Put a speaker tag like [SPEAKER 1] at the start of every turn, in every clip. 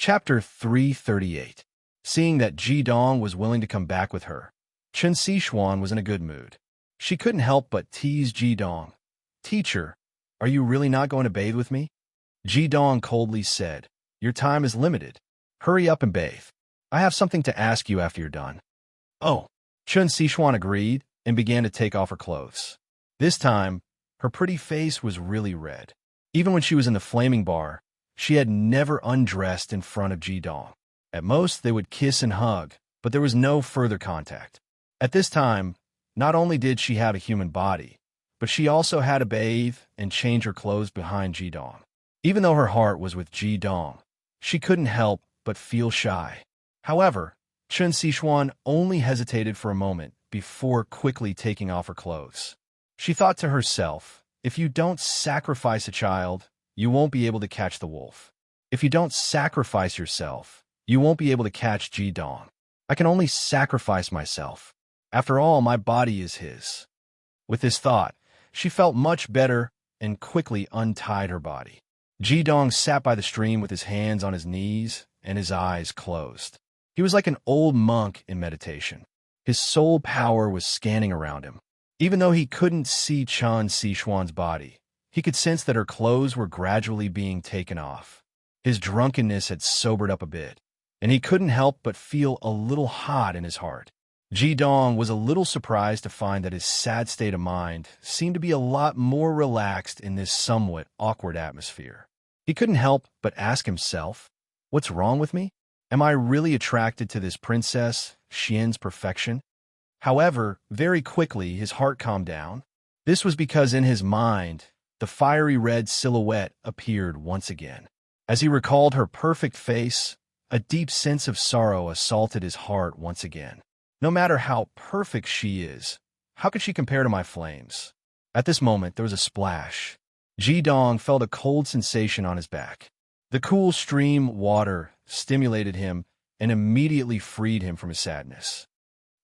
[SPEAKER 1] Chapter 338. Seeing that Ji Dong was willing to come back with her, Chen Sichuan was in a good mood. She couldn't help but tease Ji Dong. "Teacher, are you really not going to bathe with me?" Ji Dong coldly said, "Your time is limited. Hurry up and bathe. I have something to ask you after you're done." "Oh." Chen Sichuan agreed and began to take off her clothes. This time, her pretty face was really red. Even when she was in the flaming bar, she had never undressed in front of Ji Dong. At most, they would kiss and hug, but there was no further contact. At this time, not only did she have a human body, but she also had to bathe and change her clothes behind Ji Dong. Even though her heart was with Ji Dong, she couldn't help but feel shy. However, Chen Sichuan only hesitated for a moment before quickly taking off her clothes. She thought to herself, if you don't sacrifice a child, you won't be able to catch the wolf. If you don't sacrifice yourself, you won't be able to catch Ji Dong. I can only sacrifice myself. After all, my body is his. With this thought, she felt much better and quickly untied her body. Ji Dong sat by the stream with his hands on his knees and his eyes closed. He was like an old monk in meditation. His soul power was scanning around him. Even though he couldn't see Chen Sichuan's body, he could sense that her clothes were gradually being taken off. His drunkenness had sobered up a bit, and he couldn't help but feel a little hot in his heart. Ji Dong was a little surprised to find that his sad state of mind seemed to be a lot more relaxed in this somewhat awkward atmosphere. He couldn't help but ask himself, what's wrong with me? Am I really attracted to this princess, Xian's perfection? However, very quickly his heart calmed down. This was because in his mind, the fiery red silhouette appeared once again. As he recalled her perfect face, a deep sense of sorrow assaulted his heart once again. No matter how perfect she is, how could she compare to my flames? At this moment, there was a splash. Ji Dong felt a cold sensation on his back. The cool stream water stimulated him and immediately freed him from his sadness.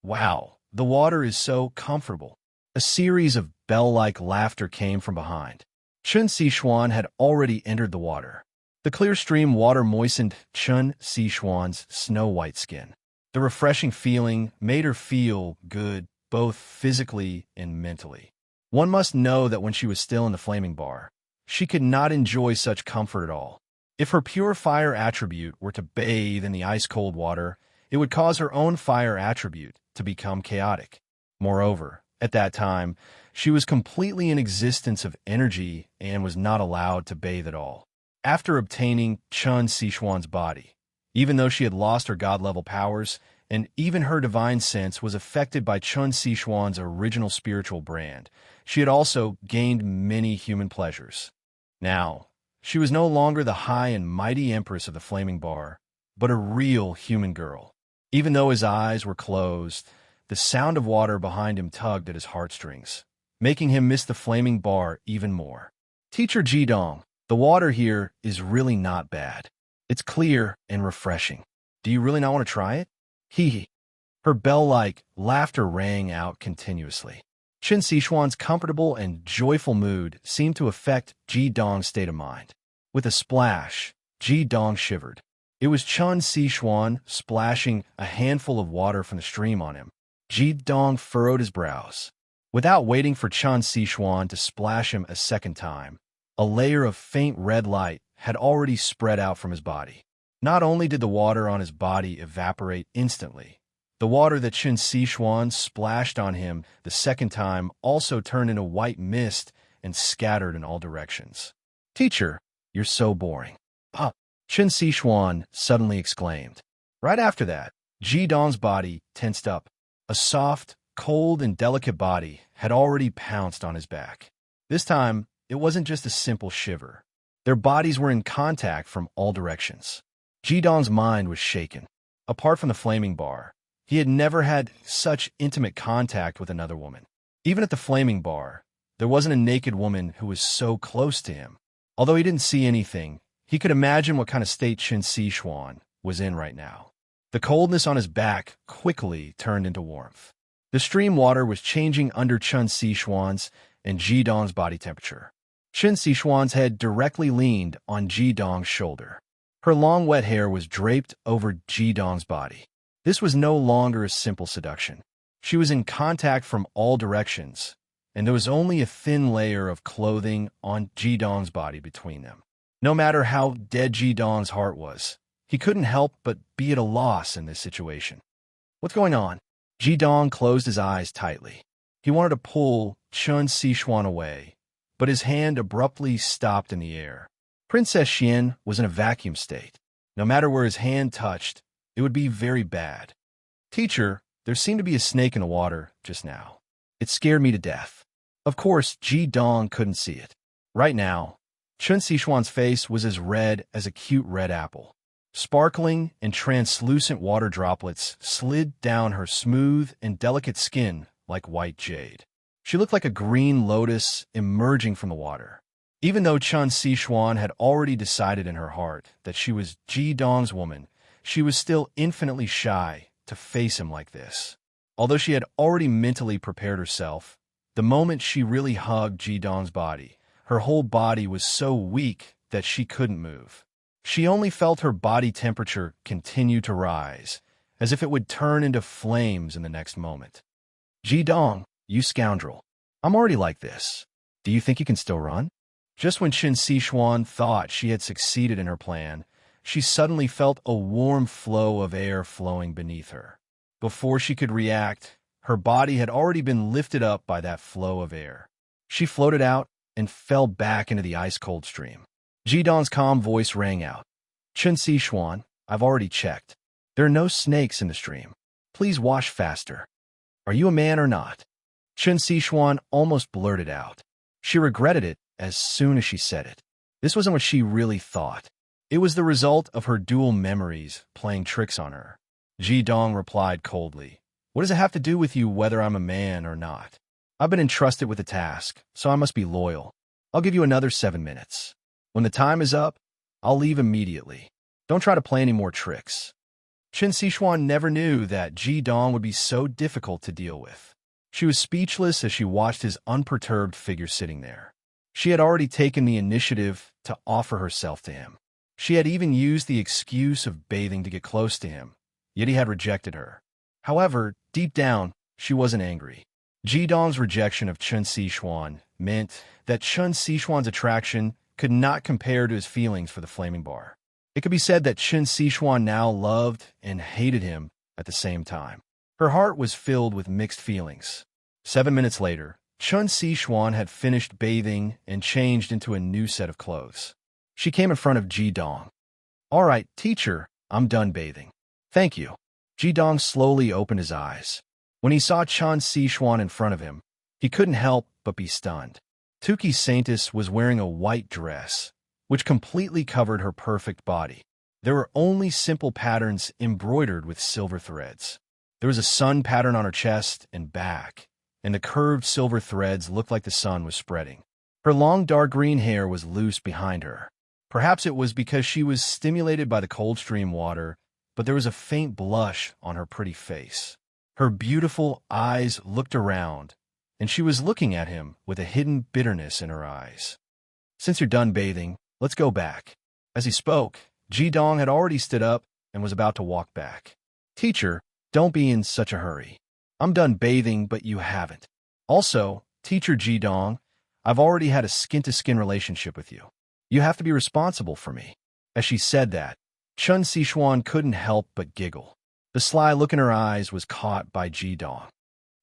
[SPEAKER 1] Wow, the water is so comfortable. A series of bell-like laughter came from behind. Chen Sichuan had already entered the water. The clear stream water moistened Chen Sichuan's snow-white skin. The refreshing feeling made her feel good, both physically and mentally. One must know that when she was still in the flaming bar, she could not enjoy such comfort at all. If her pure fire attribute were to bathe in the ice-cold water, it would cause her own fire attribute to become chaotic. Moreover, at that time, she was completely in existence of energy and was not allowed to bathe at all. After obtaining Chen Sichuan's body, even though she had lost her god-level powers, and even her divine sense was affected by Chen Sichuan's original spiritual brand, she had also gained many human pleasures. Now, she was no longer the high and mighty empress of the flaming bar, but a real human girl. Even though his eyes were closed, the sound of water behind him tugged at his heartstrings, making him miss the flaming bar even more. "Teacher Ji Dong, the water here is really not bad. It's clear and refreshing. Do you really not want to try it?" Hee hee. Her bell-like laughter rang out continuously. Chen Sichuan's comfortable and joyful mood seemed to affect Ji Dong's state of mind. With a splash, Ji Dong shivered. It was Chen Sichuan splashing a handful of water from the stream on him. Ji Dong furrowed his brows. Without waiting for Chen Sichuan to splash him a second time, a layer of faint red light had already spread out from his body. Not only did the water on his body evaporate instantly, the water that Chen Sichuan splashed on him the second time also turned into white mist and scattered in all directions. "Teacher, you're so boring." "Ah!" Chen Sichuan suddenly exclaimed. Right after that, Ji Dong's body tensed up. A soft, cold, and delicate body had already pounced on his back. This time, it wasn't just a simple shiver. Their bodies were in contact from all directions. Ji Dong's mind was shaken. Apart from the flaming bar, he had never had such intimate contact with another woman. Even at the flaming bar, there wasn't a naked woman who was so close to him. Although he didn't see anything, he could imagine what kind of state Chen Sichuan was in right now. The coldness on his back quickly turned into warmth. The stream water was changing under Chen Sichuan's and Ji Dong's body temperature. Chen Sichuan's head directly leaned on Ji Dong's shoulder. Her long wet hair was draped over Ji Dong's body. This was no longer a simple seduction. She was in contact from all directions, and there was only a thin layer of clothing on Ji Dong's body between them. No matter how dead Ji Dong's heart was, he couldn't help but be at a loss in this situation. What's going on? Ji Dong closed his eyes tightly. He wanted to pull Chun Sichuan away, but his hand abruptly stopped in the air. Princess Xian was in a vacuum state. No matter where his hand touched, it would be very bad. Teacher, there seemed to be a snake in the water just now. It scared me to death. Of course, Ji Dong couldn't see it. Right now, Chun Sichuan's face was as red as a cute red apple. Sparkling and translucent water droplets slid down her smooth and delicate skin like white jade. She looked like a green lotus emerging from the water. Even though Chun Sichuan had already decided in her heart that she was Ji Dong's woman, she was still infinitely shy to face him like this. Although she had already mentally prepared herself, the moment she really hugged Ji Dong's body, her whole body was so weak that she couldn't move. She only felt her body temperature continue to rise, as if it would turn into flames in the next moment. Ji Dong, you scoundrel. I'm already like this. Do you think you can still run? Just when Chun Sichuan thought she had succeeded in her plan, she suddenly felt a warm flow of air flowing beneath her. Before she could react, her body had already been lifted up by that flow of air. She floated out and fell back into the ice-cold stream. Ji Dong's calm voice rang out. Chun Sichuan, I've already checked. There are no snakes in the stream. Please wash faster. Are you a man or not? Chun Sichuan almost blurted out. She regretted it as soon as she said it. This wasn't what she really thought. It was the result of her dual memories playing tricks on her. Ji Dong replied coldly, What does it have to do with you whether I'm a man or not? I've been entrusted with a task, so I must be loyal. I'll give you another 7 minutes. When the time is up, I'll leave immediately. Don't try to play any more tricks. Chun Sichuan never knew that Ji Dong would be so difficult to deal with. She was speechless as she watched his unperturbed figure sitting there. She had already taken the initiative to offer herself to him. She had even used the excuse of bathing to get close to him, yet he had rejected her. However, deep down, she wasn't angry. Ji Dong's rejection of Chun Sichuan meant that Chun Sichuan's attraction could not compare to his feelings for the flaming bar. It could be said that Chun Sichuan now loved and hated him at the same time. Her heart was filled with mixed feelings. 7 minutes later, Chun Sichuan had finished bathing and changed into a new set of clothes. She came in front of Ji Dong. All right, teacher, I'm done bathing. Thank you. Ji Dong slowly opened his eyes. When he saw Chun Sichuan in front of him, he couldn't help but be stunned. Tuki Saintis was wearing a white dress, which completely covered her perfect body. There were only simple patterns embroidered with silver threads. There was a sun pattern on her chest and back, and the curved silver threads looked like the sun was spreading. Her long dark green hair was loose behind her. Perhaps it was because she was stimulated by the cold stream water, but there was a faint blush on her pretty face. Her beautiful eyes looked around, and she was looking at him with a hidden bitterness in her eyes. Since you're done bathing, let's go back. As he spoke, Ji Dong had already stood up and was about to walk back. Teacher, don't be in such a hurry. I'm done bathing, but you haven't. Also, Teacher Ji Dong, I've already had a skin-to-skin relationship with you. You have to be responsible for me. As she said that, Chun Sichuan couldn't help but giggle. The sly look in her eyes was caught by Ji Dong.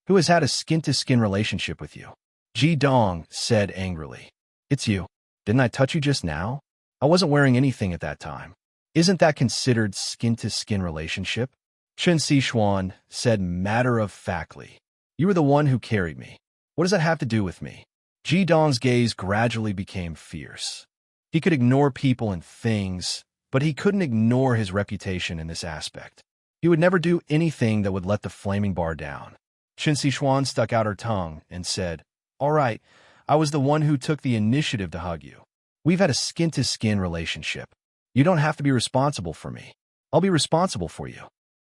[SPEAKER 1] Who has had a skin-to-skin relationship with you? Ji Dong said angrily. It's you. Didn't I touch you just now? I wasn't wearing anything at that time. Isn't that considered skin-to-skin relationship? Chun Sichuan said matter-of-factly. You were the one who carried me. What does that have to do with me? Ji Dong's gaze gradually became fierce. He could ignore people and things, but he couldn't ignore his reputation in this aspect. He would never do anything that would let the flaming bar down. Chun Sichuan stuck out her tongue and said, All right, I was the one who took the initiative to hug you. We've had a skin-to-skin relationship. You don't have to be responsible for me. I'll be responsible for you.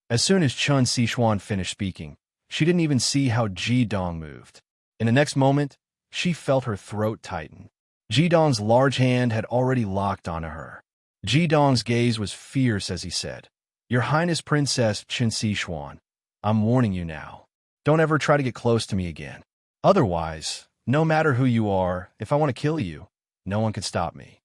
[SPEAKER 1] As soon as Chun Sichuan finished speaking, she didn't even see how Ji Dong moved. In the next moment, she felt her throat tighten. Ji Dong's large hand had already locked onto her. Ji Dong's gaze was fierce as he said, "Your Highness Princess Qin Xuan, I'm warning you now. Don't ever try to get close to me again. Otherwise, no matter who you are, if I want to kill you, no one can stop me."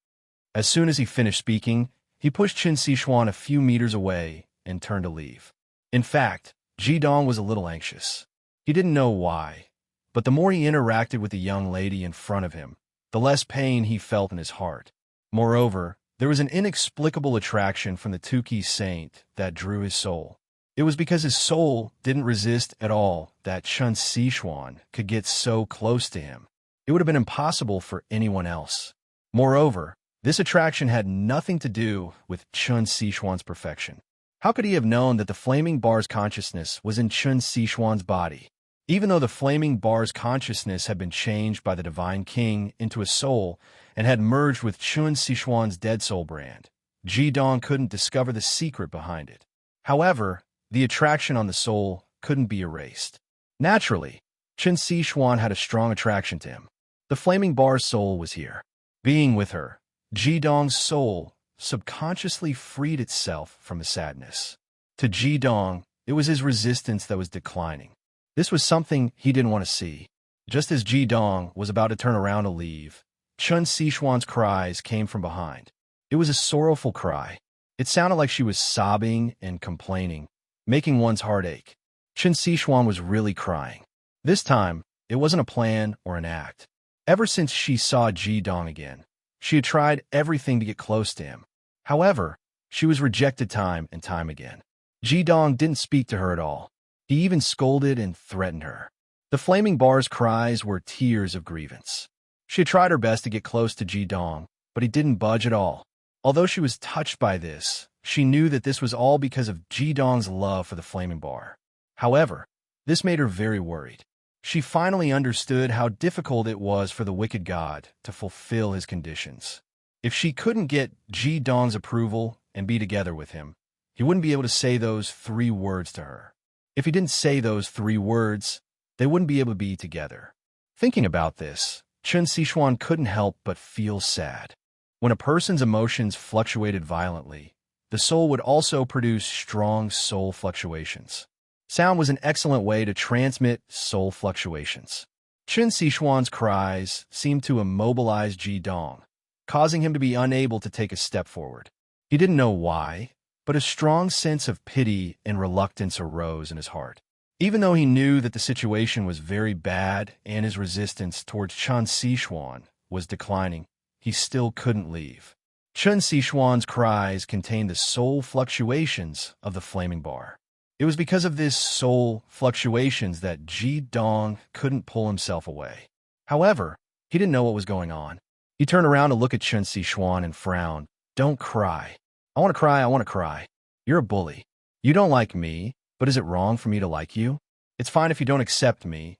[SPEAKER 1] As soon as he finished speaking, he pushed Qin Xuan a few meters away and turned to leave. In fact, Ji Dong was a little anxious. He didn't know why, but the more he interacted with the young lady in front of him, the less pain he felt in his heart. Moreover, there was an inexplicable attraction from the Tukey saint that drew his soul. It was because his soul didn't resist at all that Qin Xuan could get so close to him. It would have been impossible for anyone else. Moreover, this attraction had nothing to do with Qin Xuan's perfection. How could he have known that the flaming bar's consciousness was in Qin Xuan's body? Even though the flaming bar's consciousness had been changed by the Divine King into a soul and had merged with Qin Xuan's dead soul brand, Ji Dong couldn't discover the secret behind it. However, the attraction on the soul couldn't be erased. Naturally, Qin Xuan had a strong attraction to him. The flaming bar's soul was here. Being with her, Ji Dong's soul subconsciously freed itself from the sadness. To Ji Dong, it was his resistance that was declining. This was something he didn't want to see. Just as Ji Dong was about to turn around to leave, Qin Xuan's cries came from behind. It was a sorrowful cry. It sounded like she was sobbing and complaining, making one's heart ache. Qin Xuan was really crying. This time, it wasn't a plan or an act. Ever since she saw Ji Dong again, she had tried everything to get close to him. However, she was rejected time and time again. Ji Dong didn't speak to her at all. He even scolded and threatened her. The flaming bar's cries were tears of grievance. She had tried her best to get close to Ji Dong, but he didn't budge at all. Although she was touched by this, she knew that this was all because of Ji Dong's love for the flaming bar. However, this made her very worried. She finally understood how difficult it was for the wicked god to fulfill his conditions. If she couldn't get Ji Dong's approval and be together with him, he wouldn't be able to say those 3 words to her. If he didn't say those 3 words, they wouldn't be able to be together. Thinking about this, Qin Xuan couldn't help but feel sad. When a person's emotions fluctuated violently, the soul would also produce strong soul fluctuations. Sound was an excellent way to transmit soul fluctuations. Qin Xuan's cries seemed to immobilize Ji Dong, causing him to be unable to take a step forward. He didn't know why, but a strong sense of pity and reluctance arose in his heart. Even though he knew that the situation was very bad and his resistance towards Qin Xuan was declining, he still couldn't leave. Qin Xuan's cries contained the soul fluctuations of the flaming bar. It was because of this soul fluctuations that Ji Dong couldn't pull himself away. However, he didn't know what was going on. He turned around to look at Qin Xuan and frowned. "Don't cry. I want to cry, I want to cry. You're a bully. You don't like me, but is it wrong for me to like you? It's fine if you don't accept me,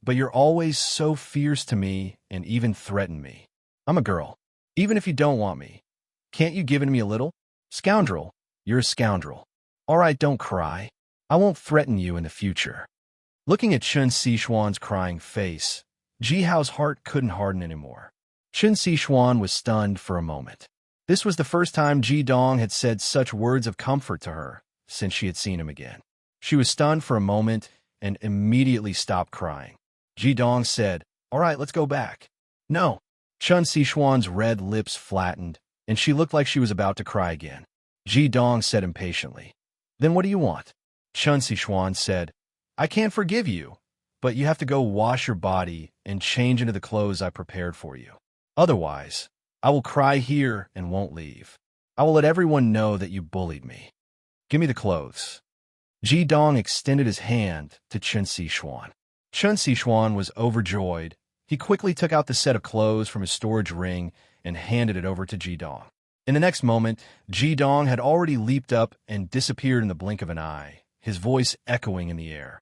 [SPEAKER 1] but you're always so fierce to me and even threaten me. I'm a girl. Even if you don't want me, can't you give in to me a little? Scoundrel, you're a scoundrel. All right, don't cry. I won't threaten you in the future." Looking at Qin Xuan's crying face, Ji Hao's heart couldn't harden anymore. Qin Xuan was stunned for a moment. This was the first time Ji Dong had said such words of comfort to her since she had seen him again. She was stunned for a moment and immediately stopped crying. Ji Dong said, "All right, let's go back." "No." Qin Xuan's red lips flattened, and she looked like she was about to cry again. Ji Dong said impatiently, "Then what do you want?" Qin Xuan said, "I can't forgive you, but you have to go wash your body and change into the clothes I prepared for you. Otherwise, I will cry here and won't leave. I will let everyone know that you bullied me. Give me the clothes." Ji Dong extended his hand to Qin Xuan. Qin Xuan was overjoyed. He quickly took out the set of clothes from his storage ring and handed it over to Ji Dong. In the next moment, Ji Dong had already leaped up and disappeared in the blink of an eye, his voice echoing in the air.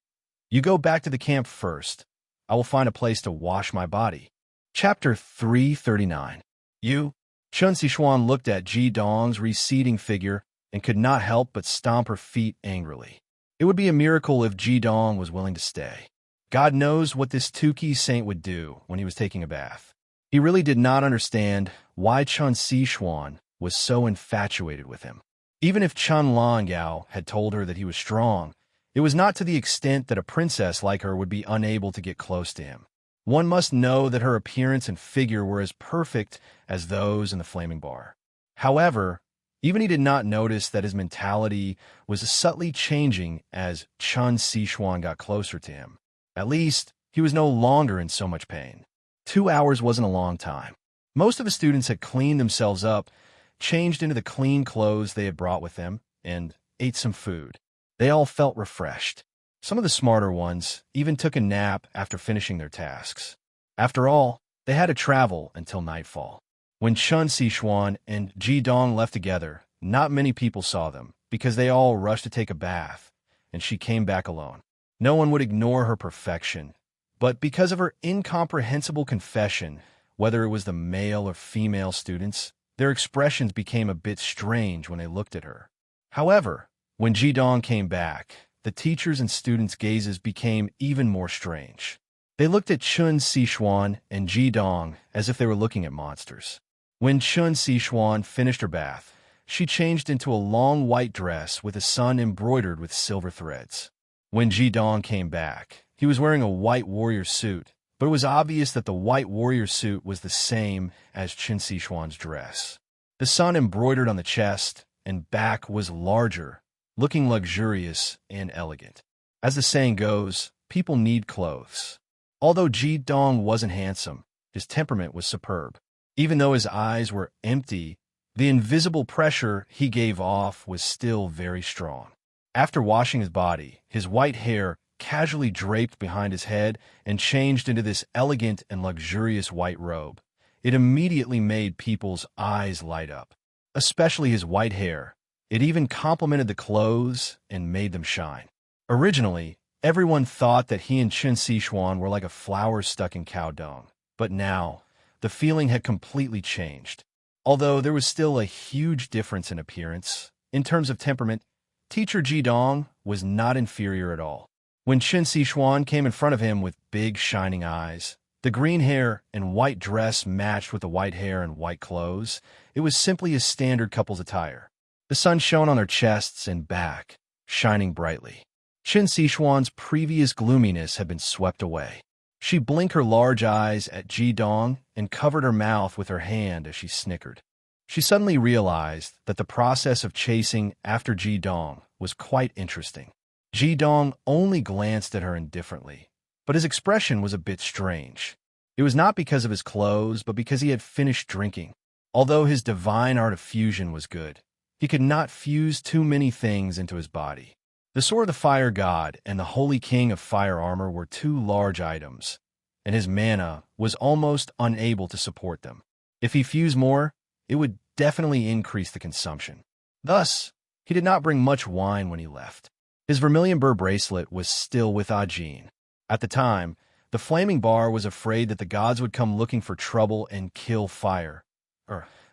[SPEAKER 1] "You go back to the camp first. I will find a place to wash my body." Chapter 339. "You?" Qin Xuan looked at Ji Dong's receding figure and could not help but stomp her feet angrily. It would be a miracle if Ji Dong was willing to stay. God knows what this Tukey saint would do when he was taking a bath. He really did not understand why Qin Xuan was so infatuated with him. Even if Chun Long-Yao had told her that he was strong, it was not to the extent that a princess like her would be unable to get close to him. One must know that her appearance and figure were as perfect as those in the flaming bar. However, even he did not notice that his mentality was subtly changing as Chun Sichuan got closer to him. At least, he was no longer in so much pain. 2 hours wasn't a long time. Most of the students had cleaned themselves up, changed into the clean clothes they had brought with them, and ate some food. They all felt refreshed. Some of the smarter ones even took a nap after finishing their tasks. After all, they had to travel until nightfall. When Chun Sichuan and Ji Dong left together, not many people saw them because they all rushed to take a bath, and she came back alone. No one would ignore her perfection, but because of her incomprehensible confession, whether it was the male or female students, their expressions became a bit strange when they looked at her. However, when Ji Dong came back, the teachers' and students' gazes became even more strange. They looked at Chun Sichuan and Ji Dong as if they were looking at monsters. When Chun Sichuan finished her bath, she changed into a long white dress with a sun embroidered with silver threads. When Ji Dong came back, he was wearing a white warrior suit, but it was obvious that the white warrior suit was the same as Chun Sichuan's dress. The sun embroidered on the chest and back was larger, looking luxurious and elegant. As the saying goes, people need clothes. Although Ji Dong wasn't handsome, his temperament was superb. Even though his eyes were empty, the invisible pressure he gave off was still very strong. After washing his body, his white hair casually draped behind his head and changed into this elegant and luxurious white robe. It immediately made people's eyes light up, especially his white hair. It even complemented the clothes and made them shine. Originally, everyone thought that he and Chun Sichuan were like a flower stuck in cow dung, but now, the feeling had completely changed. Although there was still a huge difference in appearance, in terms of temperament, teacher Ji Dong was not inferior at all. When Chun Sichuan came in front of him with big shining eyes, the green hair and white dress matched with the white hair and white clothes. It was simply a standard couple's attire. The sun shone on their chests and back, shining brightly. Chun Sichuan's previous gloominess had been swept away. She blinked her large eyes at Ji Dong and covered her mouth with her hand as she snickered. She suddenly realized that the process of chasing after Ji Dong was quite interesting. Ji Dong only glanced at her indifferently, but his expression was a bit strange. It was not because of his clothes, but because he had finished drinking. Although his divine art of fusion was good, he could not fuse too many things into his body. The Sword of the Fire God and the Holy King of Fire Armor were two large items, and his mana was almost unable to support them. If he fused more, it would definitely increase the consumption. Thus, he did not bring much wine when he left. His vermilion burr bracelet was still with Ajin. At the time, the flaming bar was afraid that the gods would come looking for trouble and kill fire.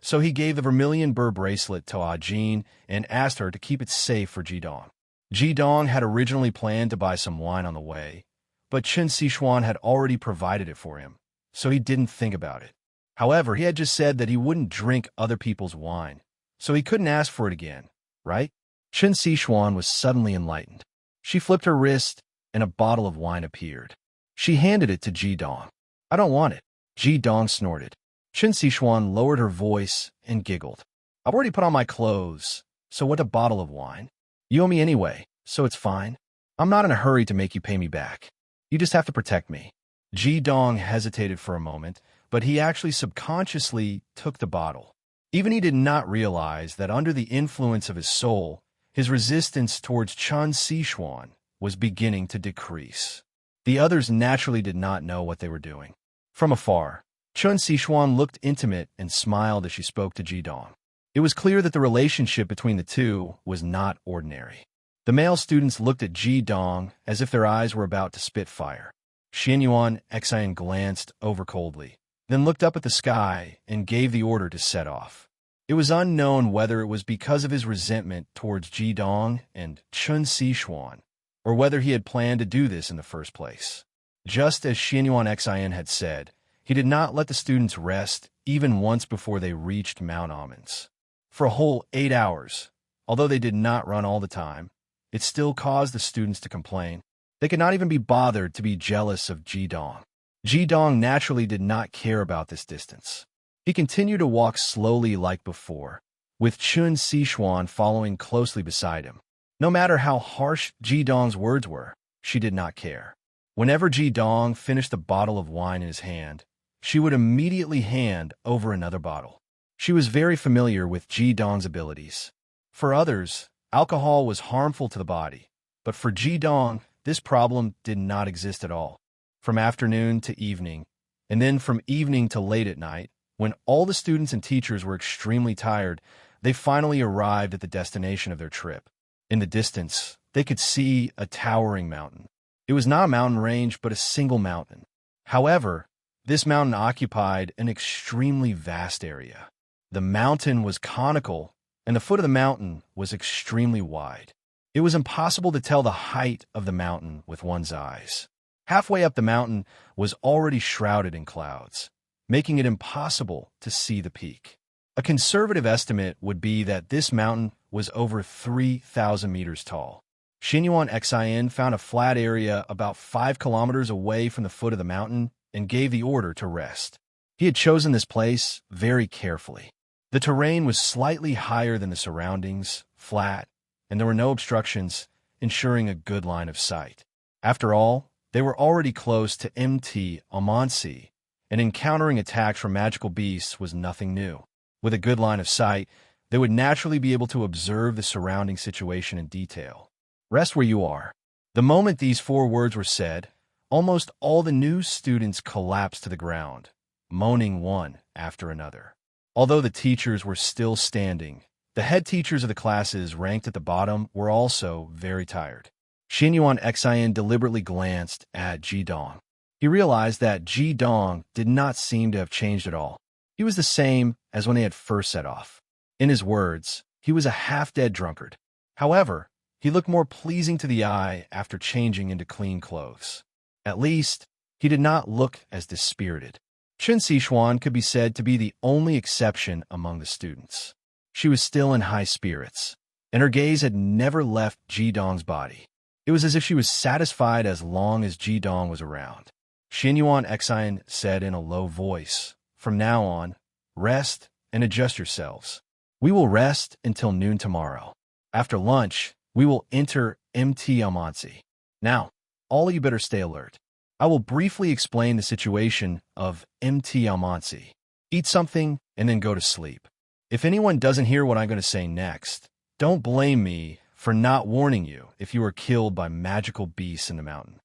[SPEAKER 1] So he gave the vermilion burr bracelet to Ajin and asked her to keep it safe for Ji Dong. Ji Dong had originally planned to buy some wine on the way, but Chun Sichuan had already provided it for him, so he didn't think about it. However, he had just said that he wouldn't drink other people's wine, so he couldn't ask for it again, right? Chun Sichuan was suddenly enlightened. She flipped her wrist, and a bottle of wine appeared. She handed it to Ji Dong. "I don't want it." Ji Dong snorted. Chun Sichuan lowered her voice and giggled. "I've already put on my clothes, so what a bottle of wine? You owe me anyway, so it's fine. I'm not in a hurry to make you pay me back. You just have to protect me." Ji Dong hesitated for a moment, but he actually subconsciously took the bottle. Even he did not realize that under the influence of his soul, his resistance towards Chun Sichuan was beginning to decrease. The others naturally did not know what they were doing. From afar, Chun Sichuan looked intimate and smiled as she spoke to Ji Dong. It was clear that the relationship between the two was not ordinary. The male students looked at Ji Dong as if their eyes were about to spit fire. Xianyuan Xian glanced over coldly, then looked up at the sky and gave the order to set off. It was unknown whether it was because of his resentment towards Ji Dong and Chun Sichuan, or whether he had planned to do this in the first place. Just as Xianyuan Xian had said, he did not let the students rest even once before they reached Mount Almonds. for a whole 8 hours. Although they did not run all the time, it still caused the students to complain. They could not even be bothered to be jealous of Jidong. Jidong naturally did not care about this distance. He continued to walk slowly like before, with Chun Sichuan following closely beside him. No matter how harsh Jidong's words were, she did not care. Whenever Jidong finished a bottle of wine in his hand, she would immediately hand over another bottle. She was very familiar with Jidong's abilities. For others, alcohol was harmful to the body, but for Jidong, this problem did not exist at all. From afternoon to evening, and then from evening to late at night, when all the students and teachers were extremely tired, they finally arrived at the destination of their trip. In the distance, they could see a towering mountain. It was not a mountain range, but a single mountain. However, this mountain occupied an extremely vast area. The mountain was conical, and the foot of the mountain was extremely wide. It was impossible to tell the height of the mountain with one's eyes. Halfway up the mountain was already shrouded in clouds, making it impossible to see the peak. A conservative estimate would be that this mountain was over 3,000 meters tall. Xinyuan Xin found a flat area about 5 kilometers away from the foot of the mountain and gave the order to rest. He had chosen this place very carefully. The terrain was slightly higher than the surroundings, flat, and there were no obstructions, ensuring a good line of sight. After all, they were already close to Mt. Amonsi, and encountering attacks from magical beasts was nothing new. With a good line of sight, they would naturally be able to observe the surrounding situation in detail. Rest where you are. The moment these 4 words were said, almost all the new students collapsed to the ground, moaning one after another. Although the teachers were still standing, the head teachers of the classes ranked at the bottom were also very tired. Xinyuan Xin deliberately glanced at Jidong. He realized that Jidong did not seem to have changed at all. He was the same as when they had first set off. In his words, he was a half-dead drunkard. However, he looked more pleasing to the eye after changing into clean clothes. At least, he did not look as dispirited. Chun Sichuan could be said to be the only exception among the students. She was still in high spirits, and her gaze had never left Jidong's body. It was as if she was satisfied as long as Jidong was around. Xinyuan Xin said in a low voice, "From now on, rest and adjust yourselves. We will rest until noon tomorrow. After lunch, we will enter Mt. Amonsi. Now, all of you better stay alert. I will briefly explain the situation of Mt. Amonsi. Eat something and then go to sleep. If anyone doesn't hear what I'm going to say next, don't blame me for not warning you if you were killed by magical beasts in the mountain."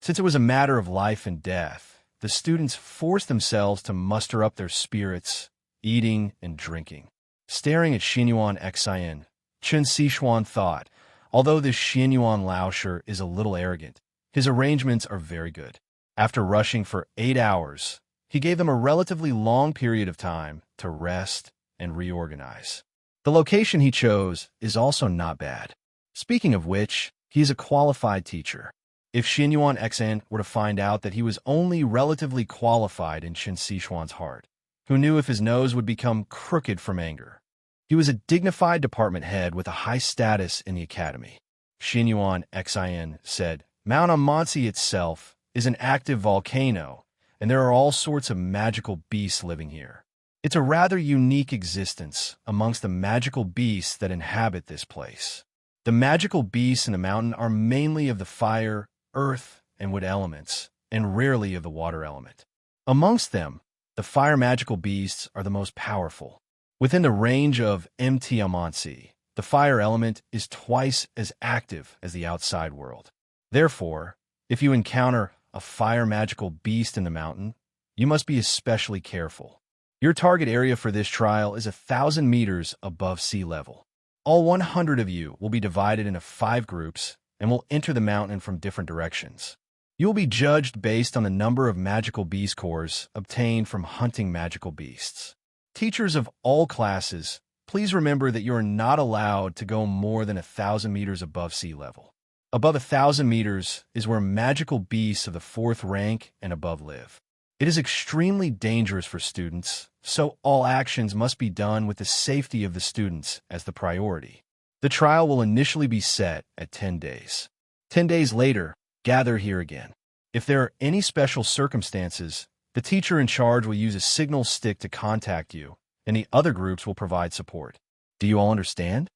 [SPEAKER 1] Since it was a matter of life and death, the students forced themselves to muster up their spirits, eating and drinking. Staring at Xinyuan Xin, Chun Sichuan thought, although this Xinyuan Laosher is a little arrogant, his arrangements are very good. After rushing for 8 hours, he gave them a relatively long period of time to rest and reorganize. The location he chose is also not bad. Speaking of which, he is a qualified teacher. If Xinyuan Xin were to find out that he was only relatively qualified in Chun Sichuan's heart, who knew if his nose would become crooked from anger? He was a dignified department head with a high status in the academy. Xinyuan Xin said, "Mount Amonsi itself is an active volcano, and there are all sorts of magical beasts living here. It's a rather unique existence amongst the magical beasts that inhabit this place. The magical beasts in the mountain are mainly of the fire, earth, and wood elements, and rarely of the water element. Amongst them, the fire magical beasts are the most powerful. Within the range of Mt. Amonsi, the fire element is twice as active as the outside world. Therefore, if you encounter a fire magical beast in the mountain, you must be especially careful. Your target area for this trial is 1,000 meters above sea level. All 100 of you will be divided into 5 groups and will enter the mountain from different directions. You will be judged based on the number of magical beast cores obtained from hunting magical beasts. Teachers of all classes, please remember that you are not allowed to go more than 1,000 meters above sea level. Above 1,000 meters is where magical beasts of the 4th rank and above live. It is extremely dangerous for students, so all actions must be done with the safety of the students as the priority. The trial will initially be set at 10 days. 10 days later, gather here again. If there are any special circumstances, the teacher in charge will use a signal stick to contact you, and the other groups will provide support. Do you all understand?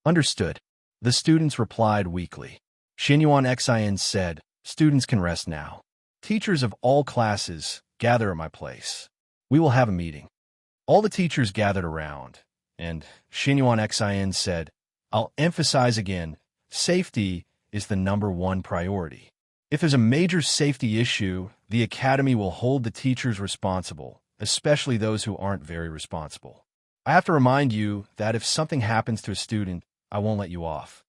[SPEAKER 1] Understood. The students replied weakly. Xinyuan Xin said, students can rest now. Teachers of all classes, gather at my place. We will have a meeting. All the teachers gathered around, and Xinyuan Xin said, I'll emphasize again, safety is the #1 priority. If there's a major safety issue, the academy will hold the teachers responsible, especially those who aren't very responsible. I have to remind you that if something happens to a student, I won't let you off.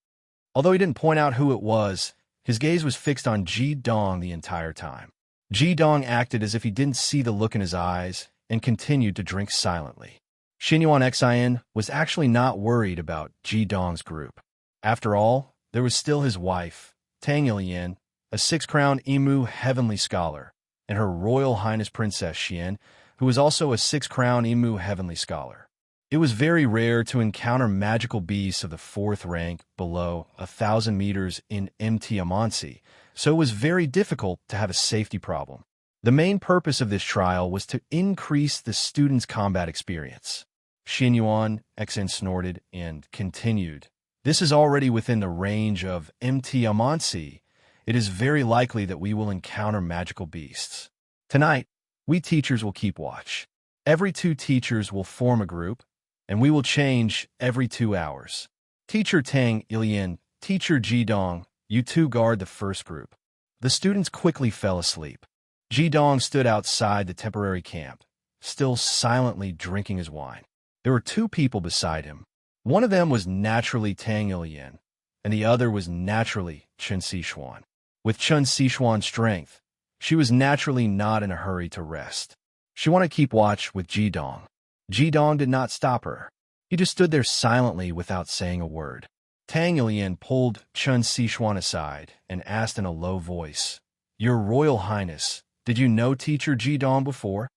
[SPEAKER 1] Although he didn't point out who it was, his gaze was fixed on Ji Dong the entire time. Ji Dong acted as if he didn't see the look in his eyes and continued to drink silently. Xinyuan Xin was actually not worried about Ji Dong's group. After all, there was still his wife, Tang Ilian, a 6-crown Emu heavenly scholar, and her Royal Highness Princess Xian, who was also a 6-crown Emu heavenly scholar. It was very rare to encounter magical beasts of the 4th rank below 1,000 meters in Mt. Amansi, so it was very difficult to have a safety problem. The main purpose of this trial was to increase the students' combat experience. Xinyuan Xin snorted and continued. This is already within the range of Mt. Amansi. It is very likely that we will encounter magical beasts. Tonight, we teachers will keep watch. Every 2 teachers will form a group, and we will change every 2 hours. Teacher Tang Ilian, Teacher Ji Dong, you 2 guard the first group. The students quickly fell asleep. Ji Dong stood outside the temporary camp, still silently drinking his wine. There were 2 people beside him. One of them was naturally Tang Ilian, and the other was naturally Chen Sichuan. With Chen Sichuan's strength, she was naturally not in a hurry to rest. She wanted to keep watch with Ji Dong. Ji Dong did not stop her. He just stood there silently without saying a word. Tang Ilian pulled Chen Sichuan aside and asked in a low voice, Your Royal Highness, did you know Teacher Ji Dong before?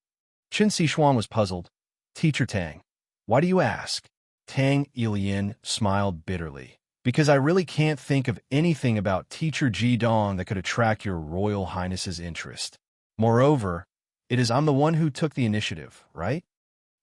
[SPEAKER 1] Chen Sichuan was puzzled. Teacher Tang, why do you ask? Tang Ilian smiled bitterly. Because I really can't think of anything about Teacher Ji Dong that could attract your Royal Highness's interest. Moreover, I'm the one who took the initiative, right?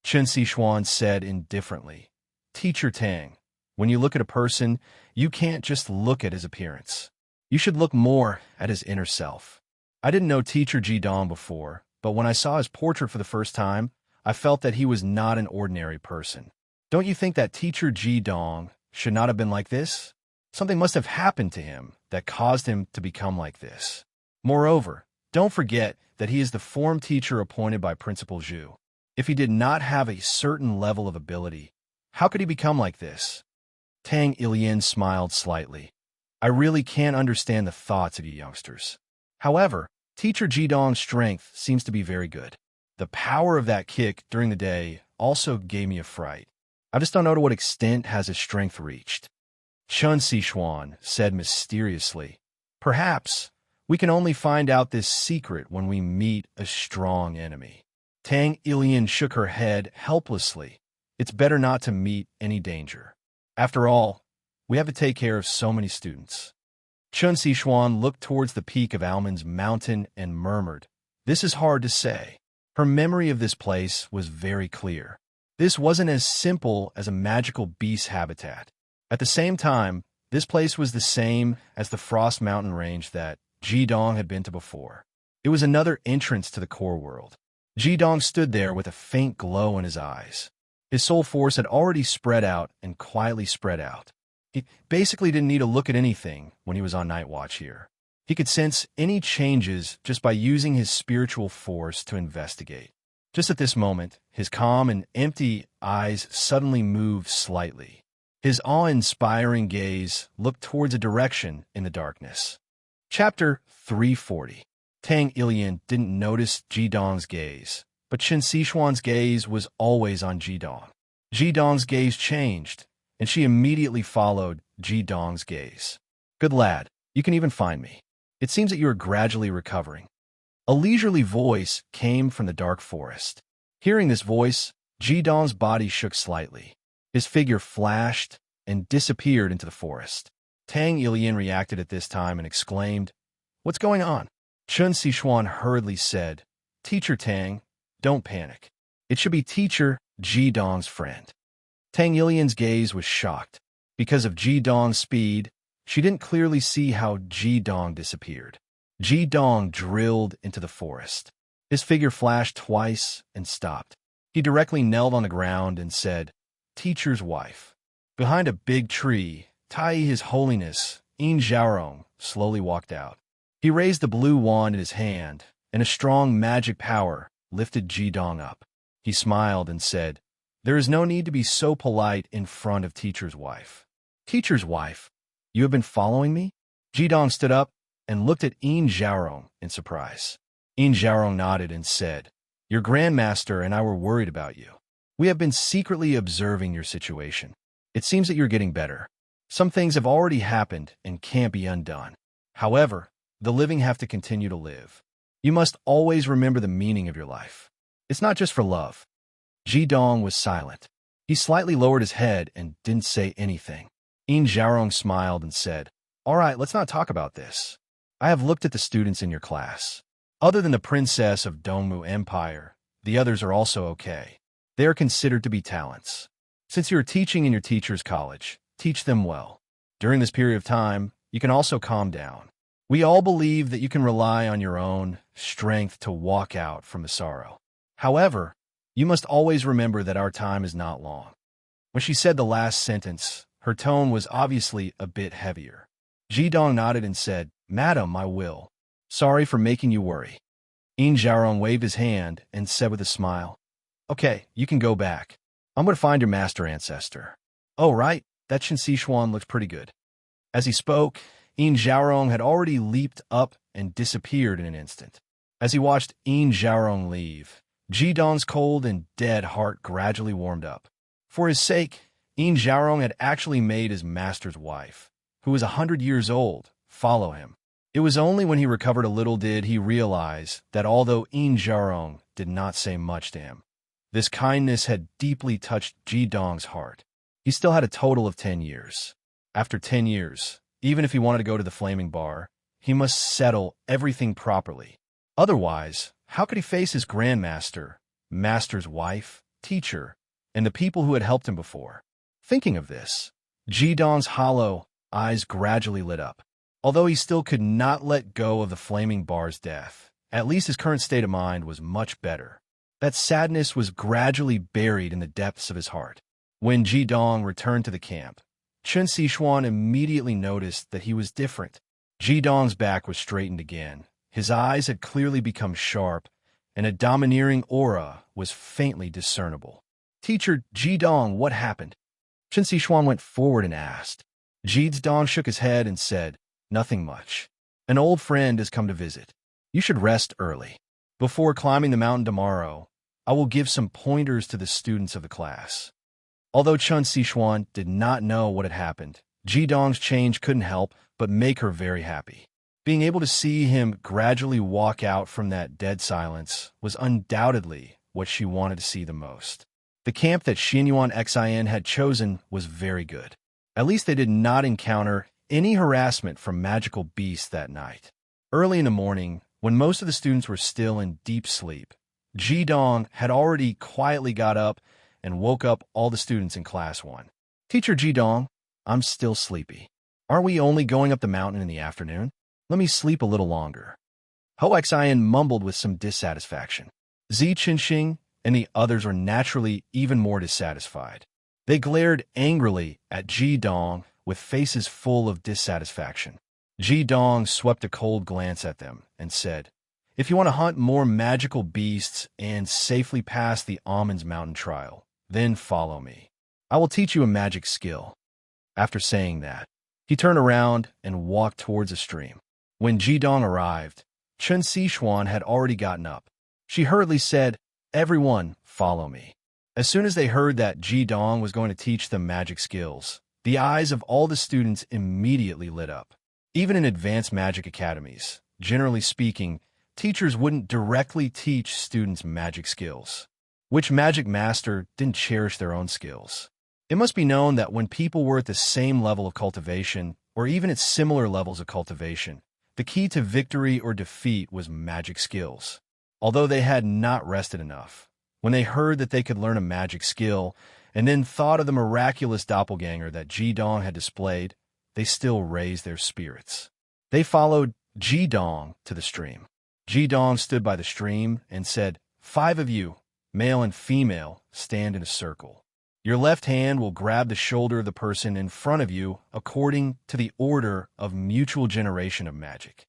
[SPEAKER 1] Chen Sichuan said indifferently. Teacher Tang, when you look at a person, you can't just look at his appearance. You should look more at his inner self. I didn't know Teacher Ji Dong before, but when I saw his portrait for the first time, I felt that he was not an ordinary person. Don't you think that Teacher Ji Dong should not have been like this? Something must have happened to him that caused him to become like this. Moreover, don't forget that he is the form teacher appointed by Principal Zhu. If he did not have a certain level of ability, how could he become like this? Tang Ilian smiled slightly. I really can't understand the thoughts of you youngsters. However, Teacher Ji Dong's strength seems to be very good. The power of that kick during the day also gave me a fright. I just don't know to what extent has his strength reached. Chen Sichuan said mysteriously, Perhaps we can only find out this secret when we meet a strong enemy. Tang Ilian shook her head helplessly. It's better not to meet any danger. After all, we have to take care of so many students. Chen Sichuan looked towards the peak of Almon's mountain and murmured, This is hard to say. Her memory of this place was very clear. This wasn't as simple as a magical beast habitat. At the same time, this place was the same as the Frost Mountain range that Ji Dong had been to before. It was another entrance to the core world. Ji Dong stood there with a faint glow in his eyes. His soul force had already spread out and quietly spread out. He basically didn't need to look at anything when he was on night watch here. He could sense any changes just by using his spiritual force to investigate. Just at this moment, his calm and empty eyes suddenly moved slightly. His awe-inspiring gaze looked towards a direction in the darkness. Chapter 340. Tang Ilian didn't notice Ji Dong's gaze, but Chen Sichuan's gaze was always on Ji Dong. Ji Dong's gaze changed, and she immediately followed Ji Dong's gaze. Good lad, you can even find me. It seems that you are gradually recovering. A leisurely voice came from the dark forest. Hearing this voice, Jidong's body shook slightly. His figure flashed and disappeared into the forest. Tang Ilian reacted at this time and exclaimed, "What's going on?" Chun Sichuan hurriedly said, "Teacher Tang, don't panic. It should be Teacher Jidong's friend." Tang Ilian's gaze was shocked. Because of Jidong's speed, she didn't clearly see how Jidong disappeared. Jidong drilled into the forest. His figure flashed twice and stopped. He directly knelt on the ground and said, "Teacher's wife." Behind a big tree, Tai His Holiness, Yin Zhaorong, slowly walked out. He raised the blue wand in his hand, and a strong magic power lifted Jidong up. He smiled and said, "There is no need to be so polite in front of Teacher's wife." "Teacher's wife? You have been following me?" Jidong stood up and looked at Yin Zhaorong in surprise. Yin Zhaorong nodded and said, "Your grandmaster and I were worried about you. We have been secretly observing your situation. It seems that you're getting better. Some things have already happened and can't be undone. However, the living have to continue to live. You must always remember the meaning of your life. It's not just for love." Jidong was silent. He slightly lowered his head and didn't say anything. Yin Zhaorong smiled and said, "All right, let's not talk about this. I have looked at the students in your class. Other than the princess of Dongmu Empire, the others are also okay. They are considered to be talents. Since you are teaching in your teacher's college, teach them well. During this period of time, you can also calm down. We all believe that you can rely on your own strength to walk out from the sorrow. However, you must always remember that our time is not long." When she said the last sentence, her tone was obviously a bit heavier. Jidong nodded and said, "Madam, I will. Sorry for making you worry." Yin Zhaorong waved his hand and said with a smile, "Okay, you can go back. I'm going to find your master ancestor." "Oh, right, that Chen Sichuan looks pretty good." As he spoke, Yin Zhaorong had already leaped up and disappeared in an instant. As he watched Yin Zhaorong leave, Jidong's cold and dead heart gradually warmed up. For his sake, Yin Zhaorong had actually made his master's wife, who was 100 years old, follow him. It was only when he recovered a little did he realize that although Yin Zhaorong did not say much to him, this kindness had deeply touched Jidong's heart. He still had a total of 10 years. After 10 years, even if he wanted to go to the flaming bar, he must settle everything properly. Otherwise, how could he face his grandmaster, master's wife, teacher, and the people who had helped him before? Thinking of this, Jidong's hollow eyes gradually lit up. Although he still could not let go of the flaming bar's death, at least his current state of mind was much better. That sadness was gradually buried in the depths of his heart. When Jidong returned to the camp, Chen Sichuan immediately noticed that he was different. Jidong's back was straightened again. His eyes had clearly become sharp, and a domineering aura was faintly discernible. "Teacher Jidong, what happened?" Chen Sichuan went forward and asked. Jidong shook his head and said, "Nothing much. An old friend has come to visit. You should rest early. Before climbing the mountain tomorrow, I will give some pointers to the students of the class." Although Chen Sichuan did not know what had happened, Jidong's change couldn't help but make her very happy. Being able to see him gradually walk out from that dead silence was undoubtedly what she wanted to see the most. The camp that Xinyuan Xin had chosen was very good. At least they did not encounter any harassment from magical beasts that night. Early in the morning, when most of the students were still in deep sleep, Jidong had already quietly got up and woke up all the students in Class 1. "Teacher Jidong, I'm still sleepy. Aren't we only going up the mountain in the afternoon? Let me sleep a little longer." Ho Xian mumbled with some dissatisfaction. Zi Qinxing and the others were naturally even more dissatisfied. They glared angrily at Jidong with faces full of dissatisfaction. Jidong swept a cold glance at them and said, "If you want to hunt more magical beasts and safely pass the Almonds Mountain trial, then follow me. I will teach you a magic skill." After saying that, he turned around and walked towards a stream. When Jidong arrived, Chen Sichuan had already gotten up. She hurriedly said, "Everyone, follow me." As soon as they heard that Jidong was going to teach them magic skills, the eyes of all the students immediately lit up. Even in advanced magic academies, generally speaking, teachers wouldn't directly teach students magic skills. Which magic master didn't cherish their own skills? It must be known that when people were at the same level of cultivation, or even at similar levels of cultivation, the key to victory or defeat was magic skills. Although they had not rested enough, when they heard that they could learn a magic skill, and then thought of the miraculous doppelganger that Ji-dong had displayed, they still raised their spirits. They followed Ji-dong to the stream. Ji-dong stood by the stream and said, "5 of you, male and female, stand in a circle. Your left hand will grab the shoulder of the person in front of you according to the order of mutual generation of magic."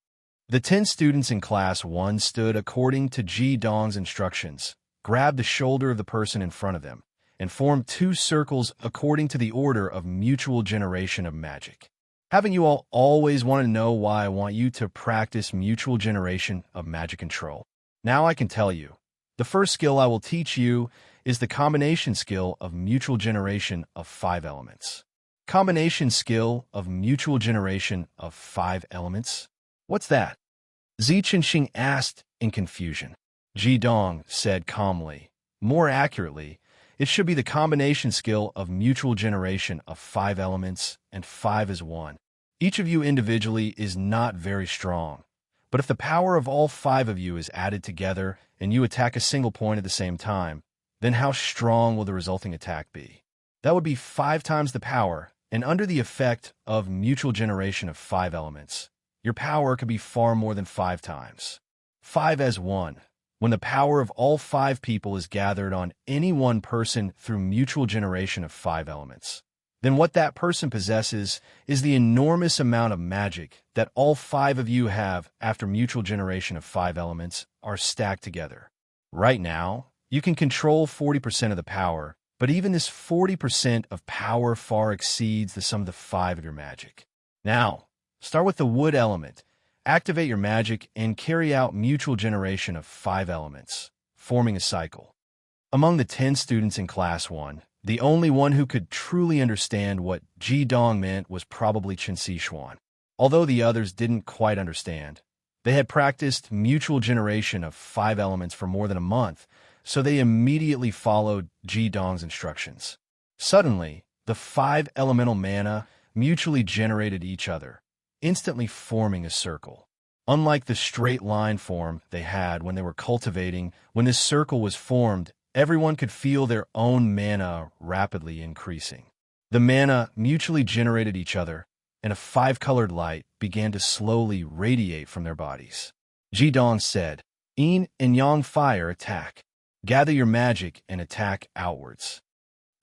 [SPEAKER 1] The 10 students in Class 1 stood according to Ji-dong's instructions, grabbed the shoulder of the person in front of them, and formed 2 circles according to the order of mutual generation of magic. Haven't you all always wanted to know why I want you to practice mutual generation of magic control? Now I can tell you. The first skill I will teach you is the combination skill of mutual generation of 5 elements. Combination skill of mutual generation of 5 elements? What's that? Ziqinxing asked in confusion. Ji-dong said calmly. More accurately, it should be the combination skill of mutual generation of 5 elements and 5 as one. Each of you individually is not very strong, but if the power of all 5 of you is added together and you attack a single point at the same time, then how strong will the resulting attack be? That would be 5 times the power, and under the effect of mutual generation of 5 elements, your power could be far more than 5 times. 5 as one. When the power of all 5 people is gathered on any one person through mutual generation of 5 elements, then what that person possesses is the enormous amount of magic that all 5 of you have after mutual generation of 5 elements are stacked together. Right now, you can control 40% of the power, but even this 40% of power far exceeds the sum of the 5 of your magic. Now, start with the wood element. Activate your magic and carry out mutual generation of 5 elements, forming a cycle. Among the 10 students in Class 1, the only one who could truly understand what Ji-dong meant was probably Chen Xishuan. Although the others didn't quite understand, they had practiced mutual generation of 5 elements for more than a month, so they immediately followed Ji-dong's instructions. Suddenly, the 5 elemental mana mutually generated each other, instantly forming a circle. Unlike the straight line form they had when they were cultivating, when this circle was formed, everyone could feel their own mana rapidly increasing. The mana mutually generated each other, and a 5-colored light began to slowly radiate from their bodies. Ji-dong said, "Yin and Yang fire attack. Gather your magic and attack outwards."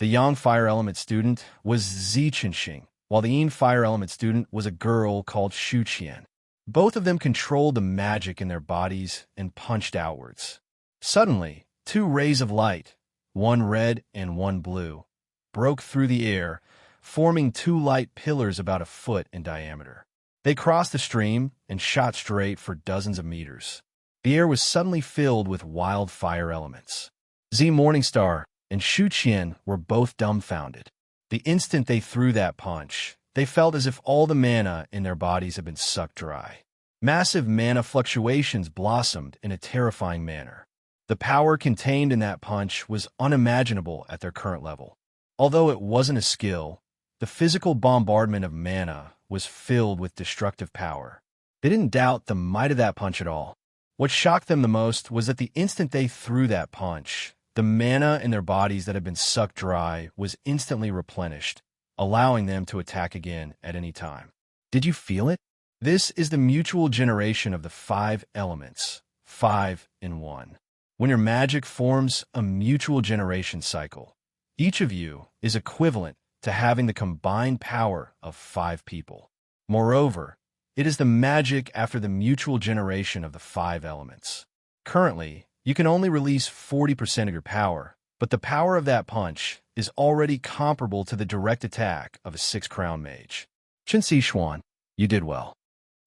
[SPEAKER 1] The Yang fire element student was Ziqinxing, while the Yin fire element student was a girl called Shu Qian. Both of them controlled the magic in their bodies and punched outwards. Suddenly, 2 rays of light, one red and one blue, broke through the air, forming 2 light pillars about a foot in diameter. They crossed the stream and shot straight for dozens of meters. The air was suddenly filled with wild fire elements. Z Morningstar and Shu Qian were both dumbfounded. The instant they threw that punch, they felt as if all the mana in their bodies had been sucked dry. Massive mana fluctuations blossomed in a terrifying manner. The power contained in that punch was unimaginable at their current level. Although it wasn't a skill, the physical bombardment of mana was filled with destructive power. They didn't doubt the might of that punch at all. What shocked them the most was that the instant they threw that punch, the mana in their bodies that had been sucked dry was instantly replenished, allowing them to attack again at any time. Did you feel it? This is the mutual generation of the 5 elements, 5 in 1. When your magic forms a mutual generation cycle, each of you is equivalent to having the combined power of 5 people. Moreover, it is the magic after the mutual generation of the 5 elements. Currently, you can only release 40% of your power, but the power of that punch is already comparable to the direct attack of a 6-crown mage. Chen Xishuan, you did well.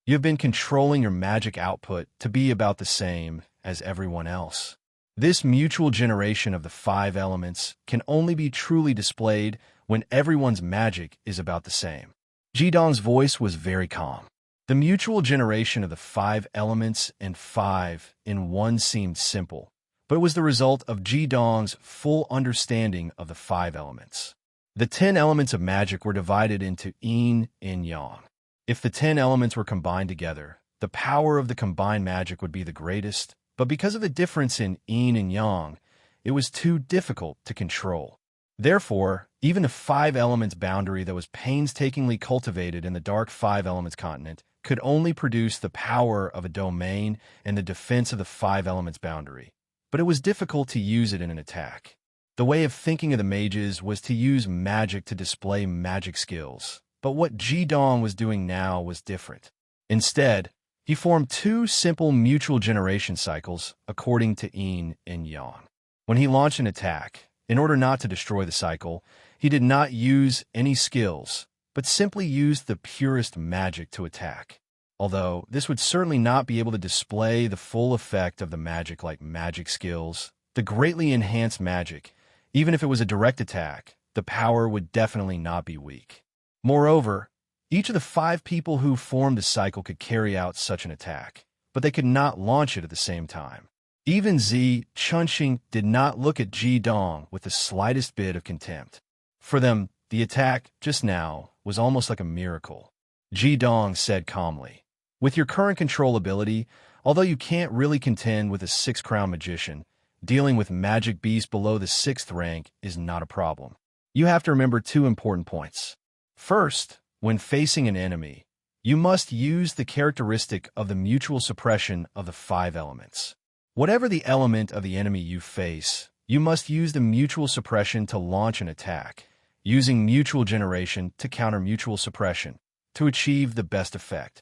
[SPEAKER 1] You have been controlling your magic output to be about the same as everyone else. This mutual generation of the 5 elements can only be truly displayed when everyone's magic is about the same. Ji-dong's voice was very calm. The mutual generation of the 5 elements and 5 in 1 seemed simple, but it was the result of Jidong's full understanding of the 5 elements. The 10 elements of magic were divided into yin and yang. If the 10 elements were combined together, the power of the combined magic would be the greatest, but because of the difference in yin and yang, it was too difficult to control. Therefore, even a 5 elements boundary that was painstakingly cultivated in the dark 5 elements continent could only produce the power of a domain and the defense of the 5 elements boundary. But it was difficult to use it in an attack. The way of thinking of the mages was to use magic to display magic skills, but what Jidong was doing now was different. Instead, he formed 2 simple mutual generation cycles according to yin and yang. When he launched an attack, in order not to destroy the cycle, he did not use any skills, but simply used the purest magic to attack. Although this would certainly not be able to display the full effect of the magic like magic skills, the greatly enhanced magic, even if it was a direct attack, the power would definitely not be weak. Moreover, each of the 5 people who formed the cycle could carry out such an attack, but they could not launch it at the same time. Even Zi Chunxing did not look at Jidong with the slightest bit of contempt. For them, the attack, just now, was almost like a miracle. Jidong said calmly, "With your current control ability, although you can't really contend with a 6-crown magician, dealing with magic beasts below the 6th rank is not a problem. You have to remember 2 important points. First, when facing an enemy, you must use the characteristic of the mutual suppression of the 5 elements. Whatever the element of the enemy you face, you must use the mutual suppression to launch an attack, using mutual generation to counter mutual suppression, to achieve the best effect.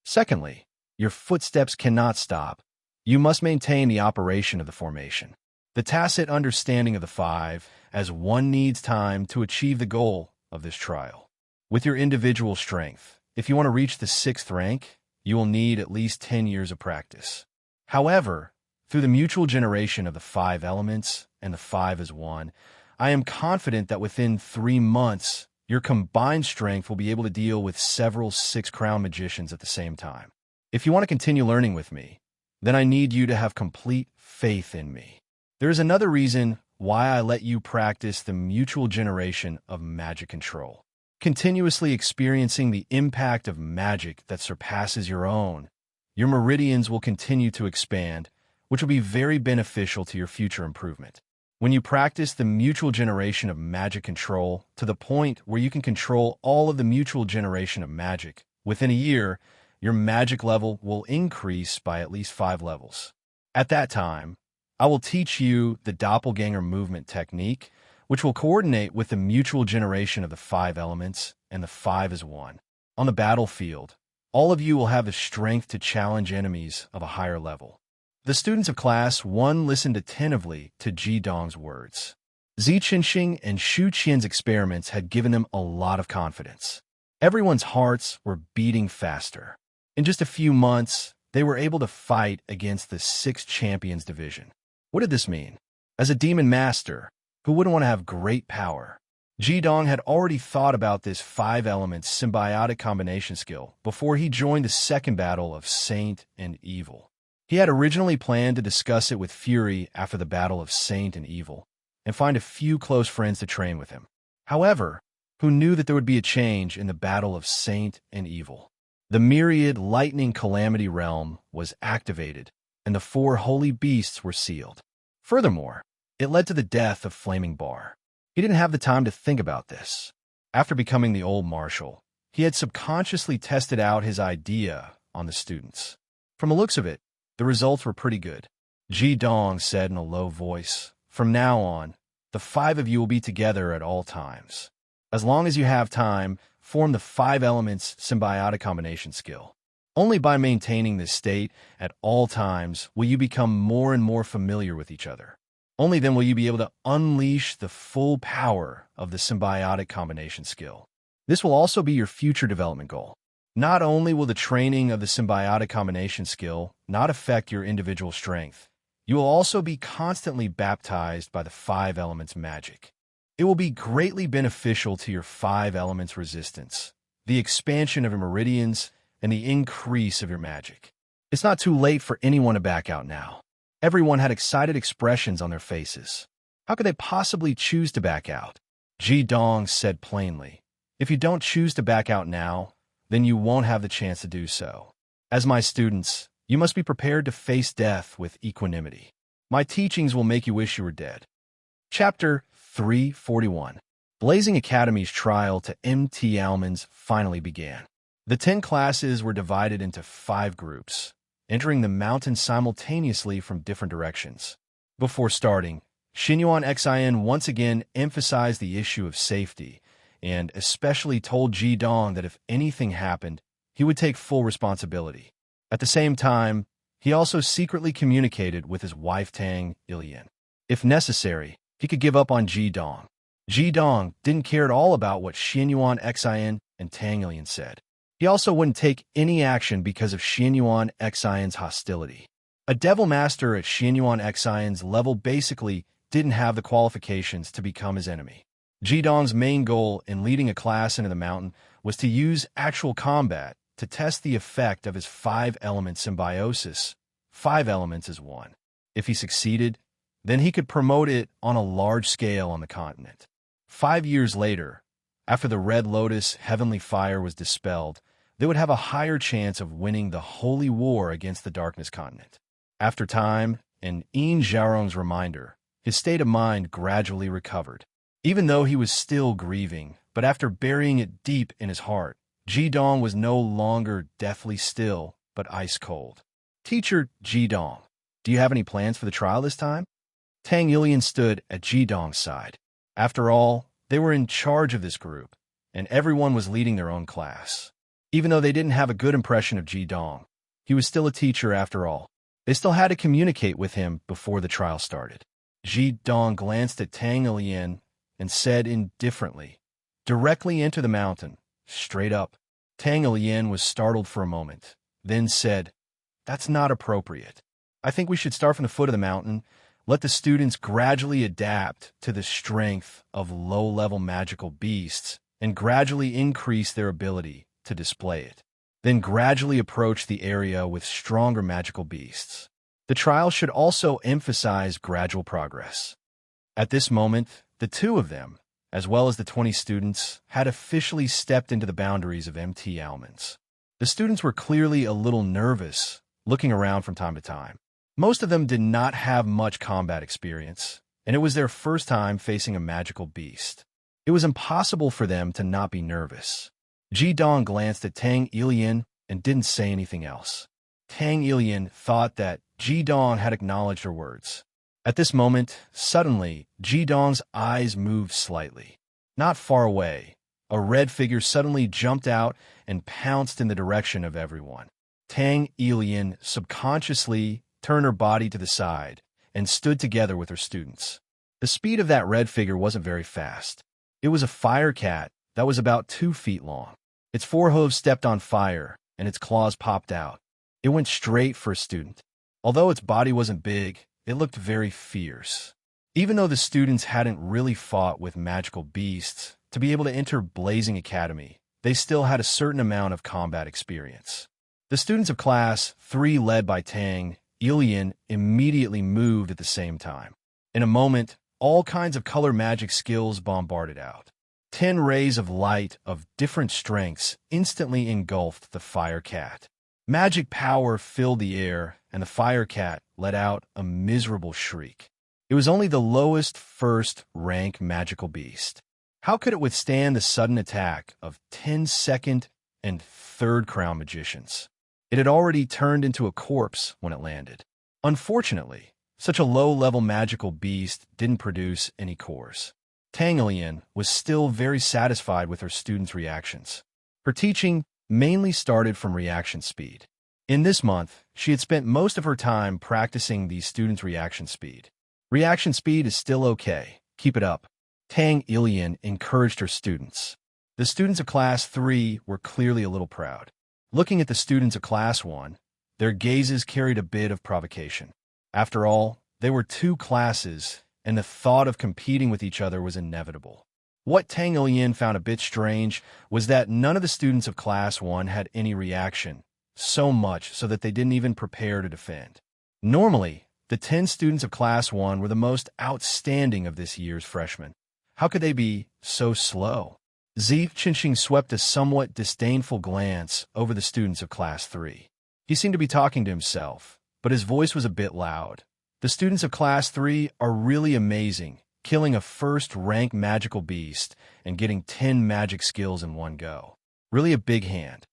[SPEAKER 1] Secondly, your footsteps cannot stop. You must maintain the operation of the formation. The tacit understanding of the 5, as one needs time to achieve the goal of this trial. With your individual strength, if you want to reach the 6th rank, you will need at least 10 years of practice. However, through the mutual generation of the 5 elements and the 5 as 1, I am confident that within 3 months, your combined strength will be able to deal with several 6-crown magicians at the same time. If you want to continue learning with me, then I need you to have complete faith in me. There is another reason why I let you practice the mutual generation of magic control. Continuously experiencing the impact of magic that surpasses your own, your meridians will continue to expand, which will be very beneficial to your future improvement. When you practice the mutual generation of magic control to the point where you can control all of the mutual generation of magic, within a year, your magic level will increase by at least 5 levels. At that time, I will teach you the doppelganger movement technique, which will coordinate with the mutual generation of the 5 elements and the 5 as 1. On the battlefield, all of you will have the strength to challenge enemies of a higher level. The students of Class 1 listened attentively to Jidong's words. Zi Qinxing and Shu Qian's experiments had given them a lot of confidence. Everyone's hearts were beating faster. In just a few months, they were able to fight against the 6 champions division. What did this mean? As a demon master, who wouldn't want to have great power? Jidong had already thought about this 5-element symbiotic combination skill before he joined the second battle of Saint and Evil. He had originally planned to discuss it with Fury after the battle of Saint and Evil, and find a few close friends to train with him. However, who knew that there would be a change in the battle of Saint and Evil? The myriad lightning calamity realm was activated, and the 4 holy beasts were sealed. Furthermore, it led to the death of Flaming Bar. He didn't have the time to think about this. After becoming the old marshal, he had subconsciously tested out his idea on the students. From the looks of it, the results were pretty good. Jidong said in a low voice, "From now on, the 5 of you will be together at all times. As long as you have time, form the 5 elements symbiotic combination skill. Only by maintaining this state at all times will you become more and more familiar with each other. Only then will you be able to unleash the full power of the symbiotic combination skill. This will also be your future development goal. Not only will the training of the symbiotic combination skill not affect your individual strength, you will also be constantly baptized by the 5 elements magic. It will be greatly beneficial to your 5 elements resistance, the expansion of your meridians, and the increase of your magic. It's not too late for anyone to back out now. Everyone had excited expressions on their faces. How could they possibly choose to back out? Ji Dong said plainly, "If you don't choose to back out now, then you won't have the chance to do so. As my students, you must be prepared to face death with equanimity. My teachings will make you wish you were dead." Chapter 341. Blazing Academy's trial to MT Almonds finally began. The 10 classes were divided into 5 groups, entering the mountain simultaneously from different directions. Before starting, Xinyuan Xin once again emphasized the issue of safety, and especially told Ji Dong that if anything happened, he would take full responsibility. At the same time, he also secretly communicated with his wife Tang Ilian. If necessary, he could give up on Ji Dong. Ji Dong didn't care at all about what Xinyuan Xin and Tang Ilian said. He also wouldn't take any action because of Xinyuan Xin's hostility. A devil master at Xinyuan Xin's level basically didn't have the qualifications to become his enemy. Ji Dong's main goal in leading a class into the mountain was to use actual combat to test the effect of his 5-element symbiosis, 5 elements as one. If he succeeded, then he could promote it on a large scale on the continent. 5 years later, after the Red Lotus heavenly fire was dispelled, they would have a higher chance of winning the holy war against the Darkness continent. After time, and Yin Xiaorong's reminder, his state of mind gradually recovered. Even though he was still grieving, but after burying it deep in his heart, Ji Dong was no longer deathly still, but ice cold. "Teacher Ji Dong, do you have any plans for the trial this time?" Tang Ilian stood at Ji Dong's side. After all, they were in charge of this group, and everyone was leading their own class. Even though they didn't have a good impression of Ji Dong, he was still a teacher after all. They still had to communicate with him before the trial started. Ji Dong glanced at Tang Ilian and said indifferently, "Directly into the mountain, straight up." Tang Ilian was startled for a moment, then said, "That's not appropriate. I think we should start from the foot of the mountain, let the students gradually adapt to the strength of low-level magical beasts, and gradually increase their ability to display it. Then gradually approach the area with stronger magical beasts. The trial should also emphasize gradual progress." At this moment, the 2 of them, as well as the 20 students, had officially stepped into the boundaries of MT Almonds. The students were clearly a little nervous, looking around from time to time. Most of them did not have much combat experience, and it was their first time facing a magical beast. It was impossible for them to not be nervous. Ji Dong glanced at Tang Ilian and didn't say anything else. Tang Ilian thought that Ji Dong had acknowledged her words. At this moment, suddenly, Ji Dong's eyes moved slightly. Not far away, a red figure suddenly jumped out and pounced in the direction of everyone. Tang Ilian subconsciously turned her body to the side and stood together with her students. The speed of that red figure wasn't very fast. It was a fire cat that was about 2 feet long. Its forehooves stepped on fire, and its claws popped out. It went straight for a student. Although its body wasn't big, it looked very fierce. Even though the students hadn't really fought with magical beasts to be able to enter Blazing Academy, they still had a certain amount of combat experience. The students of Class 3 led by Tang Ilian immediately moved at the same time. In a moment, all kinds of color magic skills bombarded out. 10 rays of light of different strengths instantly engulfed the fire cat. Magic power filled the air, and the fire cat let out a miserable shriek. It was only the lowest first-rank magical beast. How could it withstand the sudden attack of 10 second and third crown magicians? It had already turned into a corpse when it landed. Unfortunately, such a low-level magical beast didn't produce any cores. Tang Ilian was still very satisfied with her students' reactions. Her teaching mainly started from reaction speed. In this month, she had spent most of her time practicing the students' reaction speed. "Reaction speed is still okay. Keep it up," Tang Ilian encouraged her students. The students of Class 3 were clearly a little proud. Looking at the students of Class 1, their gazes carried a bit of provocation. After all, they were 2 classes, and the thought of competing with each other was inevitable. What Tang Ilyin found a bit strange was that none of the students of Class 1 had any reaction, so much so that they didn't even prepare to defend. Normally, the 10 students of Class 1 were the most outstanding of this year's freshmen. How could they be so slow? Zi Qinxing swept a somewhat disdainful glance over the students of Class 3. He seemed to be talking to himself, but his voice was a bit loud. The students of Class 3 are really amazing, killing a first-rank magical beast and getting 10 magic skills in one go. Really a big hand.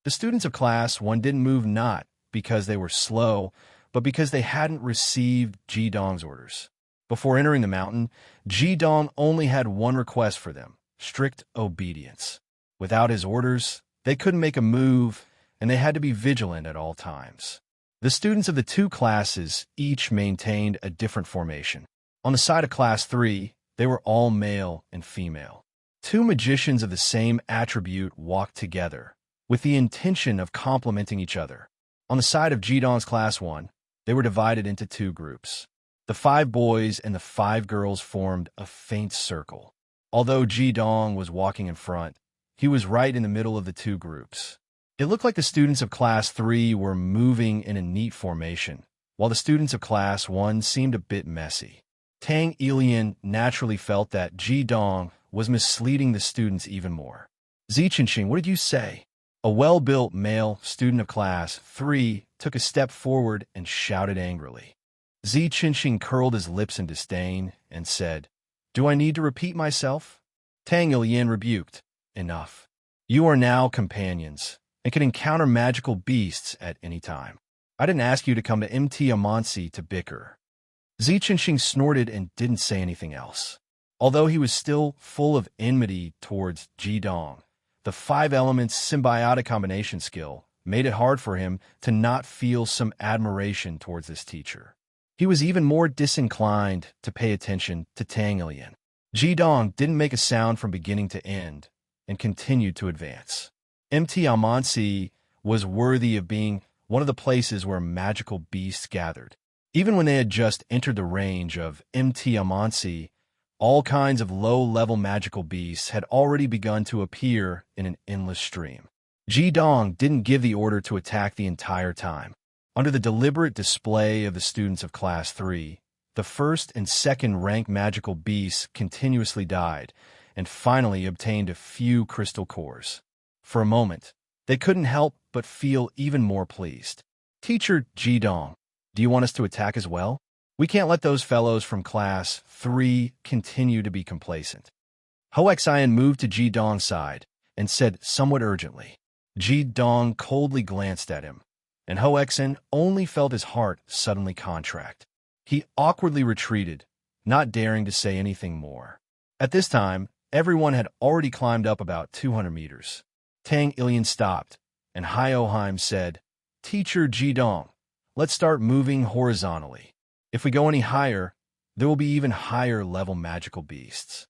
[SPEAKER 1] The students of Class 1 didn't move not because they were slow, but because they hadn't received Ji Dong's orders. Before entering the mountain, Ji Dong only had one request for them: strict obedience. Without his orders, they couldn't make a move, and they had to be vigilant at all times. The students of the two classes each maintained a different formation. On the side of Class 3, they were all male and female. Two magicians of the same attribute walked together, with the intention of complementing each other. On the side of Ji Dong's Class 1, they were divided into two groups. The 5 boys and the 5 girls formed a faint circle. Although Ji Dong was walking in front, he was right in the middle of the two groups. It looked like the students of Class 3 were moving in a neat formation, while the students of Class 1 seemed a bit messy. Tang Ilyin naturally felt that Ji Dong was misleading the students even more. Zi Qinxing, what did you say? A well-built male student of Class 3 took a step forward and shouted angrily. Zi Qinxing curled his lips in disdain and said, "Do I need to repeat myself?" Tang Ilyin rebuked, "Enough. You are now companions and can encounter magical beasts at any time. I didn't ask you to come to Mt. Amansi to bicker." Zi Qinxing snorted and didn't say anything else. Although he was still full of enmity towards Ji Dong, the 5 elements symbiotic combination skill made it hard for him to not feel some admiration towards this teacher. He was even more disinclined to pay attention to Tang Ilyin. Ji Dong didn't make a sound from beginning to end and continued to advance. Mt. Amansi was worthy of being one of the places where magical beasts gathered. Even when they had just entered the range of Mt. Amansi, all kinds of low-level magical beasts had already begun to appear in an endless stream. Ji Dong didn't give the order to attack the entire time. Under the deliberate display of the students of Class 3, the first and second rank magical beasts continuously died and finally obtained a few crystal cores. For a moment, they couldn't help but feel even more pleased. "Teacher Ji Dong, do you want us to attack as well? We can't let those fellows from Class 3 continue to be complacent." Hoxian moved to Ji Dong's side and said somewhat urgently. Ji Dong coldly glanced at him, and Hoxian only felt his heart suddenly contract. He awkwardly retreated, not daring to say anything more. At this time, everyone had already climbed up about 200 meters. Tang Ilyin stopped, and Hioheim said, "Teacher Ji Dong, let's start moving horizontally. If we go any higher, there will be even higher level magical beasts."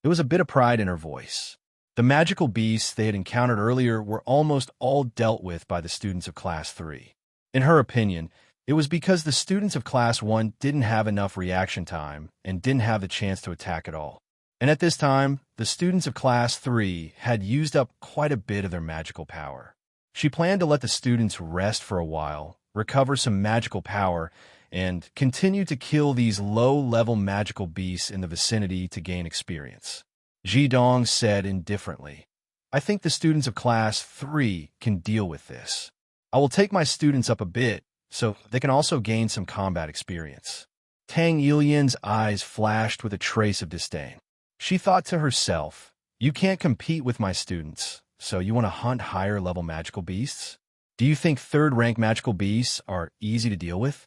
[SPEAKER 1] There was a bit of pride in her voice. The magical beasts they had encountered earlier were almost all dealt with by the students of Class 3. In her opinion, it was because the students of Class 1 didn't have enough reaction time and didn't have the chance to attack at all. And at this time, the students of Class 3 had used up quite a bit of their magical power. She planned to let the students rest for a while, recover some magical power, and continue to kill these low-level magical beasts in the vicinity to gain experience. Ji Dong said indifferently, "I think the students of Class 3 can deal with this. I will take my students up a bit, so they can also gain some combat experience." Tang Ilyin's eyes flashed with a trace of disdain. She thought to herself, "You can't compete with my students, so you want to hunt higher-level magical beasts? Do you think third-rank magical beasts are easy to deal with?"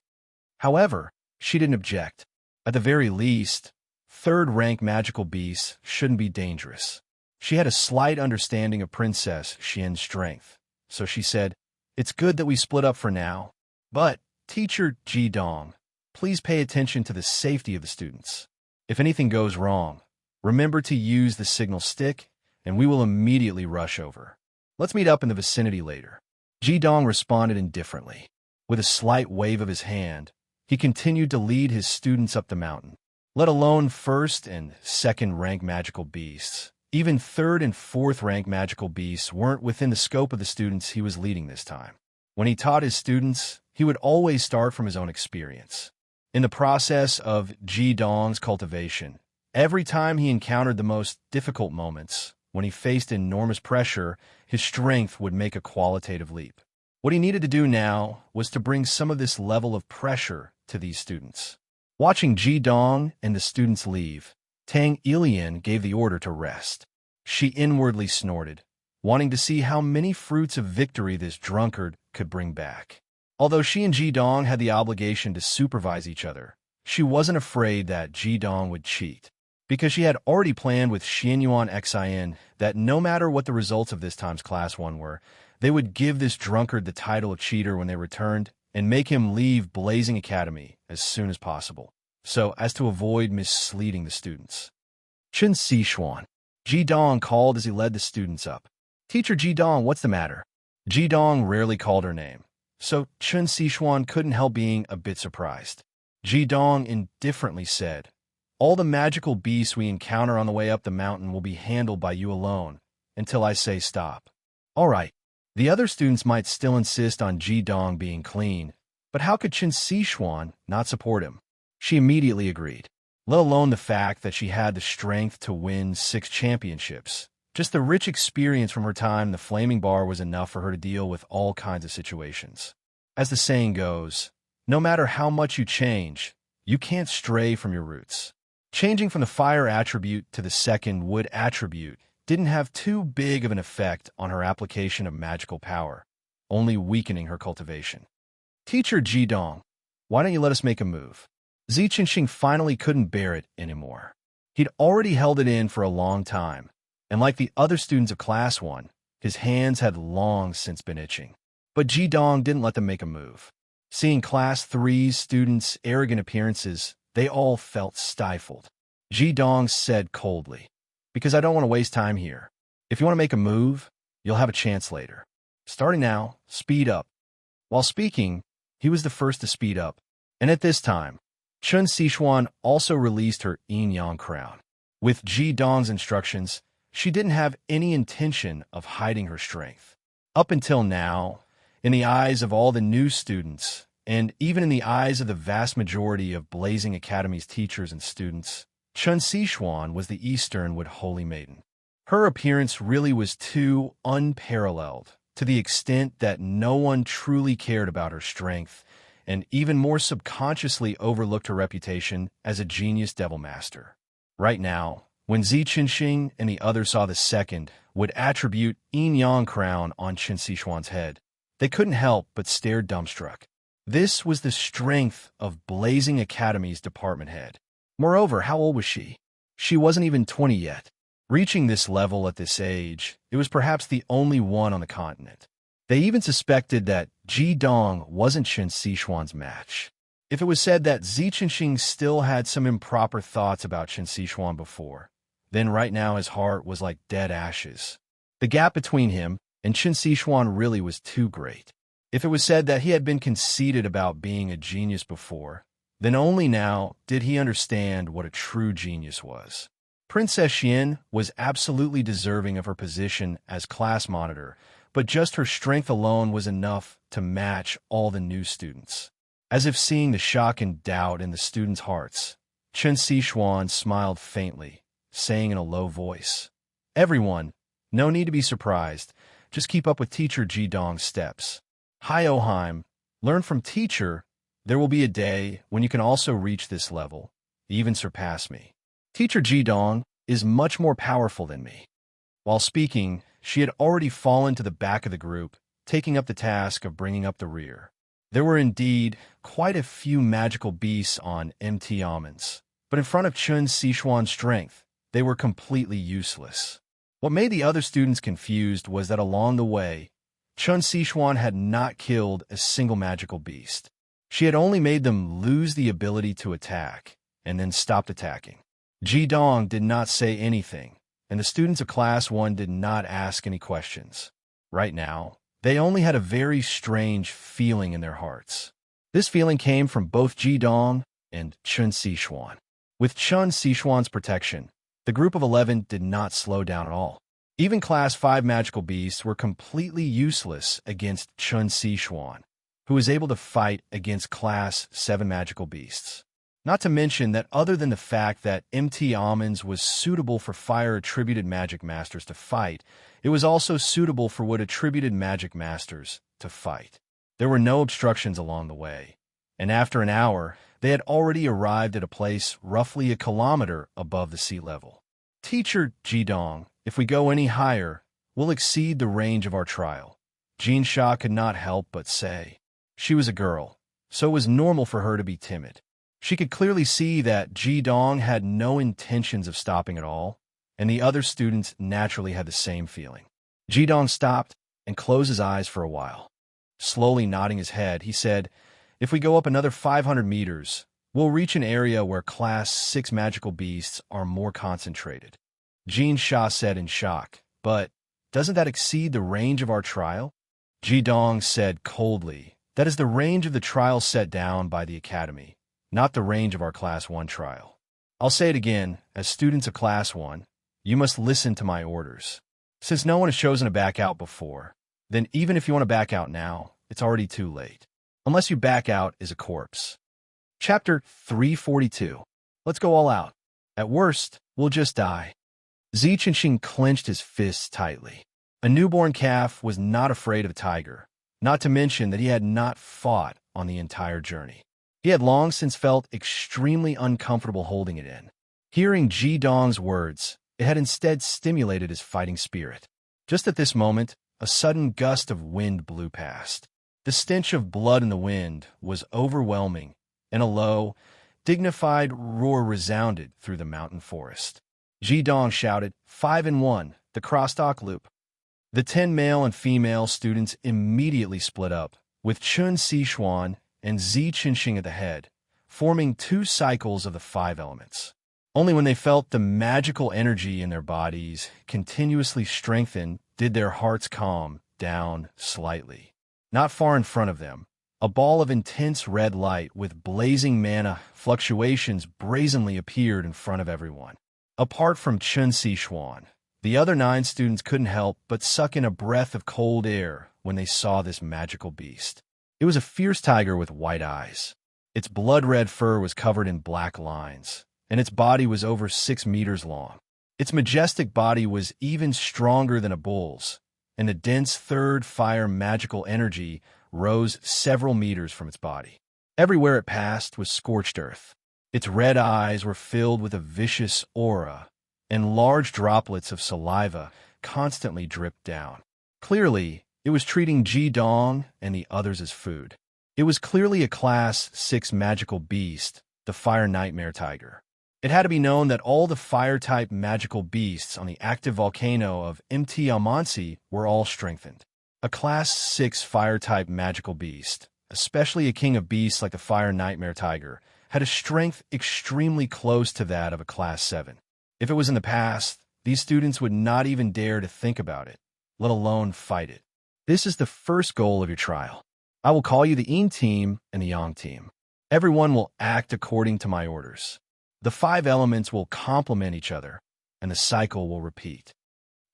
[SPEAKER 1] However, she didn't object. At the very least, third-rank magical beasts shouldn't be dangerous. She had a slight understanding of Princess Xian's strength, so she said, "It's good that we split up for now. But, Teacher Ji Dong, please pay attention to the safety of the students. If anything goes wrong, remember to use the signal stick, and we will immediately rush over. Let's meet up in the vicinity later." Ji Dong responded indifferently. With a slight wave of his hand, he continued to lead his students up the mountain. let alone first and second rank magical beasts. Even third and fourth rank magical beasts weren't within the scope of the students he was leading this time. When he taught his students, he would always start from his own experience. In the process of Ji Dong's cultivation, every time he encountered the most difficult moments, when he faced enormous pressure, his strength would make a qualitative leap. What he needed to do now was to bring some of this level of pressure to these students. Watching Ji Dong and the students leave, Tang Ilian gave the order to rest. She inwardly snorted, wanting to see how many fruits of victory this drunkard could bring back. Although she and Ji Dong had the obligation to supervise each other, she wasn't afraid that Ji Dong would cheat, because she had already planned with Xianyuan Xin that no matter what the results of this time's Class 1 were, they would give this drunkard the title of cheater when they returned and make him leave Blazing Academy as soon as possible, so as to avoid misleading the students. Chen Xishuan. Ji Dong called as he led the students up. "Teacher Ji Dong, what's the matter?" Ji Dong rarely called her name, so Chen Xishuan couldn't help being a bit surprised. Ji Dong indifferently said, "All the magical beasts we encounter on the way up the mountain will be handled by you alone, until I say stop." All right. The other students might still insist on Ji Dong being clean, but how could Chen Xishuan not support him? She immediately agreed, let alone the fact that she had the strength to win 6 championships. Just the rich experience from her time in the Flaming Bar was enough for her to deal with all kinds of situations. As the saying goes, no matter how much you change, you can't stray from your roots. Changing from the fire attribute to the second wood attribute didn't have too big of an effect on her application of magical power, only weakening her cultivation. "Teacher Ji Dong, why don't you let us make a move?" Zi Qinxing finally couldn't bear it anymore. He'd already held it in for a long time, and like the other students of Class 1, his hands had long since been itching. But Ji Dong didn't let them make a move. Seeing Class 3's students' arrogant appearances, they all felt stifled. Ji Dong said coldly, "Because I don't want to waste time here. If you want to make a move, you'll have a chance later. Starting now, speed up." While speaking, he was the first to speed up, and at this time, Chen Xishuan also released her yin-yang crown. With Ji Dong's instructions, she didn't have any intention of hiding her strength. Up until now, in the eyes of all the new students, and even in the eyes of the vast majority of Blazing Academy's teachers and students, Chen Xishuan was the Eastern Wood Holy Maiden. Her appearance really was too unparalleled, to the extent that no one truly cared about her strength, and even more subconsciously overlooked her reputation as a genius devil master. Right now, when Zi Qinxing and the others saw the second would attribute yin-yang crown on Chen Xishuan's head, they couldn't help but stare dumbstruck. This was the strength of Blazing Academy's department head. Moreover, how old was she? She wasn't even 20 yet. Reaching this level at this age, it was perhaps the only one on the continent. They even suspected that Ji Dong wasn't Chen Xishuan's match. If it was said that Zi Qinxing still had some improper thoughts about Chen Xishuan before, then right now his heart was like dead ashes. The gap between him and Chen Xishuan really was too great. If it was said that he had been conceited about being a genius before, then only now did he understand what a true genius was. Princess Xian was absolutely deserving of her position as class monitor, but just her strength alone was enough to match all the new students. As if seeing the shock and doubt in the students' hearts, Chen Xishuan smiled faintly, saying in a low voice, "Everyone, no need to be surprised. Just keep up with Teacher Ji Dong's steps. Hi Oheim, learn from Teacher. There will be a day when you can also reach this level, even surpass me. Teacher Ji Dong is much more powerful than me." While speaking, she had already fallen to the back of the group, taking up the task of bringing up the rear. There were indeed quite a few magical beasts on MT almonds, but in front of Chen Xishuan's strength, they were completely useless. What made the other students confused was that along the way, Chen Xishuan had not killed a single magical beast. She had only made them lose the ability to attack, and then stopped attacking. Ji Dong did not say anything, and the students of Class 1 did not ask any questions. Right now, they only had a very strange feeling in their hearts. This feeling came from both Ji Dong and Chen Xishuan. With Chun Sichuan's protection, the group of 11 did not slow down at all. Even Class 5 magical beasts were completely useless against Chun Sichuan, who was able to fight against Class 7 magical beasts. Not to mention that other than the fact that MT Almonds was suitable for fire-attributed magic masters to fight, it was also suitable for wood attributed magic masters to fight. There were no obstructions along the way, and after an hour, they had already arrived at a place roughly a kilometer above the sea level. Teacher Jidong, if we go any higher, we'll exceed the range of our trial. Jean Sha could not help but say. She was a girl, so it was normal for her to be timid. She could clearly see that Jidong had no intentions of stopping at all, and the other students naturally had the same feeling. Jidong stopped and closed his eyes for a while. Slowly nodding his head, he said, "If we go up another 500 meters, we'll reach an area where Class 6 magical beasts are more concentrated." Jean Sha said in shock, "But doesn't that exceed the range of our trial?" Jidong said coldly, "That is the range of the trial set down by the Academy, not the range of our Class 1 trial. I'll say it again, as students of Class 1, you must listen to my orders. Since no one has chosen to back out before, then even if you want to back out now, it's already too late. Unless you back out as a corpse." Chapter 342. Let's go all out. At worst, we'll just die. Zi Qinxing clenched his fists tightly. A newborn calf was not afraid of a tiger, not to mention that he had not fought on the entire journey. He had long since felt extremely uncomfortable holding it in. Hearing Jidong's words, it had instead stimulated his fighting spirit. Just at this moment, a sudden gust of wind blew past. The stench of blood in the wind was overwhelming, and a low, dignified roar resounded through the mountain forest. Jidong shouted, 5-1, the crosstalk loop. The 10 male and female students immediately split up, with Chun Sichuan and Zi Qinxing at the head, forming 2 cycles of the 5 elements. Only when they felt the magical energy in their bodies continuously strengthen did their hearts calm down slightly. Not far in front of them, a ball of intense red light with blazing mana fluctuations brazenly appeared in front of everyone. Apart from Chun Sichuan, the other 9 students couldn't help but suck in a breath of cold air when they saw this magical beast. It was a fierce tiger with white eyes. Its blood-red fur was covered in black lines, and its body was over 6 meters long. Its majestic body was even stronger than a bull's, and the dense third fire magical energy rose several meters from its body. Everywhere it passed was scorched earth. Its red eyes were filled with a vicious aura, and large droplets of saliva constantly dripped down. Clearly, it was treating Jidong and the others as food. It was clearly a Class 6 magical beast, the Fire Nightmare Tiger. It had to be known that all the fire-type magical beasts on the active volcano of Mt. Almansi were all strengthened. A Class 6 fire-type magical beast, especially a king of beasts like the Fire Nightmare Tiger, had a strength extremely close to that of a Class 7. If it was in the past, these students would not even dare to think about it, let alone fight it. This is the first goal of your trial. I will call you the Yin team and the Yang team. Everyone will act according to my orders. The 5 elements will complement each other, and the cycle will repeat.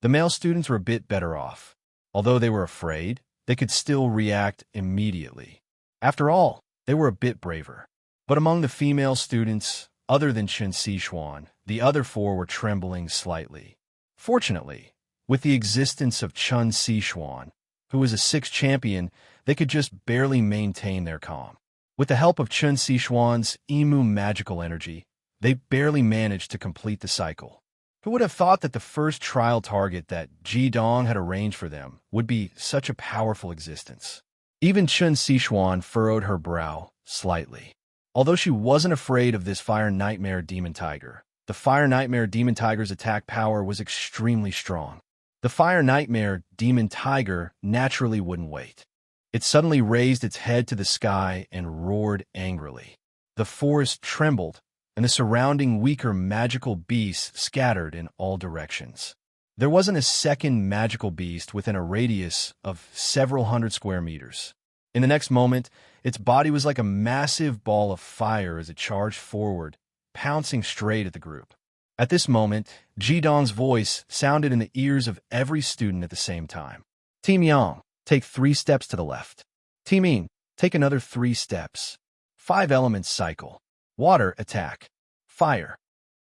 [SPEAKER 1] The male students were a bit better off. Although they were afraid, they could still react immediately. After all, they were a bit braver. But among the female students, other than Chun Sichuan, the other 4 were trembling slightly. Fortunately, with the existence of Chun Sichuan, who was a 6th champion, they could just barely maintain their calm. With the help of Chun Sichuan's Imu magical energy, they barely managed to complete the cycle. Who would have thought that the first trial target that Jidong had arranged for them would be such a powerful existence? Even Chun Sichuan furrowed her brow slightly. Although she wasn't afraid of this Fire Nightmare Demon Tiger, the Fire Nightmare Demon Tiger's attack power was extremely strong. The Fire Nightmare Demon Tiger naturally wouldn't wait. It suddenly raised its head to the sky and roared angrily. The forest trembled, and the surrounding weaker magical beasts scattered in all directions. There wasn't a second magical beast within a radius of several hundred square meters. In the next moment, its body was like a massive ball of fire as it charged forward, pouncing straight at the group. At this moment, Jidong's voice sounded in the ears of every student at the same time. Team Yang, take 3 steps to the left. Team Yin, take another 3 steps. 5 elements cycle. Water, attack. Fire.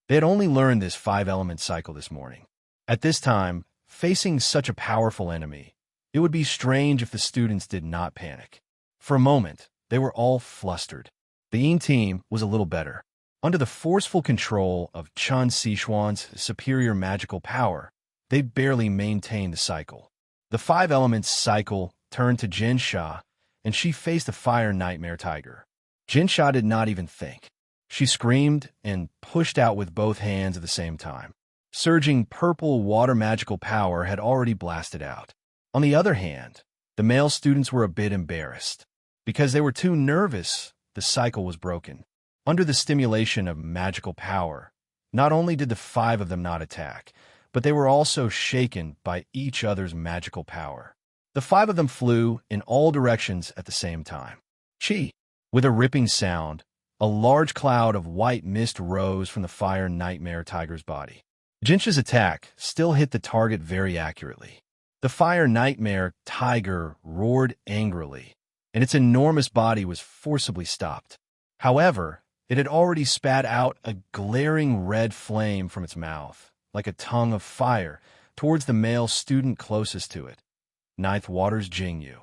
[SPEAKER 1] They had only learned this 5-element cycle this morning. At this time, facing such a powerful enemy, it would be strange if the students did not panic. For a moment, they were all flustered. The Yin team was a little better. Under the forceful control of Chen Sichuan's superior magical power, they barely maintained the cycle. The 5 elements cycle turned to Jinsha, and she faced a fire nightmare tiger. Jinsha did not even think. She screamed and pushed out with both hands at the same time. Surging purple water magical power had already blasted out. On the other hand, the male students were a bit embarrassed. Because they were too nervous, the cycle was broken. Under the stimulation of magical power, not only did the 5 of them not attack, but they were also shaken by each other's magical power. The 5 of them flew in all directions at the same time. Chi! With a ripping sound, a large cloud of white mist rose from the fire nightmare tiger's body. Jinsha's attack still hit the target very accurately. The fire nightmare tiger roared angrily, and its enormous body was forcibly stopped. However, it had already spat out a glaring red flame from its mouth, like a tongue of fire, towards the male student closest to it. Ninth Water's Jingyu.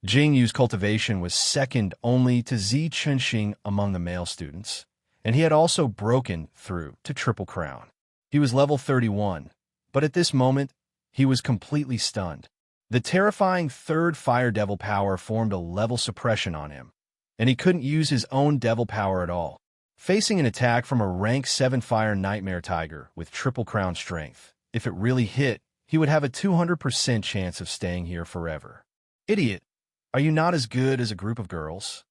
[SPEAKER 1] Jingyu's cultivation was second only to Zi Chenxing among the male students, and he had also broken through to Triple Crown. He was level 31, but at this moment, he was completely stunned. The terrifying third Fire Devil power formed a level suppression on him, and he couldn't use his own devil power at all. Facing an attack from a rank 7 Fire Nightmare Tiger with Triple Crown strength, if it really hit, he would have a 200% chance of staying here forever. Idiot! Are you not as good as a group of girls?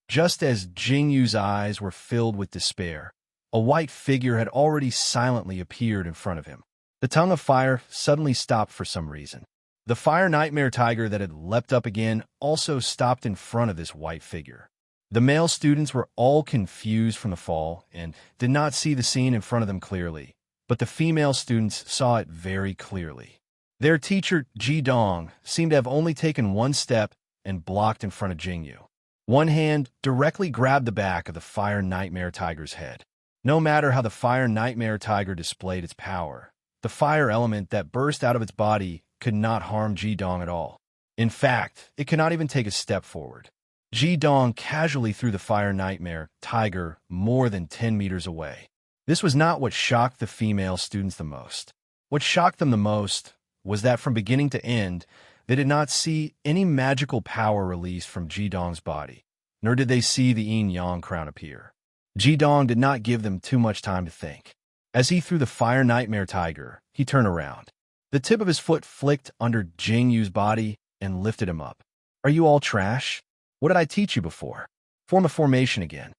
[SPEAKER 1] Just as Jingyu's eyes were filled with despair, a white figure had already silently appeared in front of him. The tongue of fire suddenly stopped for some reason. The Fire Nightmare Tiger that had leapt up again also stopped in front of this white figure. The male students were all confused from the fall and did not see the scene in front of them clearly, but the female students saw it very clearly. Their teacher, Ji Dong, seemed to have only taken one step and blocked in front of Jingyu. One hand directly grabbed the back of the Fire Nightmare Tiger's head. No matter how the Fire Nightmare Tiger displayed its power, the fire element that burst out of its body could not harm Ji Dong at all. In fact, it could not even take a step forward. Ji Dong casually threw the Fire Nightmare Tiger more than 10 meters away. This was not what shocked the female students the most. What shocked them the most was that from beginning to end, they did not see any magical power released from Ji Dong's body, nor did they see the yin-yang crown appear. Ji Dong did not give them too much time to think. As he threw the Fire Nightmare Tiger, he turned around. The tip of his foot flicked under Jingyu's body and lifted him up. Are you all trash? What did I teach you before? Form a formation again.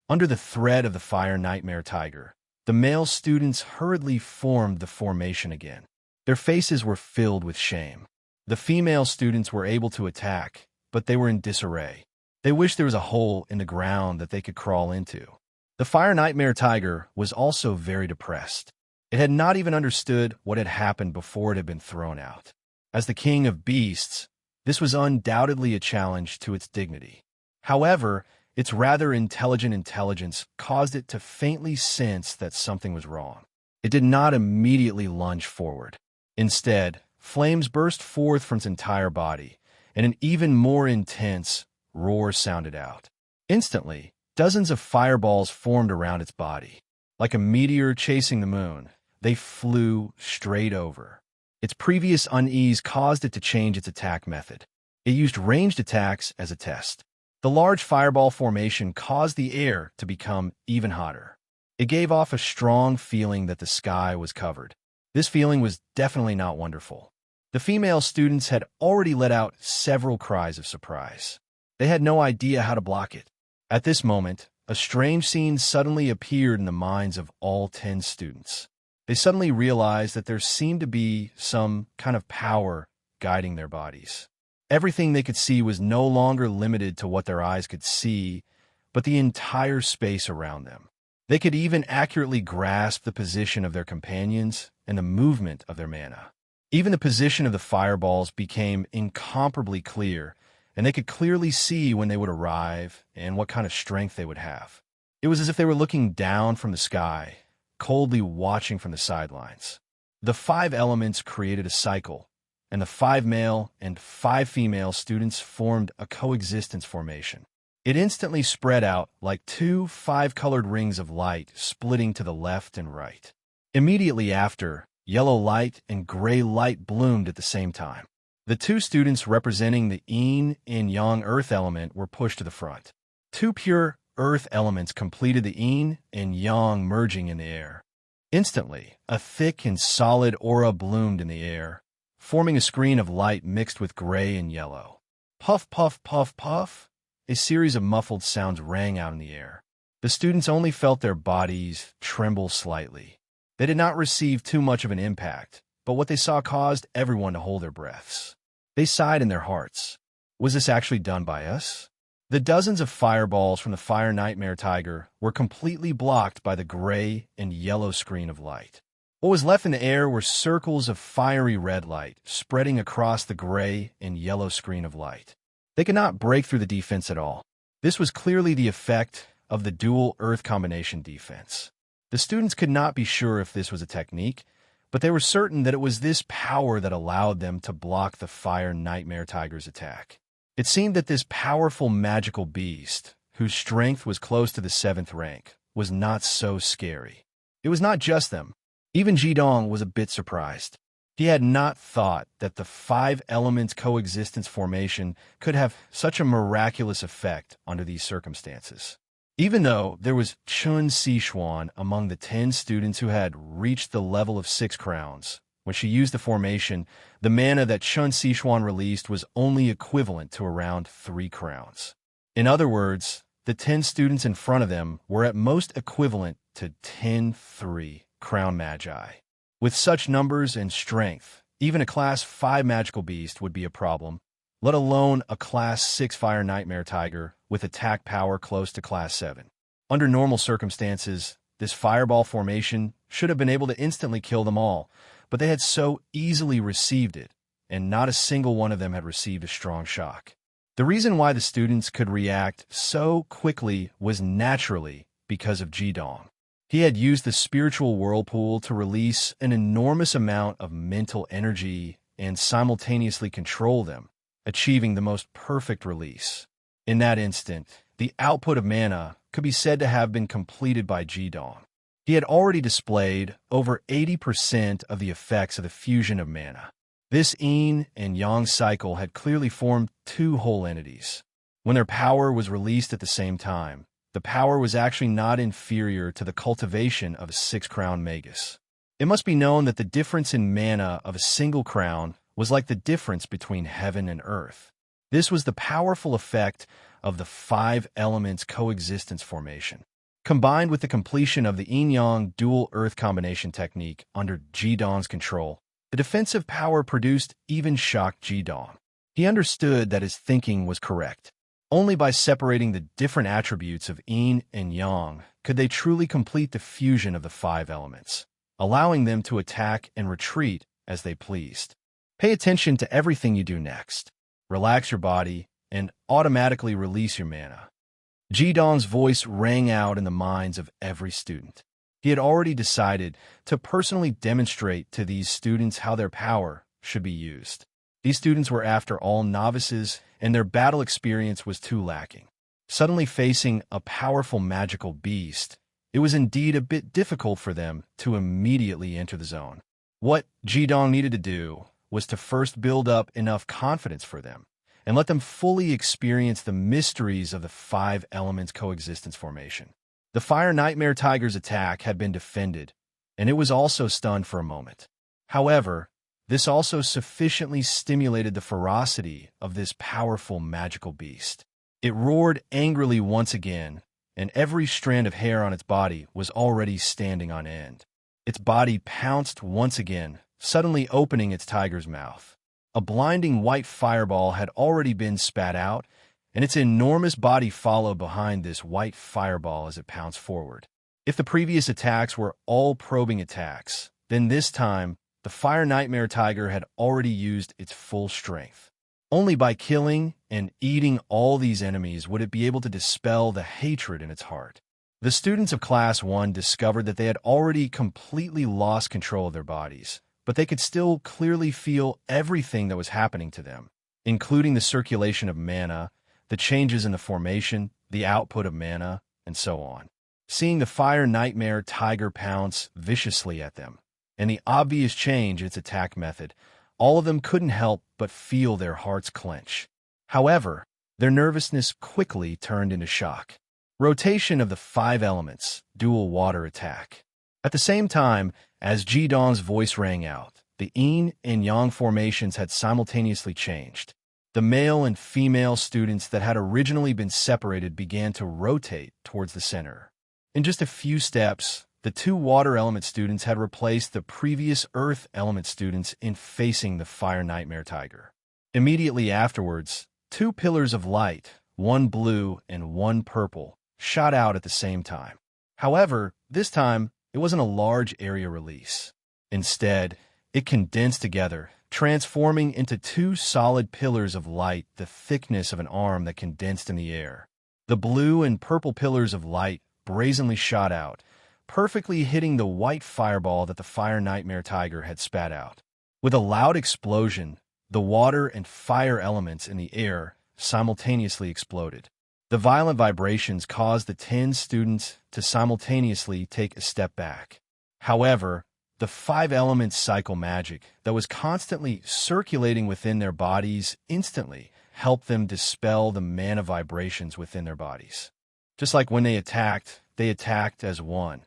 [SPEAKER 1] Under the threat of the Fire Nightmare Tiger, the male students hurriedly formed the formation again. Their faces were filled with shame. The female students were able to attack, but they were in disarray. They wished there was a hole in the ground that they could crawl into. The Fire Nightmare Tiger was also very depressed. It had not even understood what had happened before it had been thrown out. As the king of beasts, this was undoubtedly a challenge to its dignity. However, its rather intelligent intelligence caused it to faintly sense that something was wrong. It did not immediately lunge forward. Instead, flames burst forth from its entire body, and an even more intense roar sounded out. Instantly, dozens of fireballs formed around its body. Like a meteor chasing the moon, they flew straight over. Its previous unease caused it to change its attack method. It used ranged attacks as a test. The large fireball formation caused the air to become even hotter. It gave off a strong feeling that the sky was covered. This feeling was definitely not wonderful. The female students had already let out several cries of surprise. They had no idea how to block it. At this moment, a strange scene suddenly appeared in the minds of all 10 students. They suddenly realized that there seemed to be some kind of power guiding their bodies. Everything they could see was no longer limited to what their eyes could see, but the entire space around them. They could even accurately grasp the position of their companions and the movement of their mana. Even the position of the fireballs became incomparably clear, and they could clearly see when they would arrive and what kind of strength they would have. It was as if they were looking down from the sky, coldly watching from the sidelines. The 5 elements created a cycle, and the 5 male and 5 female students formed a coexistence formation. It instantly spread out like 2 5-colored rings of light splitting to the left and right. Immediately after, yellow light and gray light bloomed at the same time. The 2 students representing the yin and yang earth element were pushed to the front. 2 pure earth elements completed the yin and yang merging in the air. Instantly, a thick and solid aura bloomed in the air, forming a screen of light mixed with gray and yellow. Puff, puff, puff, puff. A series of muffled sounds rang out in the air. The students only felt their bodies tremble slightly. They did not receive too much of an impact, but what they saw caused everyone to hold their breaths. They sighed in their hearts. Was this actually done by us? The dozens of fireballs from the fire nightmare tiger were completely blocked by the gray and yellow screen of light. What was left in the air were circles of fiery red light spreading across the gray and yellow screen of light. They could not break through the defense at all. This was clearly the effect of the dual earth combination defense. The students could not be sure if this was a technique, but they were certain that it was this power that allowed them to block the fire nightmare tiger's attack. It seemed that this powerful magical beast, whose strength was close to the 7th rank, was not so scary. It was not just them. Even Jidong was a bit surprised. He had not thought that the 5 elements coexistence formation could have such a miraculous effect under these circumstances. Even though there was Chun Sichuan among the 10 students who had reached the level of 6 crowns, when she used the formation, the mana that Chun Sichuan released was only equivalent to around 3 crowns. In other words, the 10 students in front of them were at most equivalent to 10-3 crown magi. With such numbers and strength, even a Class 5 magical beast would be a problem, let alone a Class 6 fire nightmare tiger with attack power close to Class 7. Under normal circumstances, this fireball formation should have been able to instantly kill them all, but they had so easily received it, and not a single one of them had received a strong shock. The reason why the students could react so quickly was naturally because of Jidong. He had used the spiritual whirlpool to release an enormous amount of mental energy and simultaneously control them, achieving the most perfect release. In that instant, the output of mana could be said to have been completed by Jidong. He had already displayed over 80% of the effects of the fusion of mana. This yin and yang cycle had clearly formed 2 whole entities. When their power was released at the same time, the power was actually not inferior to the cultivation of a 6-crown magus. It must be known that the difference in mana of a single crown was like the difference between heaven and earth. This was the powerful effect of the 5 elements coexistence formation. Combined with the completion of the yin-yang dual earth combination technique under Jidong's control, the defensive power produced even shocked Jidong. He understood that his thinking was correct. Only by separating the different attributes of yin and yang could they truly complete the fusion of the 5 elements, allowing them to attack and retreat as they pleased. Pay attention to everything you do next. Relax your body and automatically release your mana. Jidong's voice rang out in the minds of every student. He had already decided to personally demonstrate to these students how their power should be used. These students were, after all, novices, and their battle experience was too lacking. Suddenly facing a powerful magical beast, it was indeed a bit difficult for them to immediately enter the zone. What Jidong needed to do was to first build up enough confidence for them, and let them fully experience the mysteries of the 5 elements coexistence formation. The Fire Nightmare Tiger's attack had been defended, and it was also stunned for a moment. However, this also sufficiently stimulated the ferocity of this powerful magical beast. It roared angrily once again, and every strand of hair on its body was already standing on end. Its body pounced once again, suddenly opening its tiger's mouth. A blinding white fireball had already been spat out, and its enormous body followed behind this white fireball as it pounced forward. If the previous attacks were all probing attacks, then this time, the Fire Nightmare Tiger had already used its full strength. Only by killing and eating all these enemies would it be able to dispel the hatred in its heart. The students of Class 1 discovered that they had already completely lost control of their bodies, but they could still clearly feel everything that was happening to them, including the circulation of mana, the changes in the formation, the output of mana, and so on. Seeing the Fire Nightmare Tiger pounce viciously at them, and the obvious change in its attack method, all of them couldn't help but feel their hearts clench. However, their nervousness quickly turned into shock. Rotation of the 5 elements, dual water attack. At the same time, as Jidong's voice rang out, the yin and yang formations had simultaneously changed. The male and female students that had originally been separated began to rotate towards the center. In just a few steps, the 2 water element students had replaced the previous earth element students in facing the Fire Nightmare Tiger. Immediately afterwards, 2 pillars of light, one blue and one purple, shot out at the same time. However, this time, it wasn't a large area release. Instead, it condensed together, transforming into 2 solid pillars of light the thickness of an arm that condensed in the air. The blue and purple pillars of light brazenly shot out, perfectly hitting the white fireball that the Fire Nightmare Tiger had spat out. With a loud explosion, the water and fire elements in the air simultaneously exploded. The violent vibrations caused the 10 students to simultaneously take a step back. However, the 5 elements cycle magic that was constantly circulating within their bodies instantly helped them dispel the mana vibrations within their bodies. Just like when they attacked as one,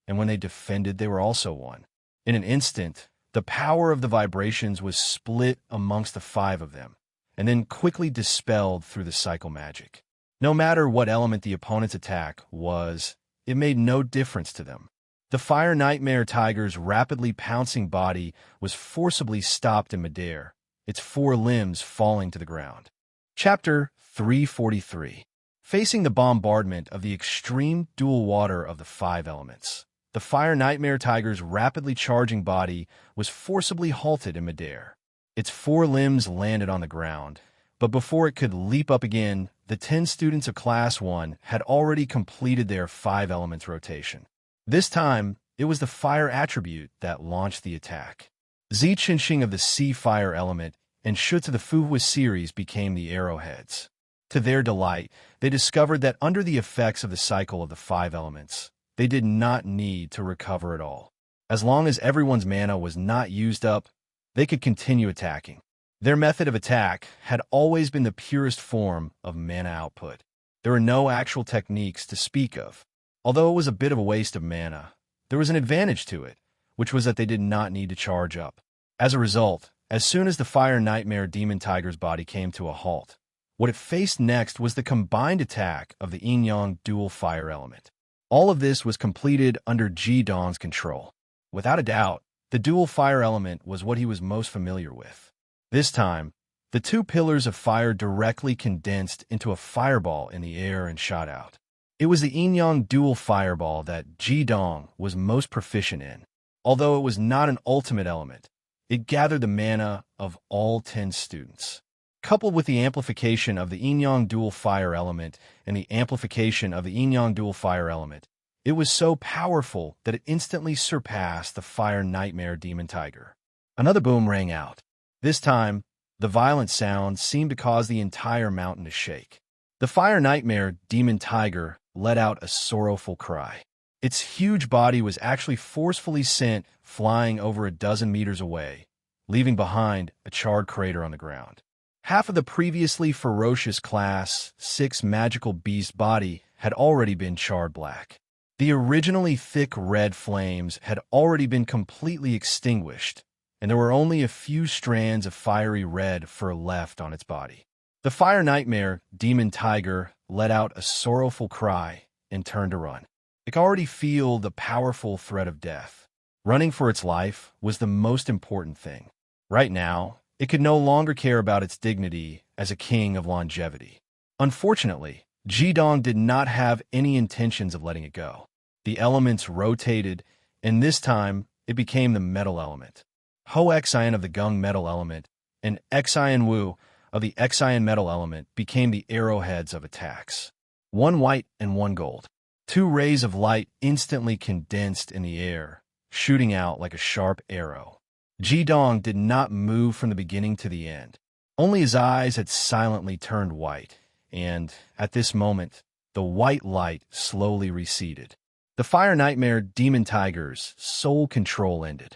[SPEAKER 1] and when they defended, they were also one. In an instant, the power of the vibrations was split amongst the 5 of them, and then quickly dispelled through the cycle magic. No matter what element the opponent's attack was, it made no difference to them. The Fire Nightmare Tiger's rapidly pouncing body was forcibly stopped in midair, its 4 limbs falling to the ground. Chapter 343. Facing the bombardment of the extreme dual water of the 5 elements, the Fire Nightmare Tiger's rapidly charging body was forcibly halted in midair. Its 4 limbs landed on the ground, but before it could leap up again, the 10 students of Class 1 had already completed their 5 elements rotation. This time, it was the fire attribute that launched the attack. Ziqinxing of the Sea Fire element and Shuts of the Fuhua series became the arrowheads. To their delight, they discovered that under the effects of the cycle of the 5 elements, they did not need to recover at all. As long as everyone's mana was not used up, they could continue attacking. Their method of attack had always been the purest form of mana output. There were no actual techniques to speak of. Although it was a bit of a waste of mana, there was an advantage to it, which was that they did not need to charge up. As a result, as soon as the Fire Nightmare Demon Tiger's body came to a halt, what it faced next was the combined attack of the yin-yang dual fire element. All of this was completed under Jidong's control. Without a doubt, the dual fire element was what he was most familiar with. This time, the 2 pillars of fire directly condensed into a fireball in the air and shot out. It was the yin-yang dual fireball that Jidong was most proficient in. Although it was not an ultimate element, it gathered the mana of all 10 students. Coupled with the amplification of the yin-yang dual fire element and the amplification of the yin-yang dual fire element, it was so powerful that it instantly surpassed the Fire Nightmare Demon Tiger. Another boom rang out. This time, the violent sound seemed to cause the entire mountain to shake. The Fire Nightmare Demon Tiger let out a sorrowful cry. Its huge body was actually forcefully sent flying over a dozen meters away, leaving behind a charred crater on the ground. Half of the previously ferocious Class 6 magical beast body had already been charred black. The originally thick red flames had already been completely extinguished, and there were only a few strands of fiery red fur left on its body. The Fire Nightmare Demon Tiger let out a sorrowful cry and turned to run. It could already feel the powerful threat of death. Running for its life was the most important thing. Right now, it could no longer care about its dignity as a king of longevity. Unfortunately, Jidong did not have any intentions of letting it go. The elements rotated, and this time it became the metal element. Ho Xian of the Gung metal element and Xian Wu of the Xian metal element became the arrowheads of attacks. One white and one gold. Two rays of light instantly condensed in the air, shooting out like a sharp arrow. Jidong did not move from the beginning to the end. Only his eyes had silently turned white, and, at this moment, the white light slowly receded. The Fire Nightmare Demon Tiger's soul control ended.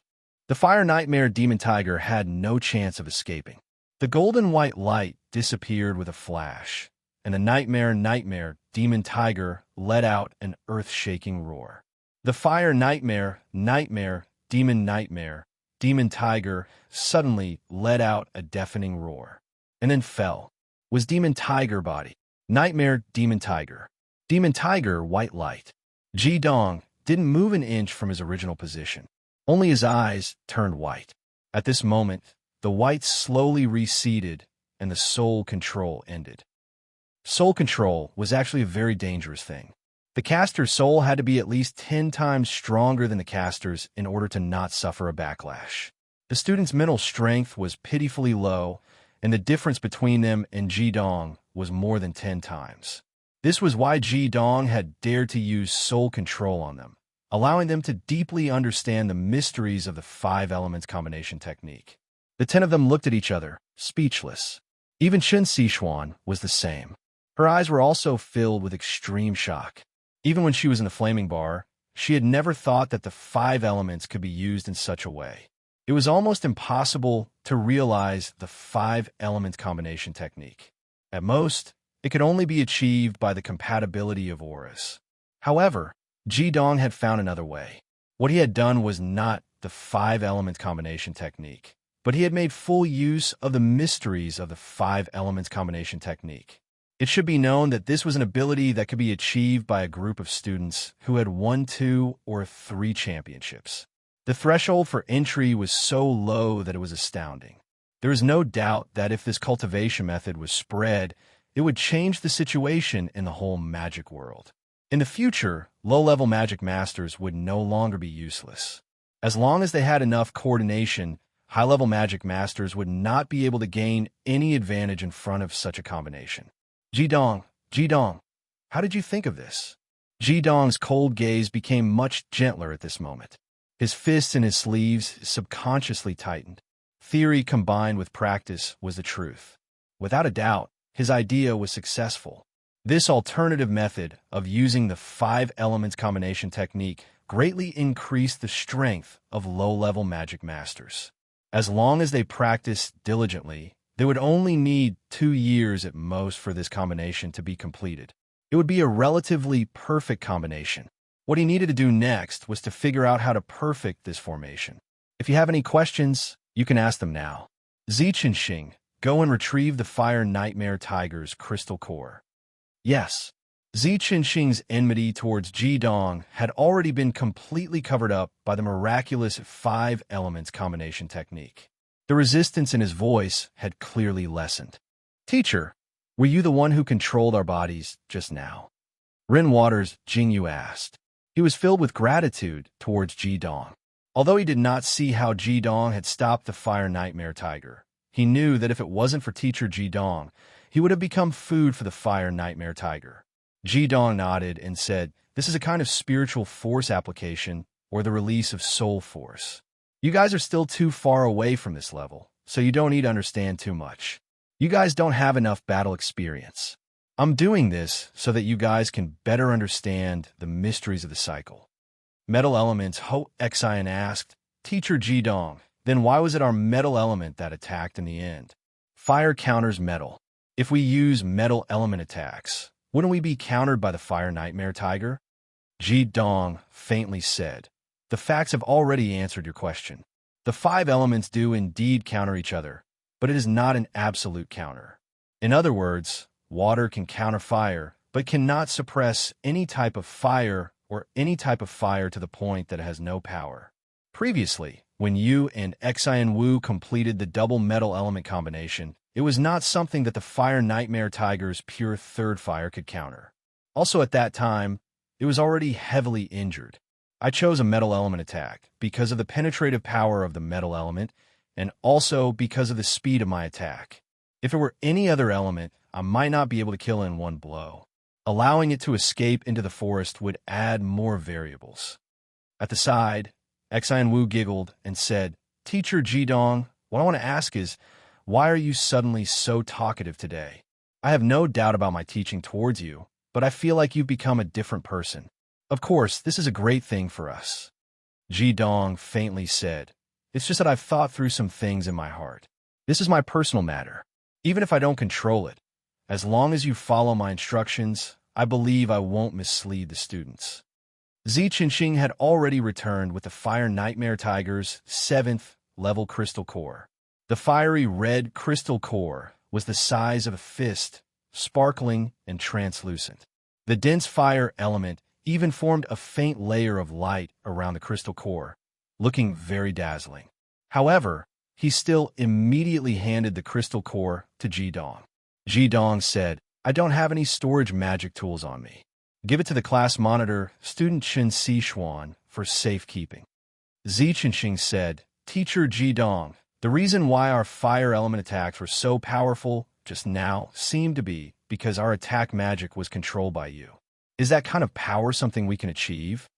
[SPEAKER 1] The Fire Nightmare Demon Tiger had no chance of escaping. The golden white light disappeared with a flash, and the Nightmare Demon Tiger let out an earth-shaking roar. The Fire Nightmare Demon Tiger suddenly let out a deafening roar, and then fell. Was Demon Tiger body. Nightmare Demon Tiger. Demon Tiger white light. Jidong didn't move an inch from his original position. Only his eyes turned white. At this moment, the white slowly receded and the soul control ended. Soul control was actually a very dangerous thing. The caster's soul had to be at least 10 times stronger than the caster's in order to not suffer a backlash. The student's mental strength was pitifully low, and the difference between them and Jidong was more than 10 times. This was why Jidong had dared to use soul control on them, allowing them to deeply understand the mysteries of the 5 elements combination technique. The 10 of them looked at each other, speechless. Even Chen Sichuan was the same. Her eyes were also filled with extreme shock. Even when she was in the flaming bar, she had never thought that the 5 elements could be used in such a way. It was almost impossible to realize the 5 element combination technique. At most, it could only be achieved by the compatibility of auras. However, Jidong had found another way. What he had done was not the 5 element combination technique, but he had made full use of the mysteries of the 5 elements combination technique. It should be known that this was an ability that could be achieved by a group of students who had 1, 2, or 3 championships. The threshold for entry was so low that it was astounding. There is no doubt that if this cultivation method was spread, it would change the situation in the whole magic world. In the future, low-level magic masters would no longer be useless. As long as they had enough coordination, high-level magic masters would not be able to gain any advantage in front of such a combination. Jidong, how did you think of this? Jidong's cold gaze became much gentler at this moment. His fists and his sleeves subconsciously tightened. Theory combined with practice was the truth. Without a doubt, his idea was successful. This alternative method of using the 5 elements combination technique greatly increased the strength of low-level magic masters. As long as they practiced diligently, they would only need 2 years at most for this combination to be completed. It would be a relatively perfect combination. What he needed to do next was to figure out how to perfect this formation. If you have any questions, you can ask them now. Ziqinxing, go and retrieve the Fire Nightmare Tiger's crystal core. Yes. Ziqinxing's enmity towards Jidong had already been completely covered up by the miraculous 5 elements combination technique. The resistance in his voice had clearly lessened. Teacher, were you the one who controlled our bodies just now? Rin Waters Jingyu asked. He was filled with gratitude towards Jidong. Although he did not see how Jidong had stopped the Fire Nightmare Tiger, he knew that if it wasn't for Teacher Jidong, he would have become food for the Fire Nightmare Tiger. Jidong nodded and said, "This is a kind of spiritual force application or the release of soul force. You guys are still too far away from this level, so you don't need to understand too much. You guys don't have enough battle experience. I'm doing this so that you guys can better understand the mysteries of the cycle." Metal Element's Ho Xian asked, "Teacher Jidong, then why was it our metal element that attacked in the end? Fire counters metal. If we use metal element attacks, wouldn't we be countered by the Fire Nightmare Tiger?" Jidong faintly said, "The facts have already answered your question. The 5 elements do indeed counter each other, but it is not an absolute counter. In other words, water can counter fire, but cannot suppress any type of fire or any type of fire to the point that it has no power. Previously, when you and Xian Wu completed the double metal element combination, it was not something that the Fire Nightmare Tiger's pure third fire could counter. Also at that time, It was already heavily injured. I chose a metal element attack because of the penetrative power of the metal element and also because of the speed of my attack. If it were any other element, I might not be able to kill it in one blow. Allowing it to escape into the forest would add more variables. At the side, Xian Wu giggled and said, "Teacher Jidong, what I want to ask is, why are you suddenly so talkative today? I have no doubt about my teaching towards you, but I feel like you've become a different person. Of course, this is a great thing for us." Jidong faintly said, "It's just that I've thought through some things in my heart. This is my personal matter. Even if I don't control it, as long as you follow my instructions, I believe I won't mislead the students." Zi Qinxing had already returned with the Fire Nightmare Tiger's 7th level crystal core. The fiery red crystal core was the size of a fist, sparkling and translucent. The dense fire element even formed a faint layer of light around the crystal core, looking very dazzling. However, he still immediately handed the crystal core to Jidong. Jidong said, "I don't have any storage magic tools on me. Give it to the class monitor, student Chen Xishuan, for safekeeping." Zi Qinxing said, "Teacher Jidong, the reason why our fire element attacks were so powerful just now seemed to be because our attack magic was controlled by you. Is that kind of power something we can achieve?"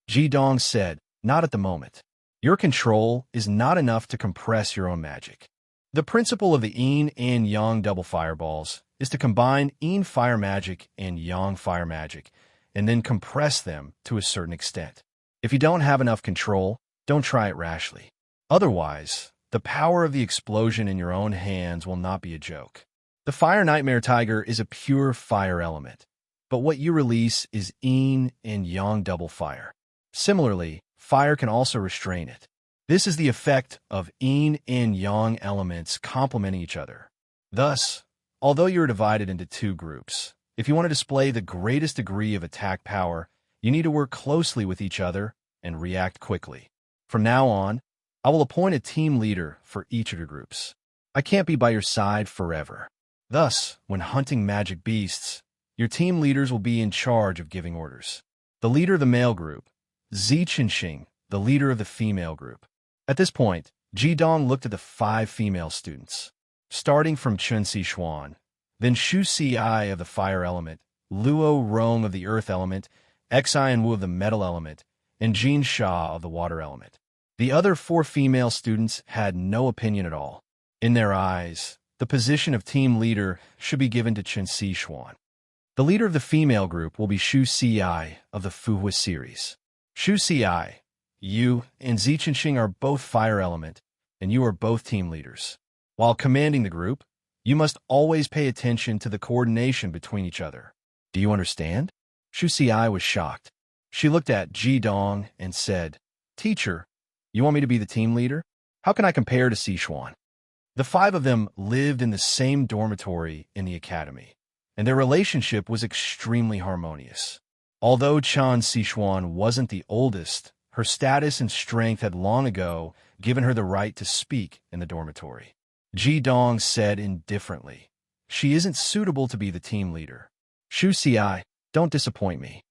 [SPEAKER 1] Jidong said, "Not at the moment. Your control is not enough to compress your own magic. The principle of the yin and yang double fireballs is to combine yin fire magic and yang fire magic, and then compress them to a certain extent. If you don't have enough control, don't try it rashly. Otherwise, the power of the explosion in your own hands will not be a joke. The Fire Nightmare Tiger is a pure fire element, but what you release is yin and yang double fire. Similarly, fire can also restrain it. This is the effect of yin and yang elements complementing each other. Thus, although you are divided into two groups, if you want to display the greatest degree of attack power, you need to work closely with each other and react quickly. From now on, I will appoint a team leader for each of your groups. I can't be by your side forever. Thus, when hunting magic beasts, your team leaders will be in charge of giving orders. The leader of the male group, Zi Qinxing, the leader of the female group." At this point, Jidong looked at the 5 female students. Starting from Chen Xishuan, then Shu Xiai of the fire element, Luo Rong of the earth element, Xian Wu of the metal element, and Jin Sha of the water element. The other 4 female students had no opinion at all. In their eyes, the position of team leader should be given to Chen Xishuan. The leader of the female group will be Shu Xiai of the Fuhua series. Shu Xiai, you and Zi Qinxing are both fire element, and you are both team leaders. While commanding the group, you must always pay attention to the coordination between each other. Do you understand?" Shu Xiai was shocked. She looked at Jidong and said, "Teacher, you want me to be the team leader? How can I compare to Sichuan?" The 5 of them lived in the same dormitory in the academy, and their relationship was extremely harmonious. Although Chan Sichuan wasn't the oldest, her status and strength had long ago given her the right to speak in the dormitory. Jidong said indifferently, "She isn't suitable to be the team leader. Shu Xiai, don't disappoint me."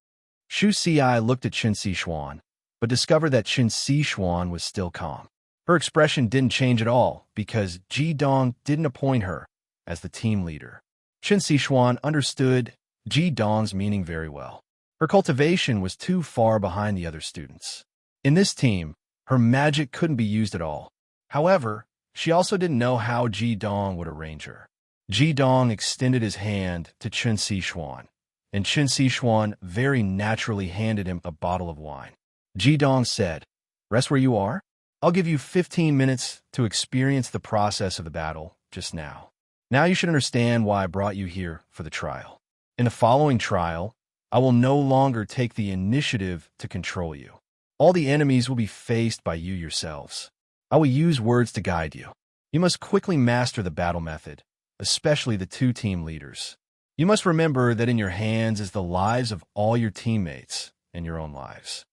[SPEAKER 1] Shu Xiai looked at Chen Xishuan, but discovered that Chen Xishuan was still calm. Her expression didn't change at all because Jidong didn't appoint her as the team leader. Chen Xishuan understood Jidong's meaning very well. Her cultivation was too far behind the other students. In this team, her magic couldn't be used at all. However, she also didn't know how Jidong would arrange her. Jidong extended his hand to Chen Xishuan, and Chen Xishuan very naturally handed him a bottle of wine. Jidong said, "Rest where you are. I'll give you 15 minutes to experience the process of the battle just now. Now you should understand why I brought you here for the trial. In the following trial, I will no longer take the initiative to control you. All the enemies will be faced by you yourselves. I will use words to guide you. You must quickly master the battle method, especially the 2 team leaders. You must remember that in your hands is the lives of all your teammates and your own lives.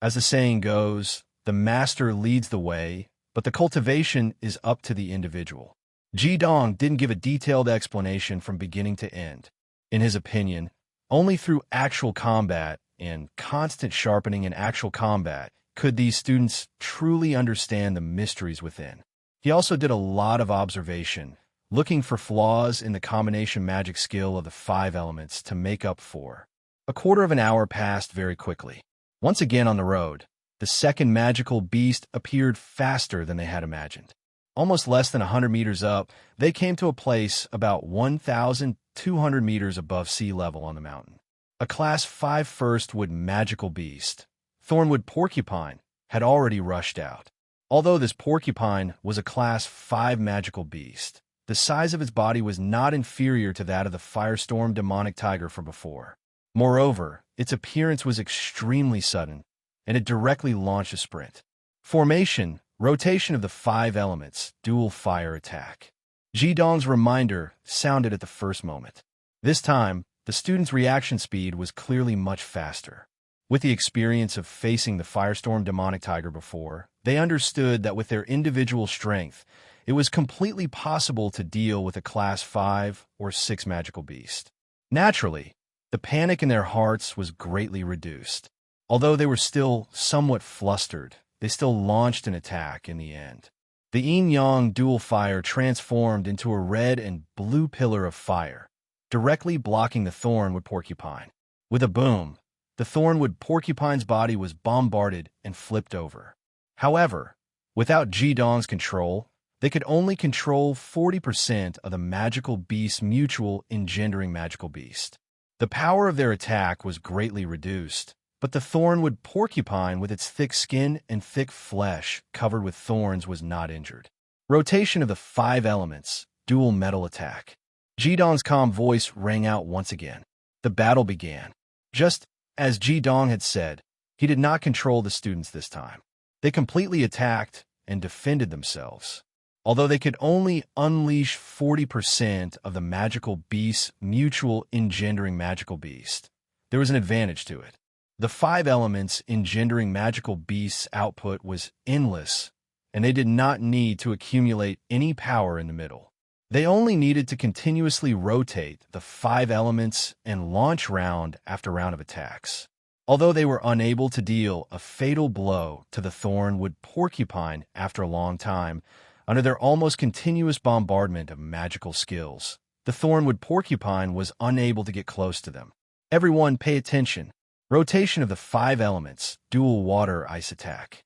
[SPEAKER 1] As the saying goes, the master leads the way, but the cultivation is up to the individual." Jidong didn't give a detailed explanation from beginning to end. In his opinion, only through actual combat and constant sharpening in actual combat could these students truly understand the mysteries within. He also did a lot of observation, looking for flaws in the combination magic skill of the 5 elements to make up for. A quarter of an hour passed very quickly. Once again on the road, the second magical beast appeared faster than they had imagined. Almost less than 100 meters up, they came to a place about 1,200 meters above sea level on the mountain. A Class 5 firstwood magical beast, Thornwood Porcupine, had already rushed out. Although this porcupine was a Class 5 magical beast, the size of its body was not inferior to that of the firestorm demonic tiger from before. Moreover, its appearance was extremely sudden, and it directly launched a sprint. Formation, rotation of the 5 elements, dual fire attack. Jidong's reminder sounded at the first moment. This time, the student's reaction speed was clearly much faster. With the experience of facing the firestorm demonic tiger before, they understood that with their individual strength, it was completely possible to deal with a Class 5 or 6 magical beast. Naturally, the panic in their hearts was greatly reduced. Although they were still somewhat flustered, they still launched an attack in the end. The yin-yang dual fire transformed into a red and blue pillar of fire, directly blocking the Thornwood Porcupine. With a boom, the Thornwood Porcupine's body was bombarded and flipped over. However, without Jidong's control, they could only control 40% of the magical beast's mutual engendering magical beast. The power of their attack was greatly reduced, but the Thornwood Porcupine with its thick skin and thick flesh covered with thorns was not injured. Rotation of the 5 elements, dual metal attack. Jidong's calm voice rang out once again. The battle began. Just as Jidong had said, he did not control the students this time. They completely attacked and defended themselves. Although they could only unleash 40% of the magical beast's mutual engendering magical beast, there was an advantage to it. The 5 elements engendering magical beasts' output was endless, and they did not need to accumulate any power in the middle. They only needed to continuously rotate the 5 elements and launch round after round of attacks. Although they were unable to deal a fatal blow to the Thornwood Porcupine after a long time, under their almost continuous bombardment of magical skills, the Thornwood Porcupine was unable to get close to them. Everyone pay attention. Rotation of the 5 elements, dual water ice attack.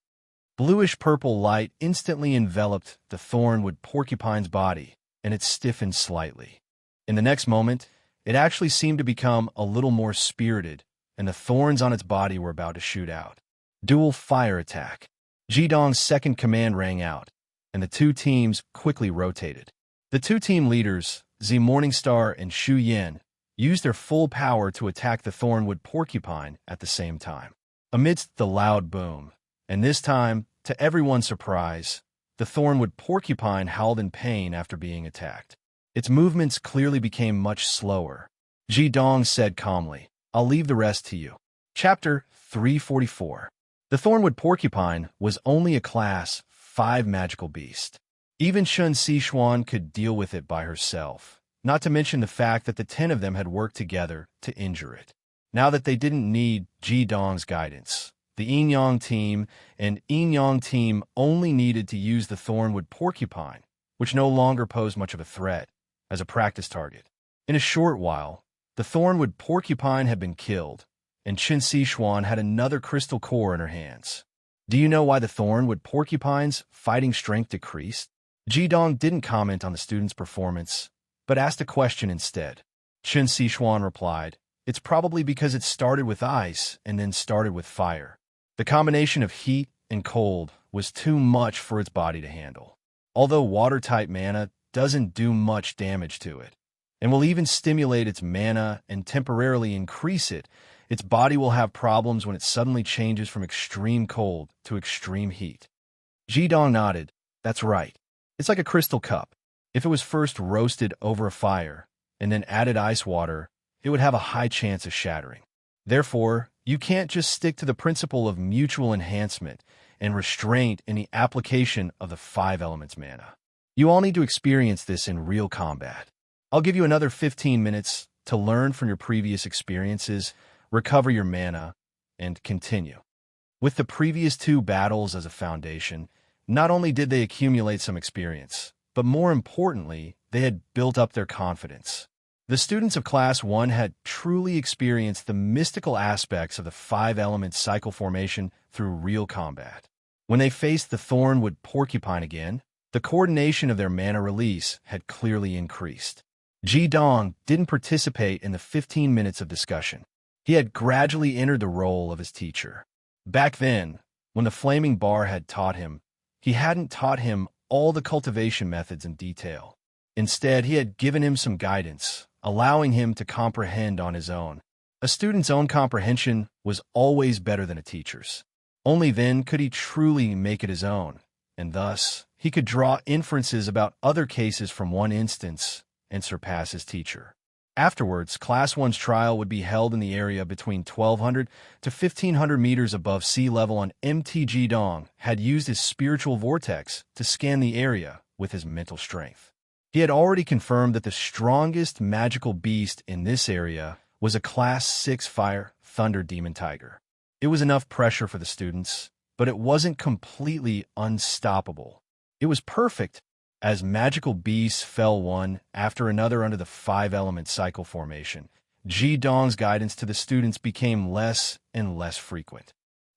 [SPEAKER 1] Bluish-purple light instantly enveloped the Thornwood Porcupine's body, and it stiffened slightly. In the next moment, it actually seemed to become a little more spirited, and the thorns on its body were about to shoot out. Dual fire attack. Jidong's second command rang out, and the 2 teams quickly rotated. The 2 team leaders, Z Morningstar and Shu Yin, used their full power to attack the Thornwood Porcupine at the same time. Amidst the loud boom, and this time, to everyone's surprise, the Thornwood Porcupine howled in pain after being attacked. Its movements clearly became much slower. Jidong said calmly, "I'll leave the rest to you." Chapter 344. The Thornwood Porcupine was only a Class 5 magical beast. Even Chun Sichuan could deal with it by herself, not to mention the fact that the 10 of them had worked together to injure it. Now that they didn't need Jidong's guidance, the Yin-Yang team and Yin-Yang team only needed to use the Thornwood Porcupine, which no longer posed much of a threat, as a practice target. In a short while, the Thornwood Porcupine had been killed, and Qin Sichuan had another crystal core in her hands. Do you know why the Thornwood Porcupine's fighting strength decreased? Jidong didn't comment on the student's performance, but asked a question instead. Qin Sichuan replied, "It's probably because it started with ice and then started with fire. The combination of heat and cold was too much for its body to handle. Although water-type mana doesn't do much damage to it, and will even stimulate its mana and temporarily increase it, its body will have problems when it suddenly changes from extreme cold to extreme heat." Jidong nodded. "That's right. It's like a crystal cup. If it was first roasted over a fire and then added ice water, it would have a high chance of shattering. Therefore, you can't just stick to the principle of mutual enhancement and restraint in the application of the 5 elements mana. You all need to experience this in real combat. I'll give you another 15 minutes to learn from your previous experiences, recover your mana, and continue. With the previous two battles as a foundation, not only did they accumulate some experience, but more importantly, they had built up their confidence. The students of Class 1 had truly experienced the mystical aspects of the five-element cycle formation through real combat. When they faced the thornwood porcupine again, the coordination of their mana release had clearly increased. Ji Dong didn't participate in the 15 minutes of discussion. He had gradually entered the role of his teacher. Back then, when the flaming bar had taught him, he hadn't taught him all the cultivation methods in detail. Instead, he had given him some guidance, allowing him to comprehend on his own. A student's own comprehension was always better than a teacher's. Only then could he truly make it his own, and thus he could draw inferences about other cases from one instance and surpass his teacher. Afterwards, Class 1's trial would be held in the area between 1,200 to 1,500 meters above sea level, and Ji Dong had used his spiritual vortex to scan the area with his mental strength. He had already confirmed that the strongest magical beast in this area was a Class 6 Fire Thunder Demon Tiger. It was enough pressure for the students, but it wasn't completely unstoppable. It was perfect, as magical beasts fell one after another under the five-element cycle formation. Ji Dong's guidance to the students became less and less frequent.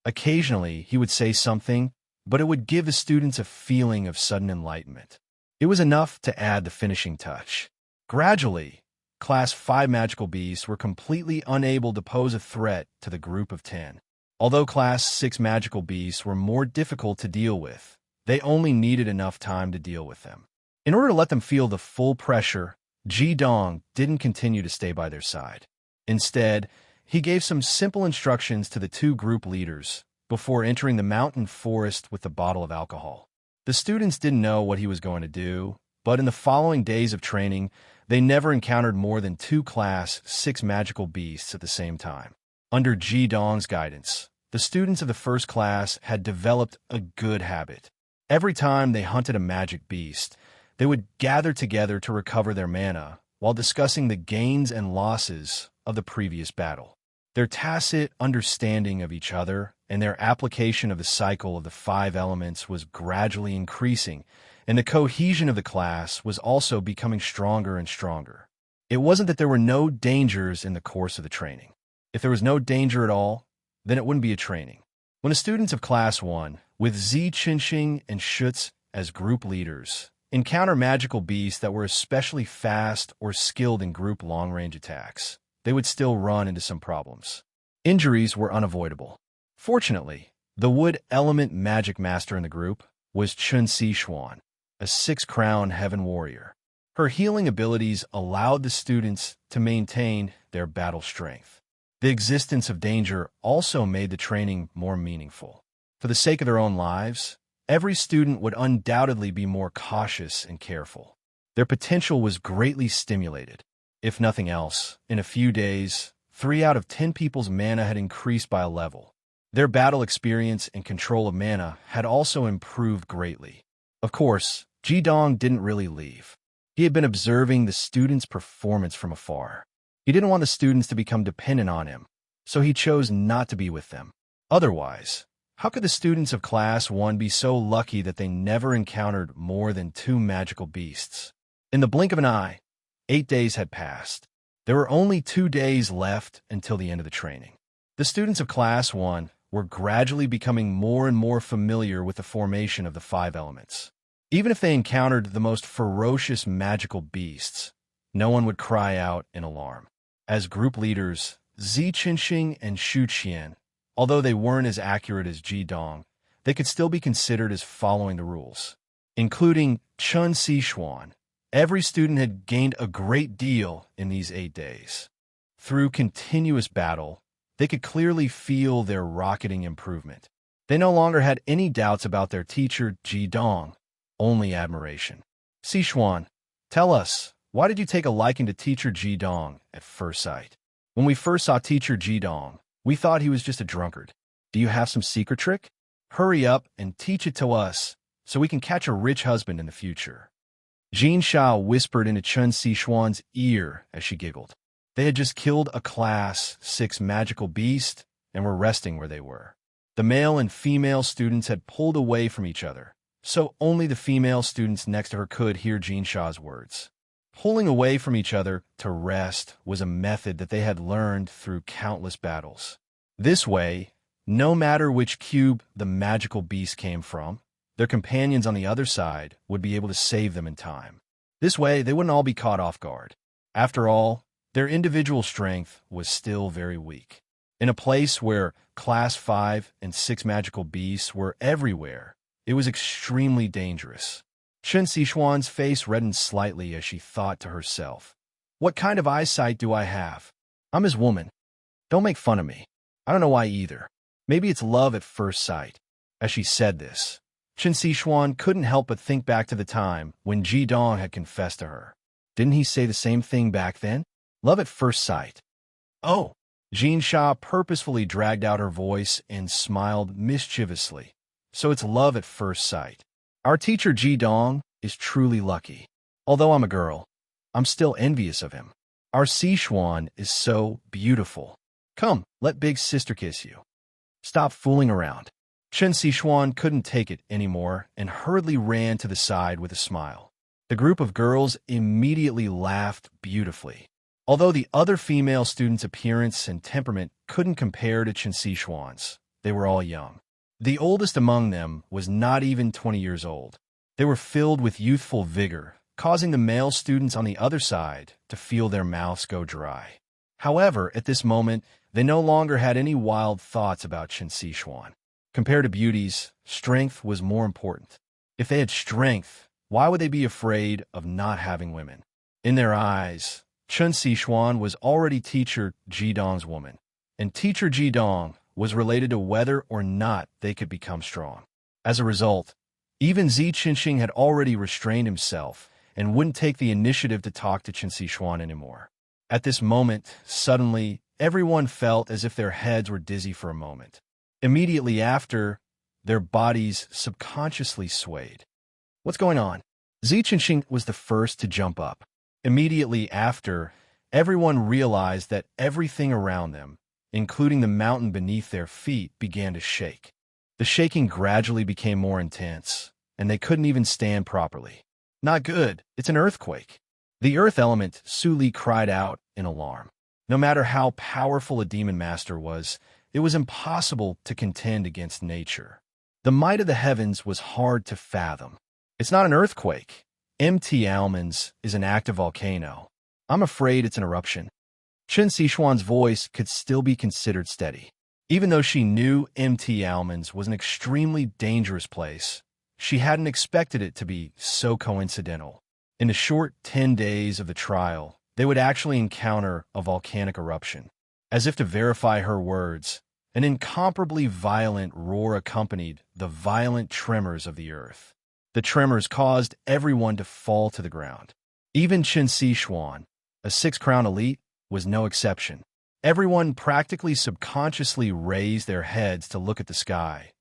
[SPEAKER 1] Occasionally, he would say something, but it would give the students a feeling of sudden enlightenment. It was enough to add the finishing touch. Gradually, Class 5 magical beasts were completely unable to pose a threat to the group of 10. Although Class 6 magical beasts were more difficult to deal with, they only needed enough time to deal with them. In order to let them feel the full pressure, Ji Dong didn't continue to stay by their side. Instead, he gave some simple instructions to the two group leaders before entering the mountain forest with the bottle of alcohol. The students didn't know what he was going to do, but in the following days of training, they never encountered more than two Class 6 magical beasts at the same time. Under Ji Dong's guidance, the students of the first class had developed a good habit. Every time they hunted a magic beast, they would gather together to recover their mana while discussing the gains and losses of the previous battle. Their tacit understanding of each other and their application of the cycle of the five elements was gradually increasing, and the cohesion of the class was also becoming stronger and stronger. It wasn't that there were no dangers in the course of the training. If there was no danger at all, then it wouldn't be a training. When the students of Class 1, with Zi Qinxing and Schutz as group leaders, encounter magical beasts that were especially fast or skilled in group long-range attacks, they would still run into some problems. Injuries were unavoidable. Fortunately, the wood element magic master in the group was Chun Sichuan, a 6-crown heaven warrior. Her healing abilities allowed the students to maintain their battle strength. The existence of danger also made the training more meaningful. For the sake of their own lives, every student would undoubtedly be more cautious and careful. Their potential was greatly stimulated. If nothing else, in a few days, 3 out of 10 people's mana had increased by a level. Their battle experience and control of mana had also improved greatly. Of course, Ji Dong didn't really leave. He had been observing the students' performance from afar. He didn't want the students to become dependent on him, so he chose not to be with them. Otherwise, how could the students of Class 1 be so lucky that they never encountered more than 2 magical beasts? In the blink of an eye, 8 days had passed. There were only 2 days left until the end of the training. The students of Class 1 were gradually becoming more and more familiar with the formation of the 5 elements. Even if they encountered the most ferocious magical beasts, no one would cry out in alarm. As group leaders, Zi Qinxing and Xu Qian, although they weren't as accurate as Ji Dong, they could still be considered as following the rules. Including Chun Sichuan, every student had gained a great deal in these 8 days. Through continuous battle, they could clearly feel their rocketing improvement. They no longer had any doubts about their teacher, Ji Dong, only admiration. Sichuan, tell us, why did you take a liking to teacher Ji Dong at first sight? When we first saw teacher Ji Dong, we thought he was just a drunkard. Do you have some secret trick? Hurry up and teach it to us so we can catch a rich husband in the future. Jin Shao whispered into Chun Sichuan's ear as she giggled. They had just killed a Class 6 magical beast, and were resting where they were. The male and female students had pulled away from each other, so only the female students next to her could hear Jinshaw's words. Pulling away from each other to rest was a method that they had learned through countless battles. This way, no matter which cube the magical beast came from, their companions on the other side would be able to save them in time. This way, they wouldn't all be caught off guard. After all, their individual strength was still very weak. In a place where Class 5 and 6 magical beasts were everywhere, it was extremely dangerous. Chen Sichuan's face reddened slightly as she thought to herself, "What kind of eyesight do I have? I'm his woman. Don't make fun of me. I don't know why either. Maybe it's love at first sight." As she said this, Chen Sichuan couldn't help but think back to the time when Ji Dong had confessed to her. Didn't he say the same thing back then? Love at first sight. Oh! Jean Sha purposefully dragged out her voice and smiled mischievously. So it's love at first sight. Our teacher Ji Dong is truly lucky. Although I'm a girl, I'm still envious of him. Our Sichuan is so beautiful. Come, let big sister kiss you. Stop fooling around. Chen Sichuan couldn't take it anymore and hurriedly ran to the side with a smile. The group of girls immediately laughed beautifully. Although the other female students' appearance and temperament couldn't compare to Chen Sichuan's, they were all young. The oldest among them was not even 20 years old. They were filled with youthful vigor, causing the male students on the other side to feel their mouths go dry. However, at this moment, they no longer had any wild thoughts about Chen Sichuan. Compared to beauties, strength was more important. If they had strength, why would they be afraid of not having women? In their eyes, Chen Sichuan was already teacher Ji Dong's woman, and teacher Ji Dong was related to whether or not they could become strong. As a result, even Zi Qinxing had already restrained himself and wouldn't take the initiative to talk to Chen Sichuan anymore. At this moment, suddenly, everyone felt as if their heads were dizzy for a moment. Immediately after, their bodies subconsciously swayed. What's going on? Zi Qinxing was the first to jump up. Immediately after, everyone realized that everything around them, including the mountain beneath their feet, began to shake. The shaking gradually became more intense, and they couldn't even stand properly. Not good, it's an earthquake. The earth element, Su Li cried out in alarm. No matter how powerful a demon master was, it was impossible to contend against nature. The might of the heavens was hard to fathom. It's not an earthquake. Mt. Almonds is an active volcano. I'm afraid it's an eruption. Chen Sichuan's voice could still be considered steady. Even though she knew Mt. Almonds was an extremely dangerous place, she hadn't expected it to be so coincidental. In the short 10 days of the trial, they would actually encounter a volcanic eruption. As if to verify her words, an incomparably violent roar accompanied the violent tremors of the earth. The tremors caused everyone to fall to the ground. Even Chen Sichuan, a 6-crown elite, was no exception. Everyone practically subconsciously raised their heads to look at the sky,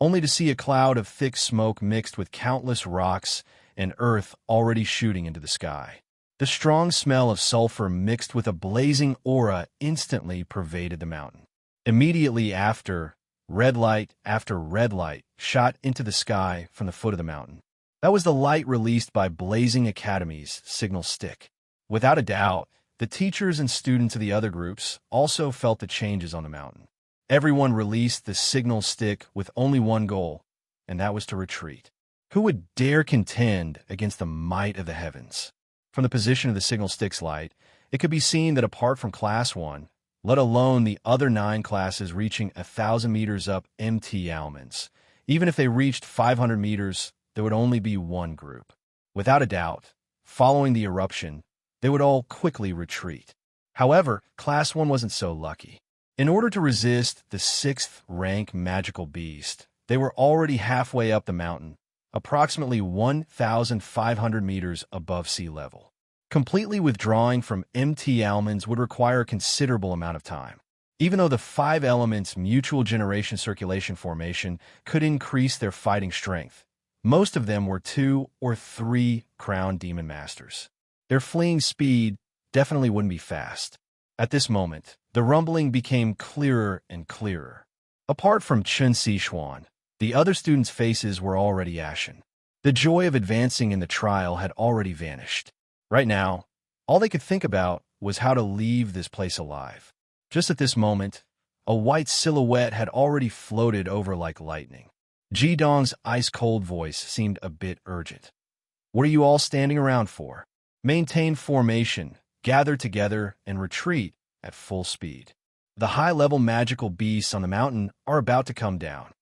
[SPEAKER 1] only to see a cloud of thick smoke mixed with countless rocks and earth already shooting into the sky. The strong smell of sulfur mixed with a blazing aura instantly pervaded the mountain. Immediately after, red light after red light shot into the sky from the foot of the mountain. That was the light released by Blazing Academy's signal stick. Without a doubt, the teachers and students of the other groups also felt the changes on the mountain. Everyone released the signal stick with only one goal, and that was to retreat. Who would dare contend against the might of the heavens? From the position of the signal stick's light, it could be seen that apart from Class 1, let alone the other 9 classes reaching 1,000 meters up Mt. Almonds, even if they reached 500 meters, there would only be one group. Without a doubt, following the eruption, they would all quickly retreat. However, Class 1 wasn't so lucky. In order to resist the 6th rank magical beast, they were already halfway up the mountain, approximately 1,500 meters above sea level. Completely withdrawing from Mt. Almonds would require a considerable amount of time. Even though the 5 elements mutual generation circulation formation could increase their fighting strength, most of them were 2 or 3 crown demon masters. Their fleeing speed definitely wouldn't be fast. At this moment, the rumbling became clearer and clearer. Apart from Chen Xishuan, the other students' faces were already ashen. The joy of advancing in the trial had already vanished. Right now, all they could think about was how to leave this place alive. Just at this moment, a white silhouette had already floated over like lightning. Ji Dong's ice-cold voice seemed a bit urgent. "What are you all standing around for? Maintain formation, gather together, and retreat at full speed. The high-level magical beasts on the mountain are about to come down."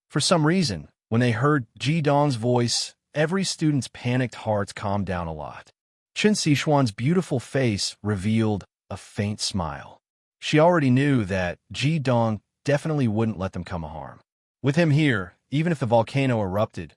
[SPEAKER 1] For some reason, when they heard Ji Dong's voice, every student's panicked hearts calmed down a lot. Chen Xishuan's beautiful face revealed a faint smile. She already knew that Ji Dong definitely wouldn't let them come harm. With him here, even if the volcano erupted,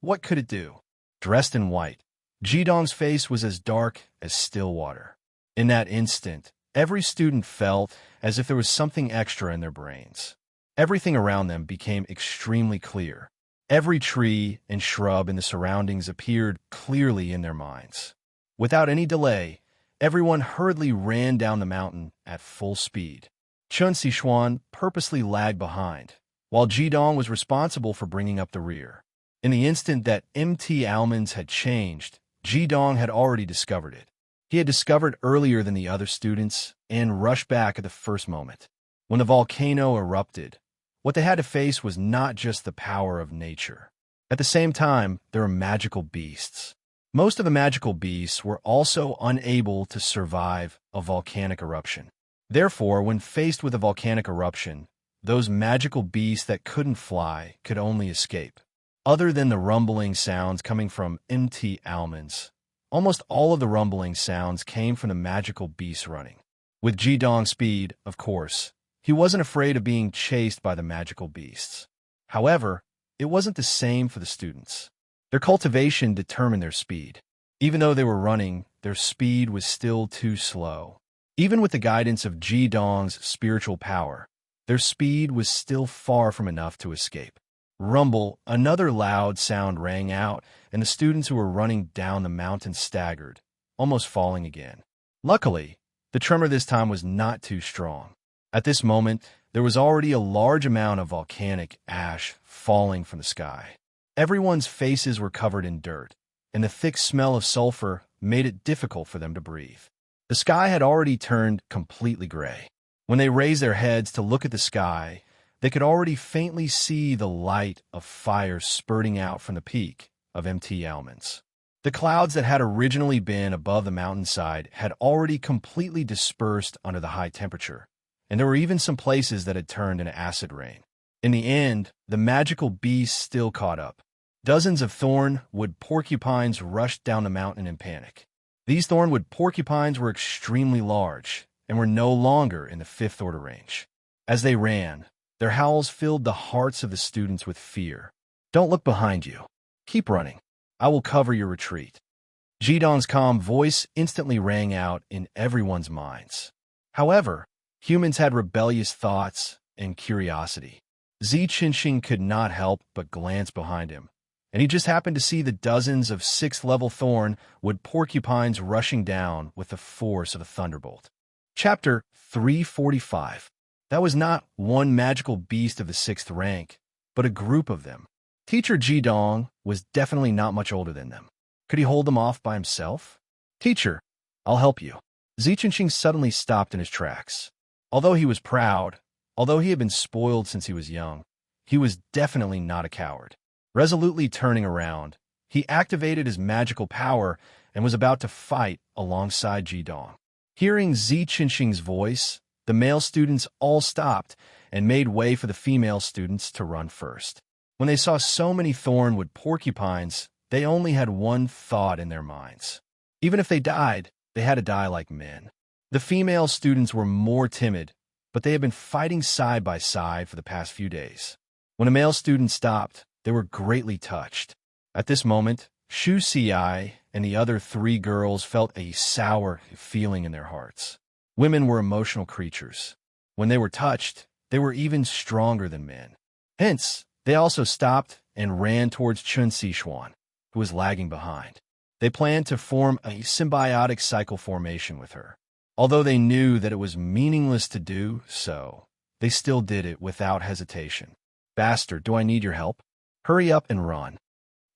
[SPEAKER 1] what could it do? Dressed in white, Ji Dong's face was as dark as still water. In that instant, every student felt as if there was something extra in their brains. Everything around them became extremely clear. Every tree and shrub in the surroundings appeared clearly in their minds. Without any delay, everyone hurriedly ran down the mountain at full speed. Chen Xishuan purposely lagged behind, while Ji Dong was responsible for bringing up the rear. In the instant that MT Almonds had changed, Ji Dong had already discovered it. He had discovered earlier than the other students and rushed back at the first moment. When the volcano erupted, what they had to face was not just the power of nature. At the same time, there were magical beasts. Most of the magical beasts were also unable to survive a volcanic eruption. Therefore, when faced with a volcanic eruption, those magical beasts that couldn't fly could only escape. Other than the rumbling sounds coming from MT Almonds, almost all of the rumbling sounds came from the magical beasts running. With Ji Dong's speed, of course, he wasn't afraid of being chased by the magical beasts. However, it wasn't the same for the students. Their cultivation determined their speed. Even though they were running, their speed was still too slow. Even with the guidance of Ji Dong's spiritual power, their speed was still far from enough to escape. Rumble, another loud sound rang out, and the students who were running down the mountain staggered, almost falling again. Luckily, the tremor this time was not too strong. At this moment, there was already a large amount of volcanic ash falling from the sky. Everyone's faces were covered in dirt, and the thick smell of sulfur made it difficult for them to breathe. The sky had already turned completely gray. When they raised their heads to look at the sky, they could already faintly see the light of fire spurting out from the peak of MT Almonds. The clouds that had originally been above the mountainside had already completely dispersed under the high temperature, and there were even some places that had turned into acid rain. In the end, the magical beasts still caught up. Dozens of thornwood porcupines rushed down the mountain in panic. These thornwood porcupines were extremely large and were no longer in the fifth order range. As they ran, their howls filled the hearts of the students with fear. "Don't look behind you. Keep running. I will cover your retreat." Ji Dong's calm voice instantly rang out in everyone's minds. However, humans had rebellious thoughts and curiosity. Zi Qinxing could not help but glance behind him, and he just happened to see the dozens of sixth-level thornwood porcupines rushing down with the force of a thunderbolt. Chapter 345. That was not one magical beast of the sixth rank, but a group of them. Teacher Ji Dong was definitely not much older than them. Could he hold them off by himself? "Teacher, I'll help you." Zi Qinxing suddenly stopped in his tracks. Although he was proud, although he had been spoiled since he was young, he was definitely not a coward. Resolutely turning around, he activated his magical power and was about to fight alongside Ji Dong. Hearing Zi Qinxing's voice, the male students all stopped and made way for the female students to run first. When they saw so many thornwood porcupines, they only had one thought in their minds. Even if they died, they had to die like men. The female students were more timid, but they had been fighting side by side for the past few days. When a male student stopped, they were greatly touched. At this moment, Shu Xi and the other three girls felt a sour feeling in their hearts. Women were emotional creatures. When they were touched, they were even stronger than men. Hence, they also stopped and ran towards Chen Xishuan, who was lagging behind. They planned to form a symbiotic cycle formation with her. Although they knew that it was meaningless to do so, they still did it without hesitation. Bastard, do I need your help? Hurry up and run.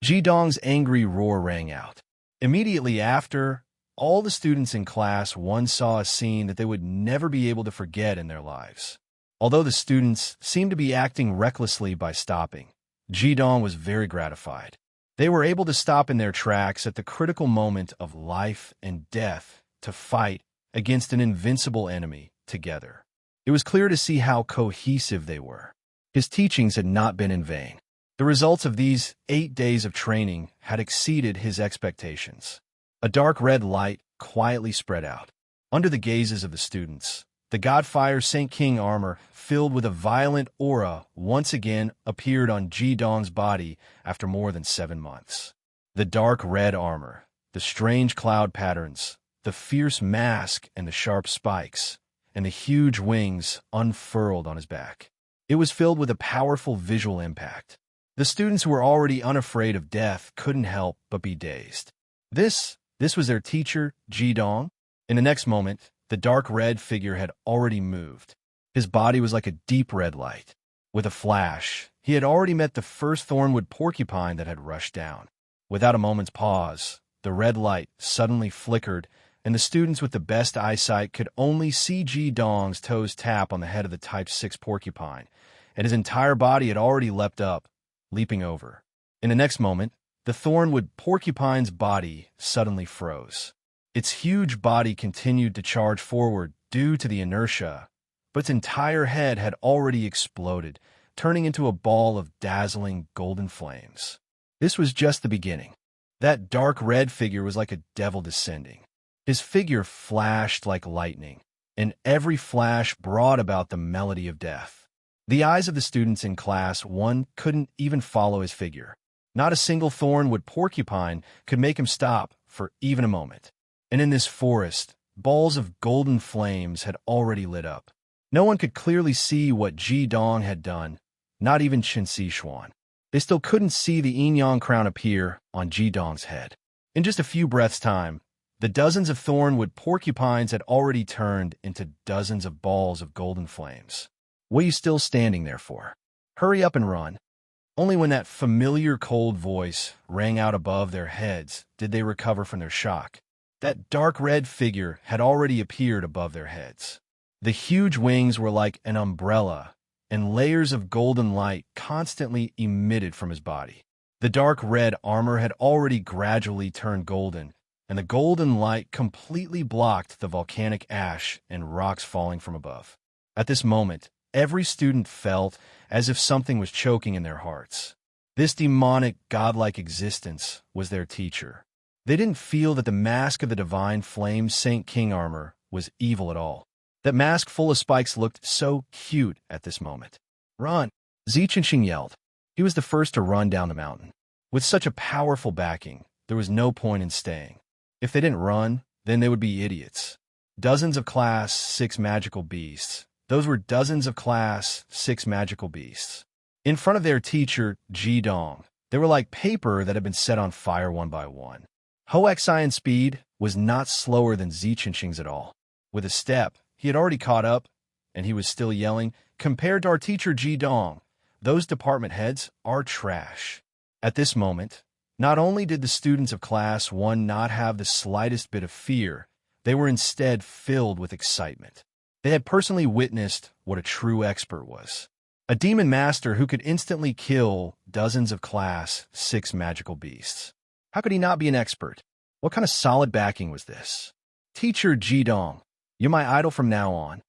[SPEAKER 1] Jidong's angry roar rang out. Immediately after, all the students in class 1 saw a scene that they would never be able to forget in their lives. Although the students seemed to be acting recklessly by stopping, Jidong was very gratified. They were able to stop in their tracks at the critical moment of life and death to fight against an invincible enemy together. It was clear to see how cohesive they were. His teachings had not been in vain. The results of these 8 days of training had exceeded his expectations. A dark red light quietly spread out. Under the gazes of the students, the Godfire Saint King armor, filled with a violent aura, once again appeared on Jidong's body after more than 7 months. The dark red armor, the strange cloud patterns, the fierce mask and the sharp spikes, and the huge wings unfurled on his back. It was filled with a powerful visual impact. The students who were already unafraid of death couldn't help but be dazed. This was their teacher, Jidong. In the next moment, the dark red figure had already moved. His body was like a deep red light. With a flash, he had already met the first thornwood porcupine that had rushed down. Without a moment's pause, the red light suddenly flickered, and the students with the best eyesight could only see Jidong's toes tap on the head of the Type 6 porcupine, and his entire body had already leapt up, leaping over. In the next moment, the thornwood porcupine's body suddenly froze. Its huge body continued to charge forward due to the inertia, but its entire head had already exploded, turning into a ball of dazzling golden flames. This was just the beginning. That dark red figure was like a devil descending. His figure flashed like lightning, and every flash brought about the melody of death. The eyes of the students in class 1 couldn't even follow his figure. Not a single thornwood porcupine could make him stop for even a moment. And in this forest, balls of golden flames had already lit up. No one could clearly see what Jidong had done, not even Qinsixuan. They still couldn't see the yin-yang crown appear on Jidong's head. In just a few breaths' time, the dozens of thornwood porcupines had already turned into dozens of balls of golden flames. What are you still standing there for? Hurry up and run. Only when that familiar cold voice rang out above their heads did they recover from their shock. That dark red figure had already appeared above their heads. The huge wings were like an umbrella, and layers of golden light constantly emitted from his body. The dark red armor had already gradually turned golden, and the golden light completely blocked the volcanic ash and rocks falling from above. At this moment, every student felt as if something was choking in their hearts. This demonic, godlike existence was their teacher. They didn't feel that the mask of the divine flame Saint King armor was evil at all. That mask full of spikes looked so cute at this moment. Run! Ziqinxing yelled. He was the first to run down the mountain. With such a powerful backing, there was no point in staying. If they didn't run, then they would be idiots. Dozens of Class 6 magical beasts. Those were dozens of Class 6 magical beasts. In front of their teacher, Jidong, they were like paper that had been set on fire one by one. Hoexion's speed was not slower than Ziqinxing's at all. With a step, he had already caught up, and he was still yelling, "Compared to our teacher Jidong, those department heads are trash." At this moment, not only did the students of Class 1 not have the slightest bit of fear, they were instead filled with excitement. They had personally witnessed what a true expert was. A demon master who could instantly kill dozens of Class 6 magical beasts. How could he not be an expert? What kind of solid backing was this? Teacher Jidong, you're my idol from now on.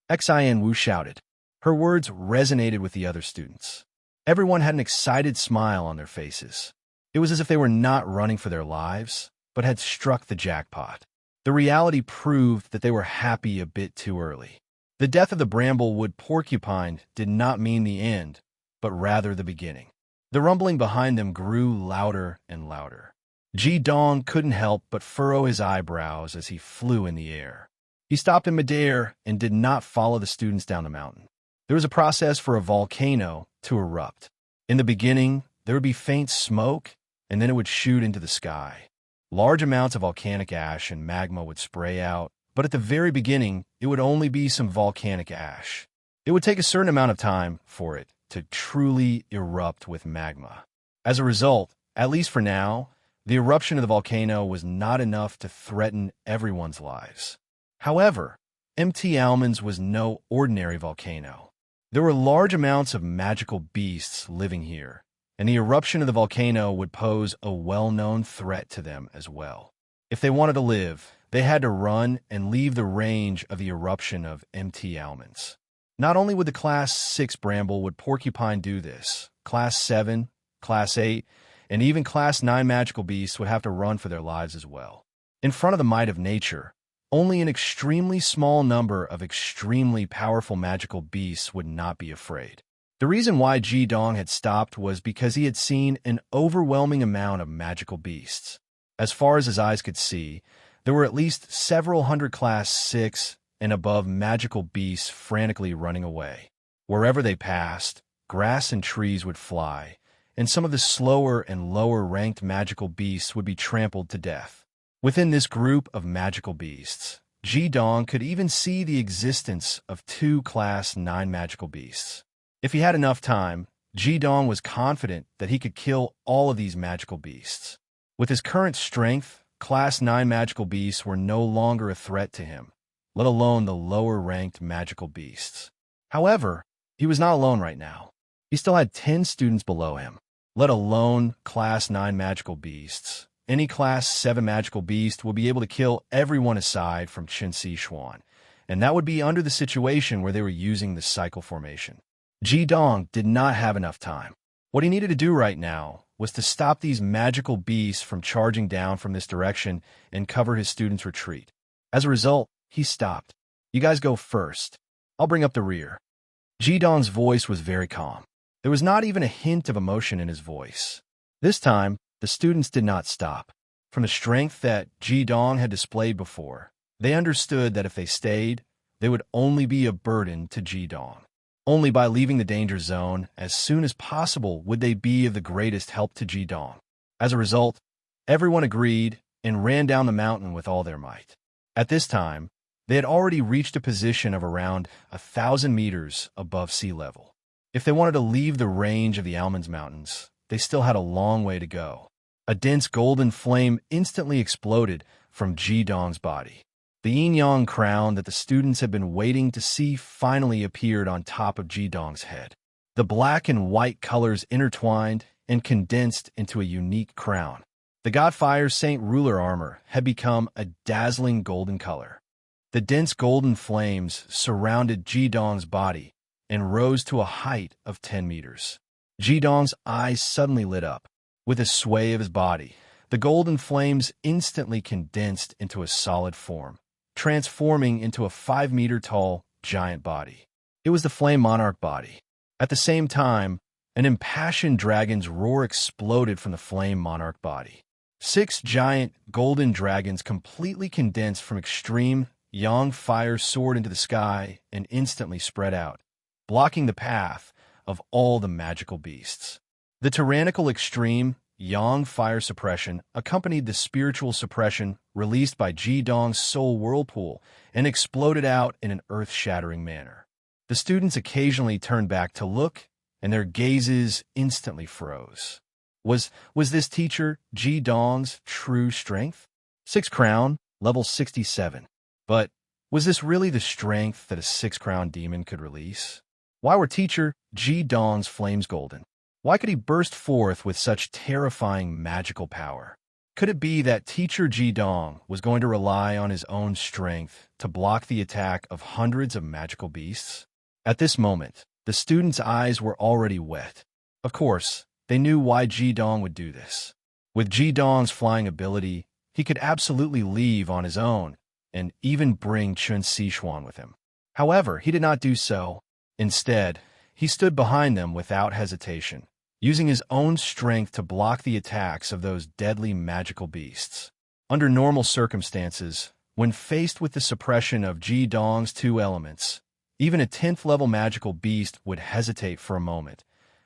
[SPEAKER 1] Xian Wu shouted. Her words resonated with the other students. Everyone had an excited smile on their faces. It was as if they were not running for their lives, but had struck the jackpot. The reality proved that they were happy a bit too early. The death of the bramblewood porcupine did not mean the end, but rather the beginning. The rumbling behind them grew louder and louder. Jidong couldn't help but furrow his eyebrows as he flew in the air. He stopped in midair and did not follow the students down the mountain. There was a process for a volcano to erupt. In the beginning, there would be faint smoke, and then it would shoot into the sky. Large amounts of volcanic ash and magma would spray out, but at the very beginning, it would only be some volcanic ash. It would take a certain amount of time for it to truly erupt with magma. As a result, at least for now, the eruption of the volcano was not enough to threaten everyone's lives. However, Mt. Almonds was no ordinary volcano. There were large amounts of magical beasts living here, and the eruption of the volcano would pose a well-known threat to them as well. If they wanted to live, they had to run and leave the range of the eruption of Mt. Almonds. Not only would the Class 6 bramble would porcupine do this, Class 7, Class 8, and even Class 9 magical beasts would have to run for their lives as well. In front of the might of nature, only an extremely small number of extremely powerful magical beasts would not be afraid. The reason why Ji Dong had stopped was because he had seen an overwhelming amount of magical beasts. As far as his eyes could see, there were at least several hundred Class 6 and above magical beasts frantically running away. Wherever they passed, grass and trees would fly, and some of the slower and lower-ranked magical beasts would be trampled to death. Within this group of magical beasts, Ji Dong could even see the existence of 2 Class 9 magical beasts. If he had enough time, Ji Dong was confident that he could kill all of these magical beasts. With his current strength, Class 9 magical beasts were no longer a threat to him, let alone the lower-ranked magical beasts. However, he was not alone right now. He still had 10 students below him, let alone Class 9 magical beasts. Any Class 7 magical beast would be able to kill everyone aside from Qinxi Xuan, and that would be under the situation where they were using the cycle formation. Ji Dong did not have enough time. What he needed to do right now was to stop these magical beasts from charging down from this direction and cover his students' retreat. As a result, he stopped. "You guys go first. I'll bring up the rear." Ji Dong's voice was very calm. There was not even a hint of emotion in his voice. This time, the students did not stop. From the strength that Ji Dong had displayed before, they understood that if they stayed, they would only be a burden to Ji Dong. Only by leaving the danger zone as soon as possible would they be of the greatest help to Ji Dong. As a result, everyone agreed and ran down the mountain with all their might. At this time, they had already reached a position of around 1,000 meters above sea level. If they wanted to leave the range of the Almonds Mountains, they still had a long way to go. A dense golden flame instantly exploded from Ji Dong's body. The yin-yang crown that the students had been waiting to see finally appeared on top of Ji Dong's head. The black and white colors intertwined and condensed into a unique crown. The Godfire Saint Ruler armor had become a dazzling golden color. The dense golden flames surrounded Ji Dong's body and rose to a height of 10 meters. Ji Dong's eyes suddenly lit up. With a sway of his body, the golden flames instantly condensed into a solid form, transforming into a 5-meter-tall giant body. It was the Flame Monarch body. At the same time, an impassioned dragon's roar exploded from the Flame Monarch body. 6 giant golden dragons completely condensed from extreme yang fire soared into the sky and instantly spread out, blocking the path of all the magical beasts. The tyrannical extreme yang fire suppression accompanied the spiritual suppression released by Ji Dong's soul whirlpool and exploded out in an earth-shattering manner. The students occasionally turned back to look, and their gazes instantly froze. Was this teacher Ji Dong's true strength? 6 crown, level 67. But was this really the strength that a 6-crown demon could release? Why were teacher Ji Dong's flames golden? Why could he burst forth with such terrifying magical power? Could it be that teacher Ji Dong was going to rely on his own strength to block the attack of hundreds of magical beasts? At this moment, the students' eyes were already wet. Of course, they knew why Ji Dong would do this. With Ji Dong's flying ability, he could absolutely leave on his own and even bring Qinxi Xuan with him. However, he did not do so. Instead, he stood behind them without hesitation, using his own strength to block the attacks of those deadly magical beasts. Under normal circumstances, when faced with the suppression of Ji Dong's 2 elements, even a 10th-level magical beast would hesitate for a moment,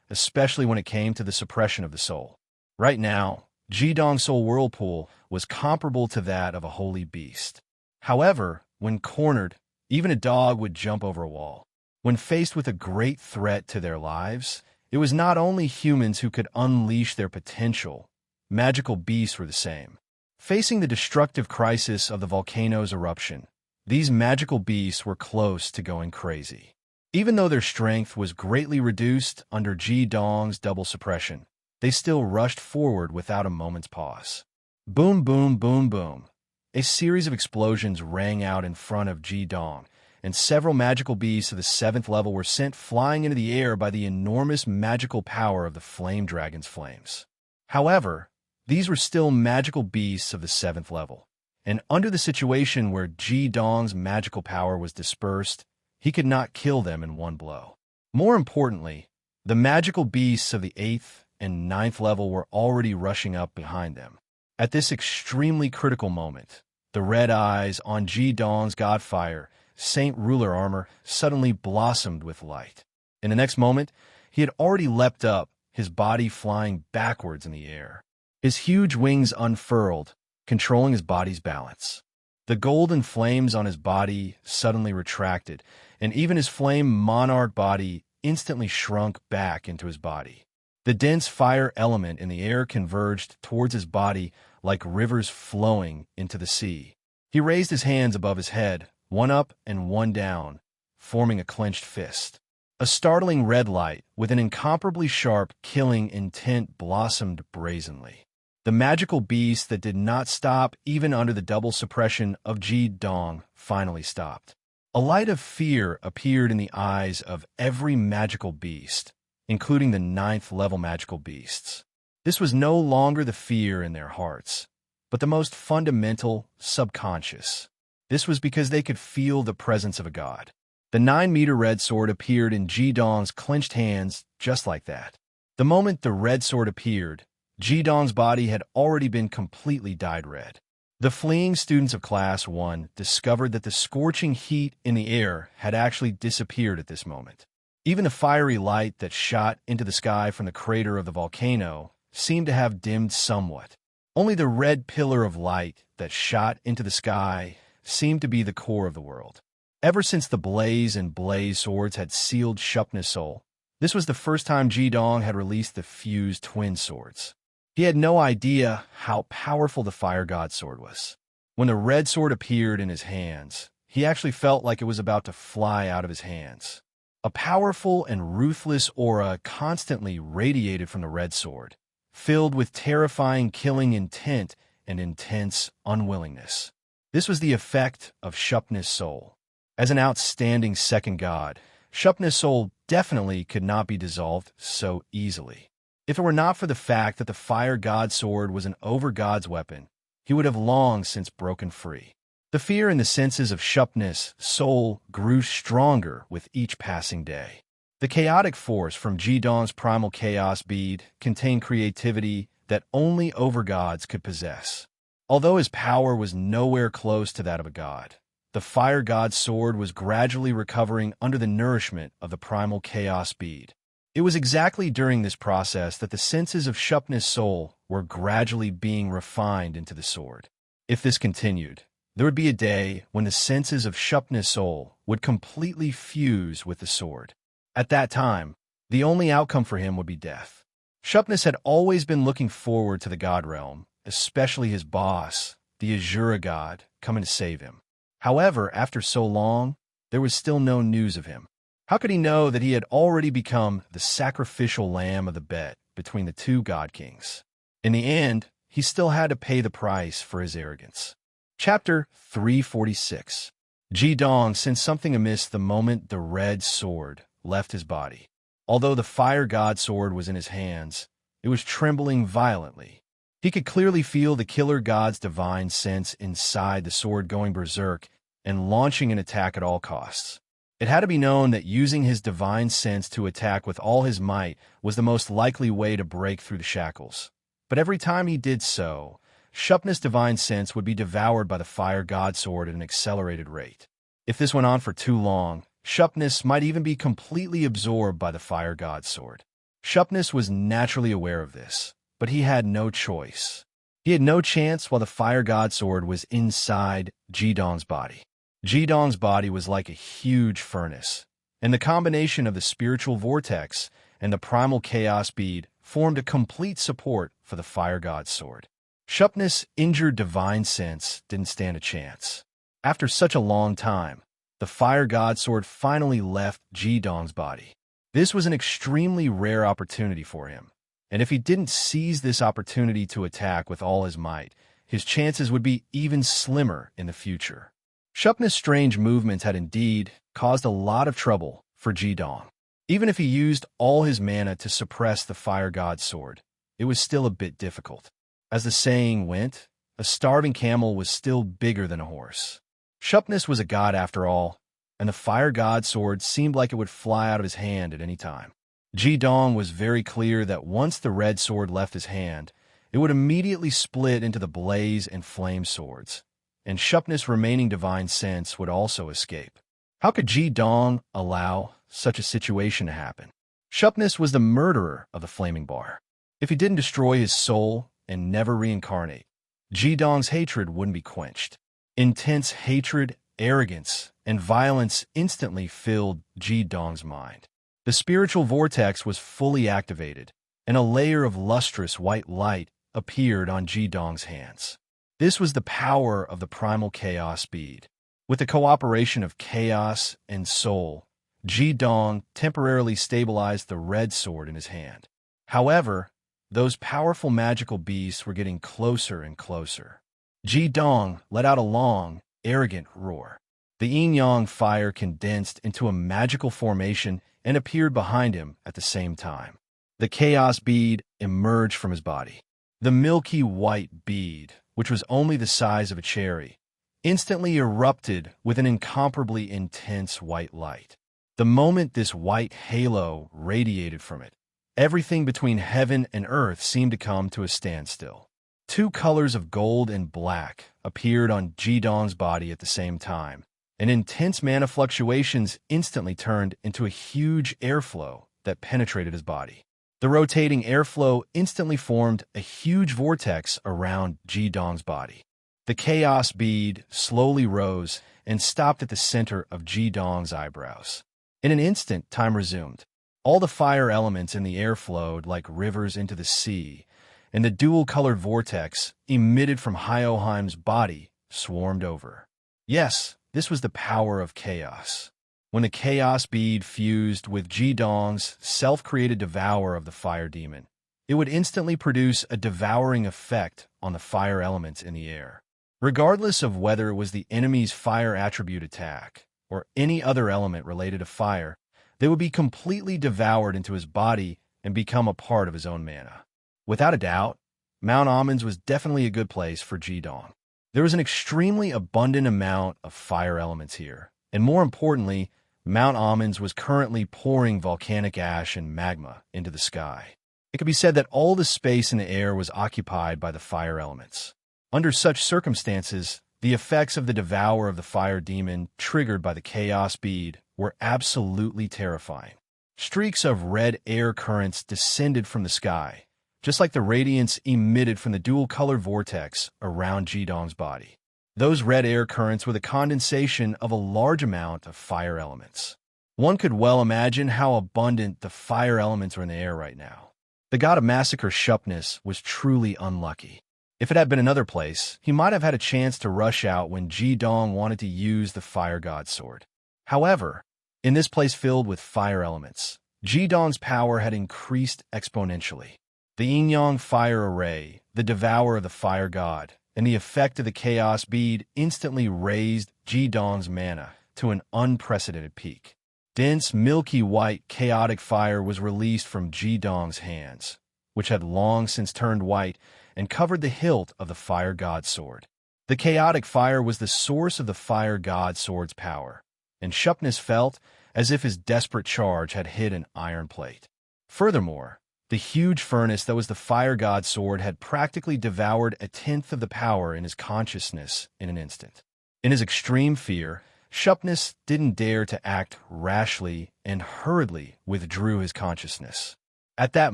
[SPEAKER 1] especially when it came to the suppression of the soul. Right now, Ji Dong's soul whirlpool was comparable to that of a holy beast. However, when cornered, even a dog would jump over a wall. When faced with a great threat to their lives, it was not only humans who could unleash their potential. Magical beasts were the same. Facing the destructive crisis of the volcano's eruption, these magical beasts were close to going crazy. Even though their strength was greatly reduced under Ji Dong's double suppression, they still rushed forward without a moment's pause. Boom, boom, boom, boom. A series of explosions rang out in front of Ji Dong, and several magical beasts of the 7th level were sent flying into the air by the enormous magical power of the flame dragon's flames. However, these were still magical beasts of the 7th level, and under the situation where Ji Dong's magical power was dispersed, he could not kill them in one blow. More importantly, the magical beasts of the 8th and 9th level were already rushing up behind them. At this extremely critical moment, the red eyes on Ji Dong's Godfire Saint Ruler armor suddenly blossomed with light. In the next moment, he had already leapt up, his body flying backwards in the air. His huge wings unfurled, controlling his body's balance. The golden flames on his body suddenly retracted, and even his flame monarch body instantly shrunk back into his body. The dense fire element in the air converged towards his body like rivers flowing into the sea. He raised his hands above his head, one up and one down, forming a clenched fist. A startling red light with an incomparably sharp, killing intent blossomed brazenly. The magical beast that did not stop even under the double suppression of Ji Dong finally stopped. A light of fear appeared in the eyes of every magical beast, including the 9th level magical beasts. This was no longer the fear in their hearts, but the most fundamental, subconscious. This was because they could feel the presence of a god. The 9-meter red sword appeared in Ji Dong's clenched hands just like that. The moment the red sword appeared, Ji Dong's body had already been completely dyed red. The fleeing students of Class 1 discovered that the scorching heat in the air had actually disappeared at this moment. Even the fiery light that shot into the sky from the crater of the volcano seemed to have dimmed somewhat. Only the red pillar of light that shot into the sky seemed to be the core of the world. Ever since the Blaze and Blaze swords had sealed Shupna's soul, this was the first time Ji Dong had released the fused twin swords. He had no idea how powerful the Fire God sword was. When the red sword appeared in his hands, he actually felt like it was about to fly out of his hands. A powerful and ruthless aura constantly radiated from the red sword, filled with terrifying killing intent and intense unwillingness. This was the effect of Shupna's soul. As an outstanding second god, Shupna's soul definitely could not be dissolved so easily. If it were not for the fact that the Fire God sword was an over-god's weapon, he would have long since broken free. The fear in the senses of Shupna's soul grew stronger with each passing day. The chaotic force from Ji Dong's primal chaos bead contained creativity that only over-gods could possess. Although his power was nowhere close to that of a god, the Fire God's sword was gradually recovering under the nourishment of the primal chaos bead. It was exactly during this process that the senses of Shupna's soul were gradually being refined into the sword. If this continued, there would be a day when the senses of Shupna's soul would completely fuse with the sword. At that time, the only outcome for him would be death. Shupnas had always been looking forward to the god realm, especially his boss, the Azura god, coming to save him. However, after so long, there was still no news of him. How could he know that he had already become the sacrificial lamb of the bet between the two god kings? In the end, he still had to pay the price for his arrogance. Chapter 346. Ji Dong sensed something amiss the moment the red sword left his body. Although the Fire God sword was in his hands, it was trembling violently. He could clearly feel the killer god's divine sense inside the sword going berserk and launching an attack at all costs. It had to be known that using his divine sense to attack with all his might was the most likely way to break through the shackles. But every time he did so, Shupna's divine sense would be devoured by the Fire God sword at an accelerated rate. If this went on for too long, Shupnas might even be completely absorbed by the Fire God sword. Shupnas was naturally aware of this, but he had no choice. He had no chance while the Fire God sword was inside Ji Dong's body. Jidong's body was like a huge furnace, and the combination of the spiritual vortex and the primal chaos bead formed a complete support for the fire god's sword. Shupness' injured divine sense didn't stand a chance. After such a long time, the fire god's sword finally left Jidong's body. This was an extremely rare opportunity for him, and if he didn't seize this opportunity to attack with all his might, his chances would be even slimmer in the future. Shupness' strange movements had indeed caused a lot of trouble for Jidong. Even if he used all his mana to suppress the fire god's sword, it was still a bit difficult. As the saying went, a starving camel was still bigger than a horse. Shupness was a god after all, and the fire god's sword seemed like it would fly out of his hand at any time. Jidong was very clear that once the red sword left his hand, it would immediately split into the blaze and flame swords, and Shupness' remaining divine sense would also escape. How could Jidong allow such a situation to happen? Shupness was the murderer of the flaming bar. If he didn't destroy his soul and never reincarnate, Jidong's hatred wouldn't be quenched. Intense hatred, arrogance, and violence instantly filled Jidong's mind. The spiritual vortex was fully activated, and a layer of lustrous white light appeared on Jidong's hands. This was the power of the primal chaos bead. With the cooperation of chaos and soul, Jidong temporarily stabilized the red sword in his hand. However, those powerful magical beasts were getting closer and closer. Jidong let out a long, arrogant roar. The yin-yang fire condensed into a magical formation and appeared behind him at the same time. The chaos bead emerged from his body. The milky white bead, which was only the size of a cherry, instantly erupted with an incomparably intense white light. The moment this white halo radiated from it, everything between heaven and earth seemed to come to a standstill. Two colors of gold and black appeared on Jidong's body at the same time, and intense mana fluctuations instantly turned into a huge airflow that penetrated his body. The rotating airflow instantly formed a huge vortex around Jidong's body. The chaos bead slowly rose and stopped at the center of Jidong's eyebrows. In an instant, time resumed. All the fire elements in the air flowed like rivers into the sea, and the dual-colored vortex emitted from Hyoheim's body swarmed over. Yes, this was the power of chaos. When the chaos bead fused with Jidong's self-created devour of the fire demon, it would instantly produce a devouring effect on the fire elements in the air. Regardless of whether it was the enemy's fire attribute attack or any other element related to fire, they would be completely devoured into his body and become a part of his own mana. Without a doubt, Mount Almonds was definitely a good place for Jidong. There was an extremely abundant amount of fire elements here, and more importantly, Mount Almonds was currently pouring volcanic ash and magma into the sky. It could be said that all the space in the air was occupied by the fire elements. Under such circumstances, the effects of the devour of the fire demon triggered by the chaos bead were absolutely terrifying. Streaks of red air currents descended from the sky, just like the radiance emitted from the dual-colored vortex around Jidong's body. Those red air currents were the condensation of a large amount of fire elements. One could well imagine how abundant the fire elements were in the air right now. The god of massacre Shupness was truly unlucky. If it had been another place, he might have had a chance to rush out when Jidong wanted to use the fire god's sword. However, in this place filled with fire elements, Jidong's power had increased exponentially. The yin-yang fire array, the devour of the fire god, and the effect of the chaos bead instantly raised Jidong's mana to an unprecedented peak. Dense, milky white, chaotic fire was released from Jidong's hands, which had long since turned white and covered the hilt of the fire god's sword. The chaotic fire was the source of the fire god's sword's power, and Shupness felt as if his desperate charge had hit an iron plate. Furthermore, the huge furnace that was the fire god's sword had practically devoured a tenth of the power in his consciousness in an instant. In his extreme fear, Shupness didn't dare to act rashly and hurriedly withdrew his consciousness. At that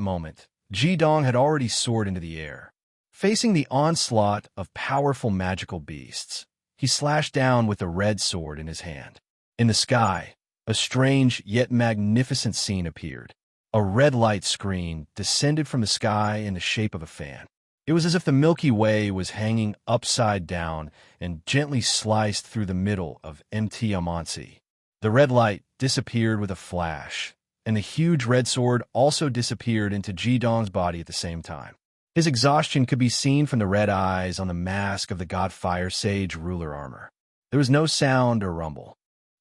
[SPEAKER 1] moment, Jidong had already soared into the air. Facing the onslaught of powerful magical beasts, He slashed down with the red sword in his hand. In the sky, a strange yet magnificent scene appeared. A red light screen descended from the sky in the shape of a fan. It was as if the Milky Way was hanging upside down and gently sliced through the middle of Mt. Amansi. The red light disappeared with a flash, and the huge red sword also disappeared into Jidong's body at the same time. His exhaustion could be seen from the red eyes on the mask of the god Fire Sage ruler armor. There was no sound or rumble.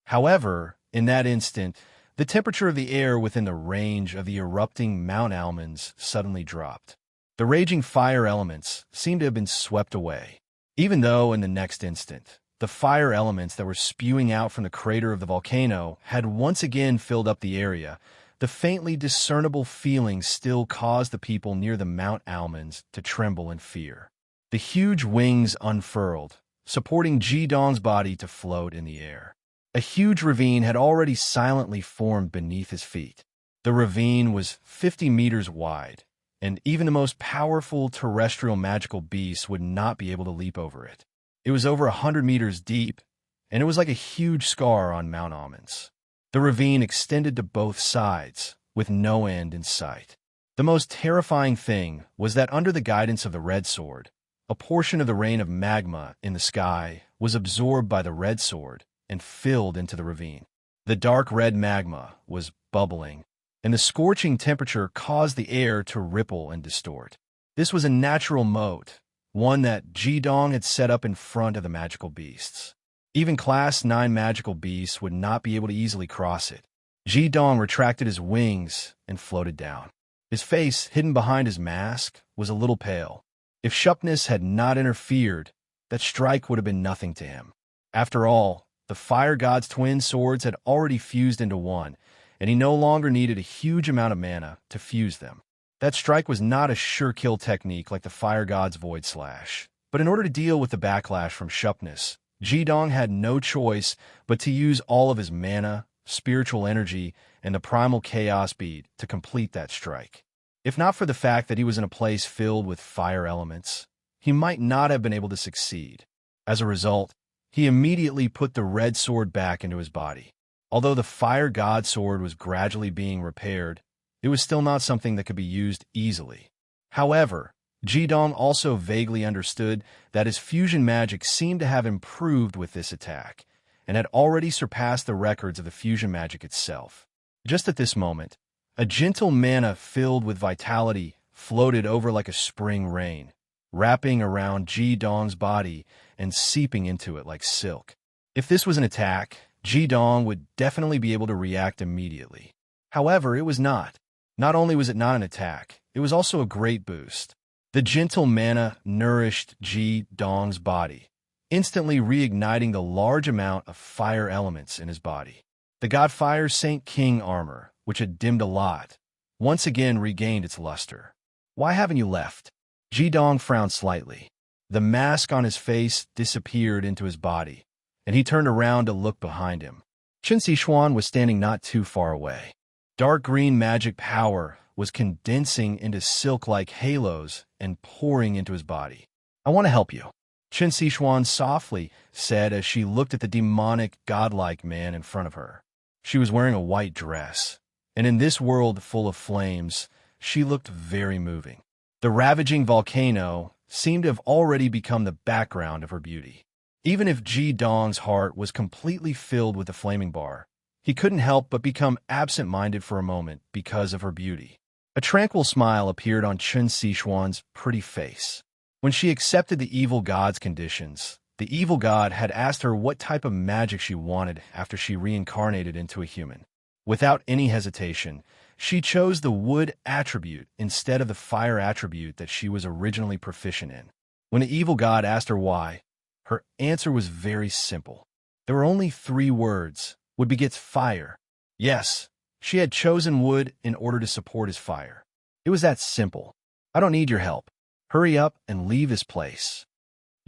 [SPEAKER 1] However, in that instant, the temperature of the air within the range of the erupting Mount Almonds suddenly dropped. The raging fire elements seemed to have been swept away, even though in the next instant, the fire elements that were spewing out from the crater of the volcano had once again filled up the area. The faintly discernible feeling still caused the people near the Mount Almonds to tremble in fear. The huge wings unfurled, supporting Jidong's body to float in the air. A huge ravine had already silently formed beneath his feet. The ravine was 50 meters wide, and even the most powerful terrestrial magical beasts would not be able to leap over it. It was over 100 meters deep, and it was like a huge scar on Mount Almonds. The ravine extended to both sides, with no end in sight. The most terrifying thing was that under the guidance of the red sword, a portion of the rain of magma in the sky was absorbed by the red sword and filled into the ravine. The dark red magma was bubbling, and the scorching temperature caused the air to ripple and distort. This was a natural moat, one that Jidong had set up in front of the magical beasts. Even Class 9 magical beasts would not be able to easily cross it. Jidong retracted his wings and floated down. His face, hidden behind his mask, was a little pale. If Shupness had not interfered, that strike would have been nothing to him. After all, the fire god's twin swords had already fused into one, and he no longer needed a huge amount of mana to fuse them. That strike was not a sure kill technique like the fire god's void slash. But in order to deal with the backlash from Shupness, Jidong had no choice but to use all of his mana, spiritual energy, and the primal chaos bead to complete that strike. If not for the fact that he was in a place filled with fire elements, he might not have been able to succeed. As a result, he immediately put the red sword back into his body. Although the fire god sword was gradually being repaired, it was still not something that could be used easily. However, Jidong also vaguely understood that his fusion magic seemed to have improved with this attack, and had already surpassed the records of the fusion magic itself. Just at this moment, a gentle mana filled with vitality floated over like a spring rain, wrapping around Jidong's body and seeping into it like silk. If this was an attack, Jidong would definitely be able to react immediately. However, it was not. Not only was it not an attack, it was also a great boost. The gentle mana nourished Jidong's body, instantly reigniting the large amount of fire elements in his body. The God Fire Saint King armor, which had dimmed a lot, once again regained its luster. "Why haven't you left?" Jidong frowned slightly. The mask on his face disappeared into his body, and he turned around to look behind him. Chen Xishuan was standing not too far away. Dark green magic power was condensing into silk-like halos and pouring into his body. "I want to help you," Chen Xishuan softly said as she looked at the demonic, godlike man in front of her. She was wearing a white dress, and in this world full of flames, she looked very moving. The ravaging volcano seemed to have already become the background of her beauty. Even if Jidong's heart was completely filled with the flaming bar, he couldn't help but become absent-minded for a moment because of her beauty. A tranquil smile appeared on Chen Xishuan's pretty face. When she accepted the evil god's conditions, the evil god had asked her what type of magic she wanted after she reincarnated into a human. Without any hesitation, she chose the wood attribute instead of the fire attribute that she was originally proficient in. When the evil god asked her why, her answer was very simple. There were only 3 words. Wood begets fire. Yes, she had chosen wood in order to support his fire. It was that simple. "I don't need your help. Hurry up and leave this place."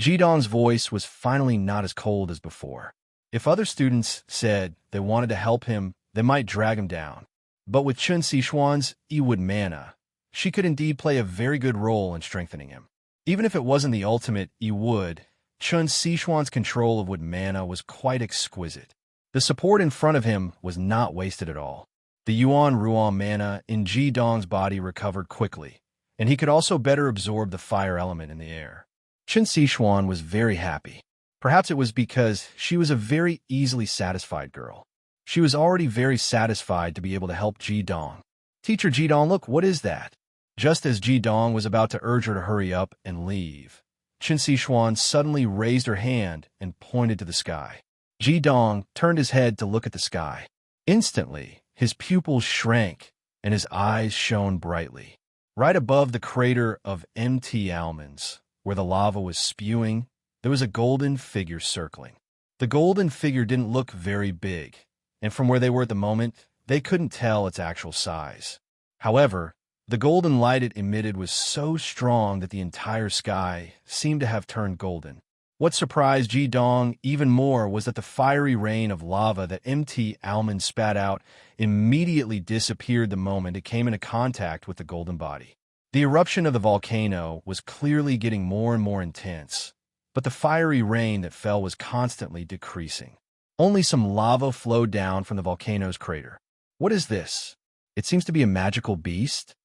[SPEAKER 1] Jidong's voice was finally not as cold as before. If other students said they wanted to help him, they might drag him down. But with Chen Xishuan's E-Wood mana, she could indeed play a very good role in strengthening him. Even if it wasn't the ultimate E-Wood, Chun Sichuan's control of wood mana was quite exquisite. The support in front of him was not wasted at all. The Yuan Ruan mana in Ji Dong's body recovered quickly, and he could also better absorb the fire element in the air. Chun Sichuan was very happy. Perhaps it was because she was a very easily satisfied girl. She was already very satisfied to be able to help Ji Dong. Teacher Ji Dong, look, what is that? Just as Ji Dong was about to urge her to hurry up and leave, Chun Sichuan suddenly raised her hand and pointed to the sky. Ji Dong turned his head to look at the sky. Instantly, his pupils shrank and his eyes shone brightly. Right above the crater of Mt. Almonds, where the lava was spewing, there was a golden figure circling. The golden figure didn't look very big, and from where they were at the moment, they couldn't tell its actual size. However, the golden light it emitted was so strong that the entire sky seemed to have turned golden. What surprised Ji Dong even more was that the fiery rain of lava that Mt. Almond spat out immediately disappeared the moment it came into contact with the golden body. The eruption of the volcano was clearly getting more and more intense, but the fiery rain that fell was constantly decreasing. Only some lava flowed down from the volcano's crater. What is this? It seems to be a magical beast?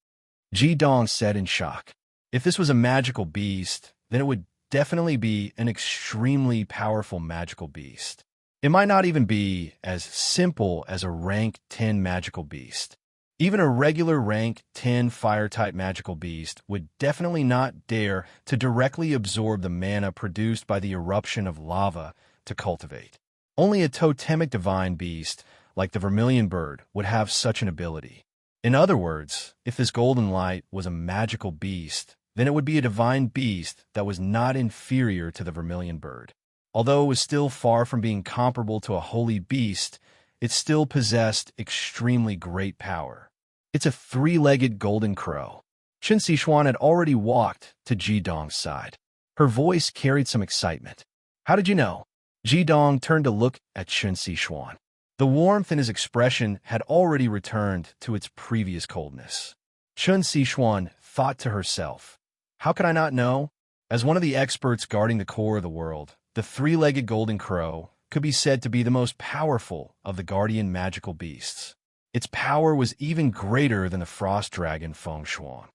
[SPEAKER 1] Ji Dong said in shock. If this was a magical beast, then it would definitely be an extremely powerful magical beast. It might not even be as simple as a rank 10 magical beast. Even a regular rank 10 fire-type magical beast would definitely not dare to directly absorb the mana produced by the eruption of lava to cultivate. Only a totemic divine beast, like the vermilion bird, would have such an ability. In other words, if this golden light was a magical beast, then it would be a divine beast that was not inferior to the vermilion bird. Although it was still far from being comparable to a holy beast, it still possessed extremely great power. It's a three-legged golden crow. Chun Sichuan had already walked to Ji Dong's side. Her voice carried some excitement. How did you know? Ji Dong turned to look at Chun Sichuan. The warmth in his expression had already returned to its previous coldness. Chun Sichuan thought to herself, how could I not know? As one of the experts guarding the core of the world, the three-legged golden crow could be said to be the most powerful of the guardian magical beasts. Its power was even greater than the frost dragon Feng Shuan.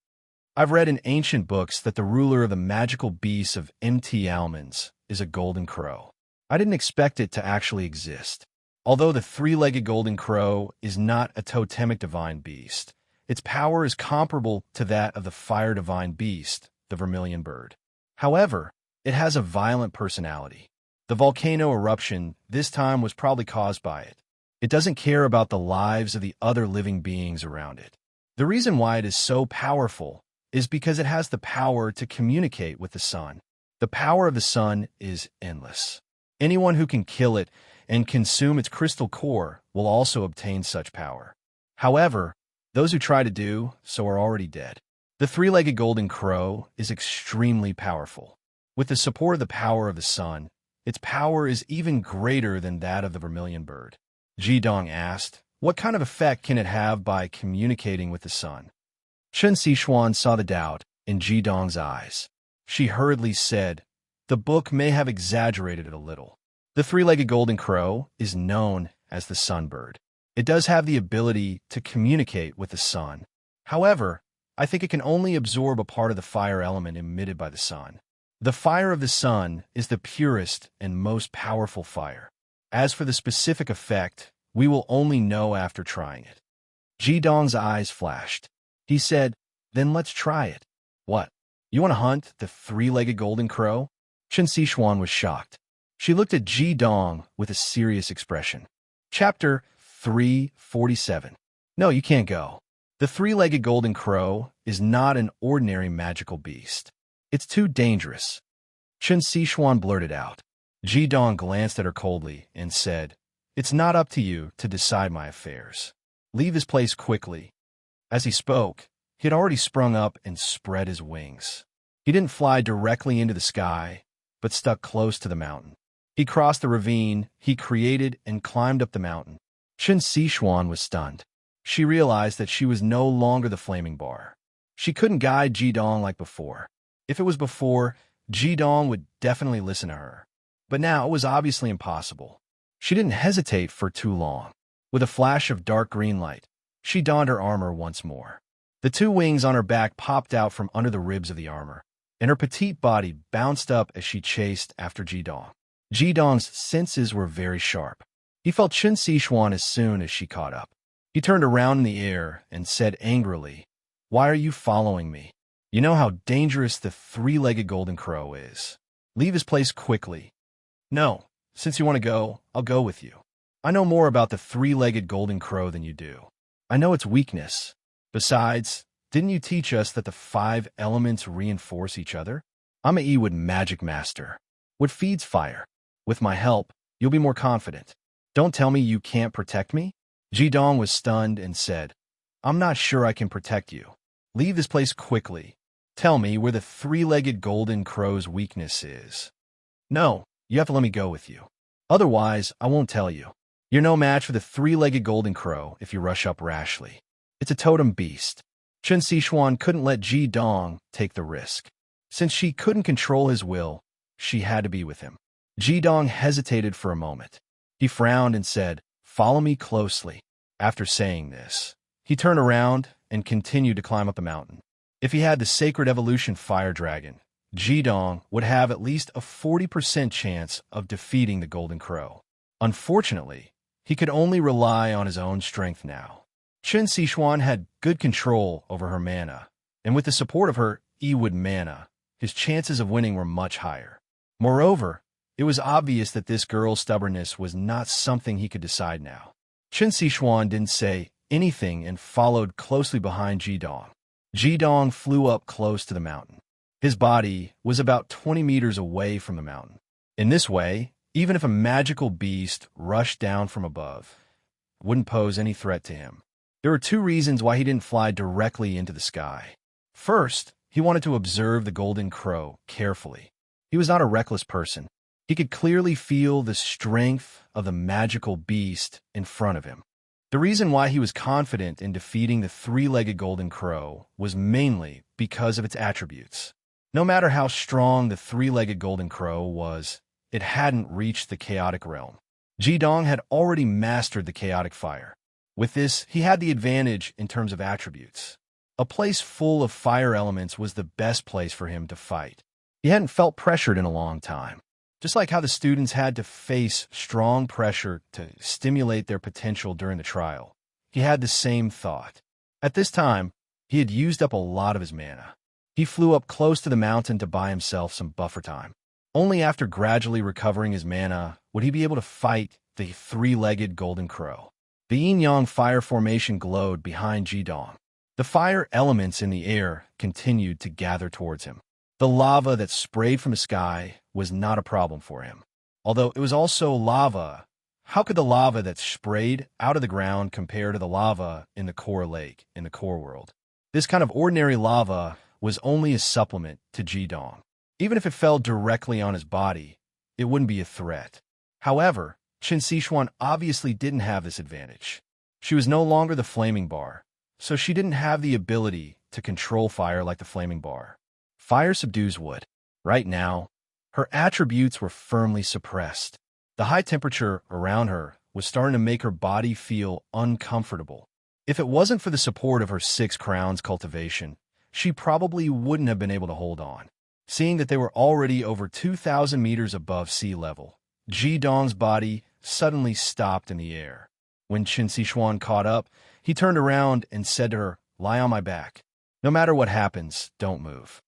[SPEAKER 1] I've read in ancient books that the ruler of the magical beasts of Mt. Almonds is a golden crow. I didn't expect it to actually exist. Although the three-legged golden crow is not a totemic divine beast, its power is comparable to that of the fire divine beast, the vermilion bird. However, it has a violent personality. The volcano eruption this time was probably caused by it. It doesn't care about the lives of the other living beings around it. The reason why it is so powerful is because it has the power to communicate with the sun. The power of the sun is endless. Anyone who can kill it and consume its crystal core will also obtain such power. However, those who try to do so are already dead. The three-legged golden crow is extremely powerful. With the support of the power of the sun, its power is even greater than that of the vermilion bird. Ji Dong asked, what kind of effect can it have by communicating with the sun? Chun Sichuan saw the doubt in Ji Dong's eyes. She hurriedly said, the book may have exaggerated it a little. The three-legged golden crow is known as the sunbird. It does have the ability to communicate with the sun. However, I think it can only absorb a part of the fire element emitted by the sun. The fire of the sun is the purest and most powerful fire. As for the specific effect, we will only know after trying it. Ji Dong's eyes flashed. He said, then let's try it. What? You want to hunt the three-legged golden crow? Chun Sichuan was shocked. She looked at Ji Dong with a serious expression. Chapter 347. No, you can't go. The three-legged golden crow is not an ordinary magical beast. It's too dangerous. Chun Sichuan blurted out. Ji Dong glanced at her coldly and said, it's not up to you to decide my affairs. Leave this place quickly. As he spoke, he had already sprung up and spread his wings. He didn't fly directly into the sky, but stuck close to the mountain. He crossed the ravine he created and climbed up the mountain. Chun Sichuan was stunned. She realized that she was no longer the flaming bar. She couldn't guide Ji Dong like before. If it was before, Ji-dong would definitely listen to her. But now it was obviously impossible. She didn't hesitate for too long. With a flash of dark green light, she donned her armor once more. The two wings on her back popped out from under the ribs of the armor, and her petite body bounced up as she chased after Ji-dong. Ji-dong's senses were very sharp. He felt Qin Shi as soon as she caught up. He turned around in the air and said angrily, "Why are you following me? You know how dangerous the three-legged golden crow is. Leave his place quickly." "No, since you want to go, I'll go with you. I know more about the three-legged golden crow than you do. I know its weakness. Besides, didn't you teach us that the 5 elements reinforce each other? I'm a Ewood magic master. What feeds fire? With my help, you'll be more confident. Don't tell me you can't protect me?" Ji-dong was stunned and said, "I'm not sure I can protect you. Leave this place quickly. Tell me where the three-legged golden crow's weakness is." "No, you have to let me go with you. Otherwise, I won't tell you. You're no match for the three-legged golden crow if you rush up rashly. It's a totem beast." Qin Shi couldn't let Ji-dong take the risk. Since she couldn't control his will, she had to be with him. Ji-dong hesitated for a moment. He frowned and said, "Follow me closely." After saying this, he turned around and continued to climb up the mountain. If he had the Sacred Evolution Fire Dragon, Ji-dong would have at least a 40% chance of defeating the Golden Crow. Unfortunately, he could only rely on his own strength now. Qin Shi had good control over her mana, and with the support of her Ewood mana, his chances of winning were much higher. Moreover, it was obvious that this girl's stubbornness was not something he could decide now. Qin Shi didn't say anything and followed closely behind Ji-dong. Ji-dong flew up close to the mountain. His body was about 20 meters away from the mountain. In this way, even if a magical beast rushed down from above, it wouldn't pose any threat to him. There were 2 reasons why he didn't fly directly into the sky. First, he wanted to observe the golden crow carefully. He was not a reckless person. He could clearly feel the strength of the magical beast in front of him. The reason why he was confident in defeating the three-legged golden crow was mainly because of its attributes. No matter how strong the three-legged golden crow was, it hadn't reached the chaotic realm. Ji-dong had already mastered the chaotic fire. With this, he had the advantage in terms of attributes. A place full of fire elements was the best place for him to fight. He hadn't felt pressured in a long time. Just like how the students had to face strong pressure to stimulate their potential during the trial, he had the same thought. At this time, he had used up a lot of his mana. He flew up close to the mountain to buy himself some buffer time. Only after gradually recovering his mana would he be able to fight the three-legged golden crow. The yin-yang fire formation glowed behind Ji-dong. The fire elements in the air continued to gather towards him. The lava that sprayed from the sky was not a problem for him. Although it was also lava, how could the lava that sprayed out of the ground compare to the lava in the core lake, in the core world? This kind of ordinary lava was only a supplement to Ji-dong. Even if it fell directly on his body, it wouldn't be a threat. However, Qin Shi obviously didn't have this advantage. She was no longer the flaming bar, so she didn't have the ability to control fire like the flaming bar. Fire subdues wood. Right now, her attributes were firmly suppressed. The high temperature around her was starting to make her body feel uncomfortable. If it wasn't for the support of her 6 crowns cultivation, she probably wouldn't have been able to hold on. Seeing that they were already over 2,000 meters above sea level, Ji-dong's body suddenly stopped in the air. When Qin Shi caught up, he turned around and said to her, "Lie on my back. No matter what happens, don't move."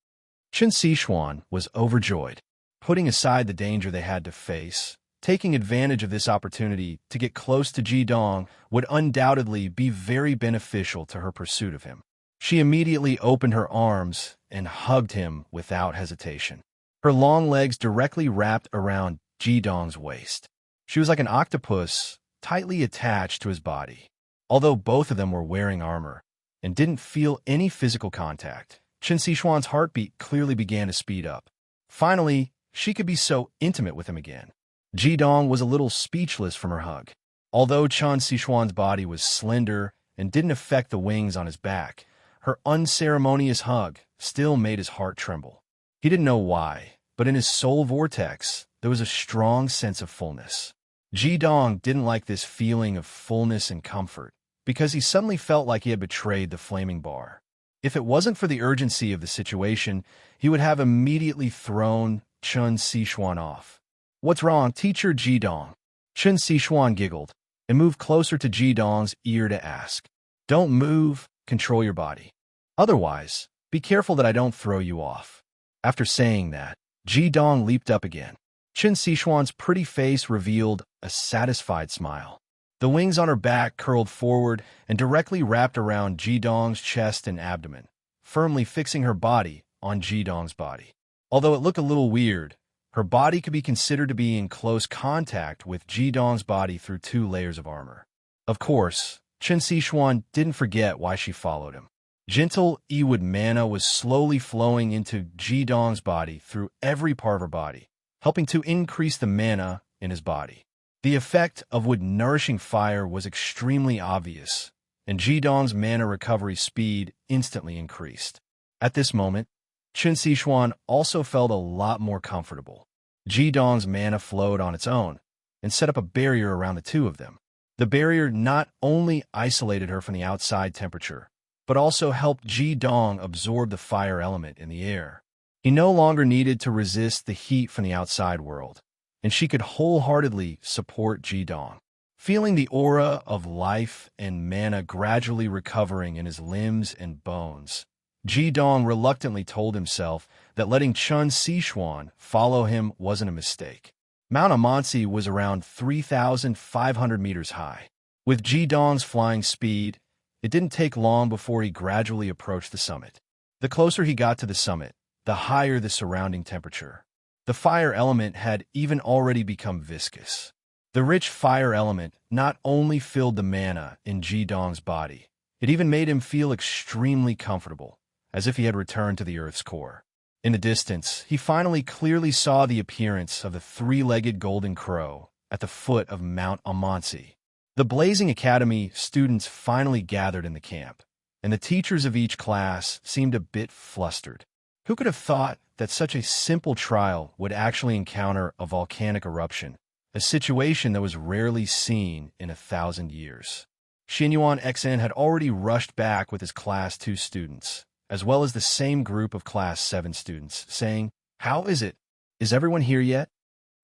[SPEAKER 1] Qin Shi was overjoyed. Putting aside the danger they had to face, taking advantage of this opportunity to get close to Ji-dong would undoubtedly be very beneficial to her pursuit of him. She immediately opened her arms and hugged him without hesitation. Her long legs directly wrapped around Ji-dong's waist. She was like an octopus tightly attached to his body. Although both of them were wearing armor and didn't feel any physical contact, Qin Shi's heartbeat clearly began to speed up. Finally, she could be so intimate with him again. Ji-dong was a little speechless from her hug. Although Qin Shi's body was slender and didn't affect the wings on his back, her unceremonious hug still made his heart tremble. He didn't know why, but in his soul vortex, there was a strong sense of fullness. Jidong didn't like this feeling of fullness and comfort, because he suddenly felt like he had betrayed the flaming bar. If it wasn't for the urgency of the situation, he would have immediately thrown Chun Sichuan off. "What's wrong, Teacher Jidong?" Chun Sichuan giggled and moved closer to Jidong's ear to ask. "Don't move, control your body. Otherwise, be careful that I don't throw you off." After saying that, Jidong leaped up again. Chun Sichuan's pretty face revealed a satisfied smile. The wings on her back curled forward and directly wrapped around Jidong's chest and abdomen, firmly fixing her body on Jidong's body. Although it looked a little weird, her body could be considered to be in close contact with Jidong's body through 2 layers of armor. Of course, Chun Sichuan didn't forget why she followed him. Gentle Ewood mana was slowly flowing into Jidong's body through every part of her body, helping to increase the mana in his body. The effect of wood nourishing fire was extremely obvious, and Jidong's mana recovery speed instantly increased. At this moment, Chun Sichuan also felt a lot more comfortable. Jidong's mana flowed on its own and set up a barrier around the two of them. The barrier not only isolated her from the outside temperature, but also helped Jidong absorb the fire element in the air. He no longer needed to resist the heat from the outside world, and she could wholeheartedly support Jidong. Feeling the aura of life and mana gradually recovering in his limbs and bones, Jidong reluctantly told himself that letting Chun Sichuan follow him wasn't a mistake. Mount Amansi was around 3,500 meters high. With Jidong's flying speed, it didn't take long before he gradually approached the summit. The closer he got to the summit, the higher the surrounding temperature. The fire element had even already become viscous. The rich fire element not only filled the mana in Jidong's body, it even made him feel extremely comfortable, as if he had returned to the Earth's core. In the distance, he finally clearly saw the appearance of the 3-legged golden crow at the foot of Mount Amansi. The Blazing Academy students finally gathered in the camp, and the teachers of each class seemed a bit flustered. Who could have thought that such a simple trial would actually encounter a volcanic eruption, a situation that was rarely seen in 1,000 years? Xinyuan XN had already rushed back with his Class 2 students, as well as the same group of Class 7 students, saying, "How is it? Is everyone here yet?"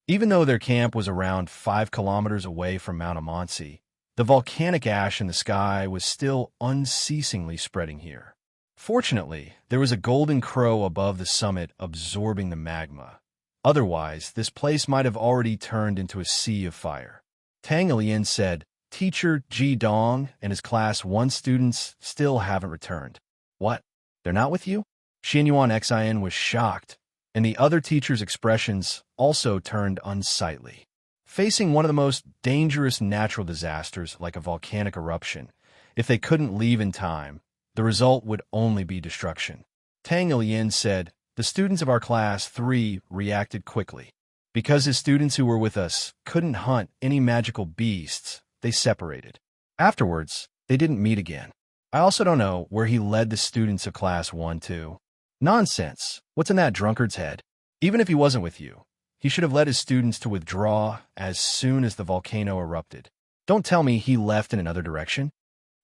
[SPEAKER 1] Even though their camp was around 5 kilometers away from Mount Amansi, the volcanic ash in the sky was still unceasingly spreading here. Fortunately, there was a golden crow above the summit absorbing the magma. Otherwise, this place might have already turned into a sea of fire. Tang Ilian said, "Teacher Jidong and his Class 1 students still haven't returned." "What? They're not with you?" Xinyuan Xin was shocked, and the other teachers' expressions also turned unsightly. Facing one of the most dangerous natural disasters like a volcanic eruption, if they couldn't leave in time, the result would only be destruction. Tang Ilian said, "The students of our Class 3 reacted quickly. Because his students who were with us couldn't hunt any magical beasts, they separated. Afterwards, they didn't meet again. I also don't know where he led the students of Class 1 to." "Nonsense. What's in that drunkard's head? Even if he wasn't with you, he should have led his students to withdraw as soon as the volcano erupted. Don't tell me he left in another direction."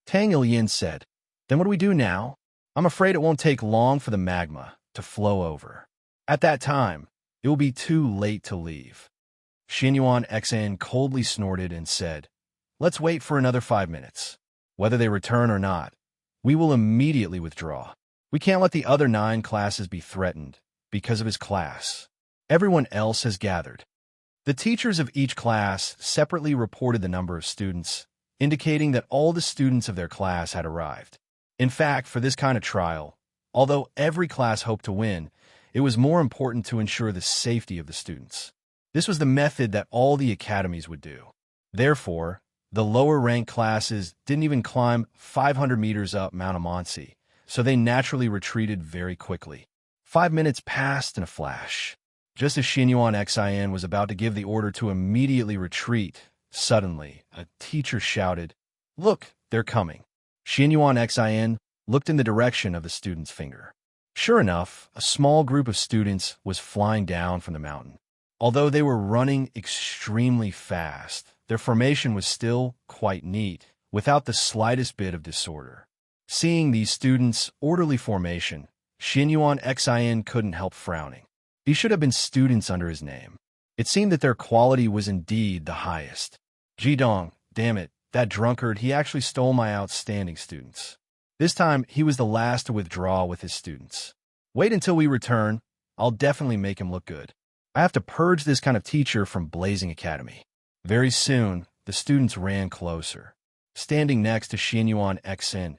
[SPEAKER 1] Tang Ilian said, "Then what do we do now? I'm afraid it won't take long for the magma to flow over. At that time, it will be too late to leave." Xinyuan Xin coldly snorted and said, "Let's wait for another 5 minutes. Whether they return or not, we will immediately withdraw. We can't let the other 9 classes be threatened because of his class. Everyone else has gathered." The teachers of each class separately reported the number of students, indicating that all the students of their class had arrived. In fact, for this kind of trial, although every class hoped to win, it was more important to ensure the safety of the students. This was the method that all the academies would do. Therefore, the lower-ranked classes didn't even climb 500 meters up Mount Amansi, so they naturally retreated very quickly. 5 minutes passed in a flash. Just as Xinyuan Xin was about to give the order to immediately retreat, suddenly, a teacher shouted, "Look, they're coming." Xinyuan Xin looked in the direction of the student's finger. Sure enough, a small group of students was flying down from the mountain. Although they were running extremely fast, their formation was still quite neat, without the slightest bit of disorder. Seeing these students' orderly formation, Xianyuan Xin couldn't help frowning. These should have been students under his name. It seemed that their quality was indeed the highest. Jidong, damn it, that drunkard, he actually stole my outstanding students. This time, he was the last to withdraw with his students. Wait until we return. I'll definitely make him look good. I have to purge this kind of teacher from Blazing Academy. Very soon, the students ran closer. Standing next to Xianyuan Xin,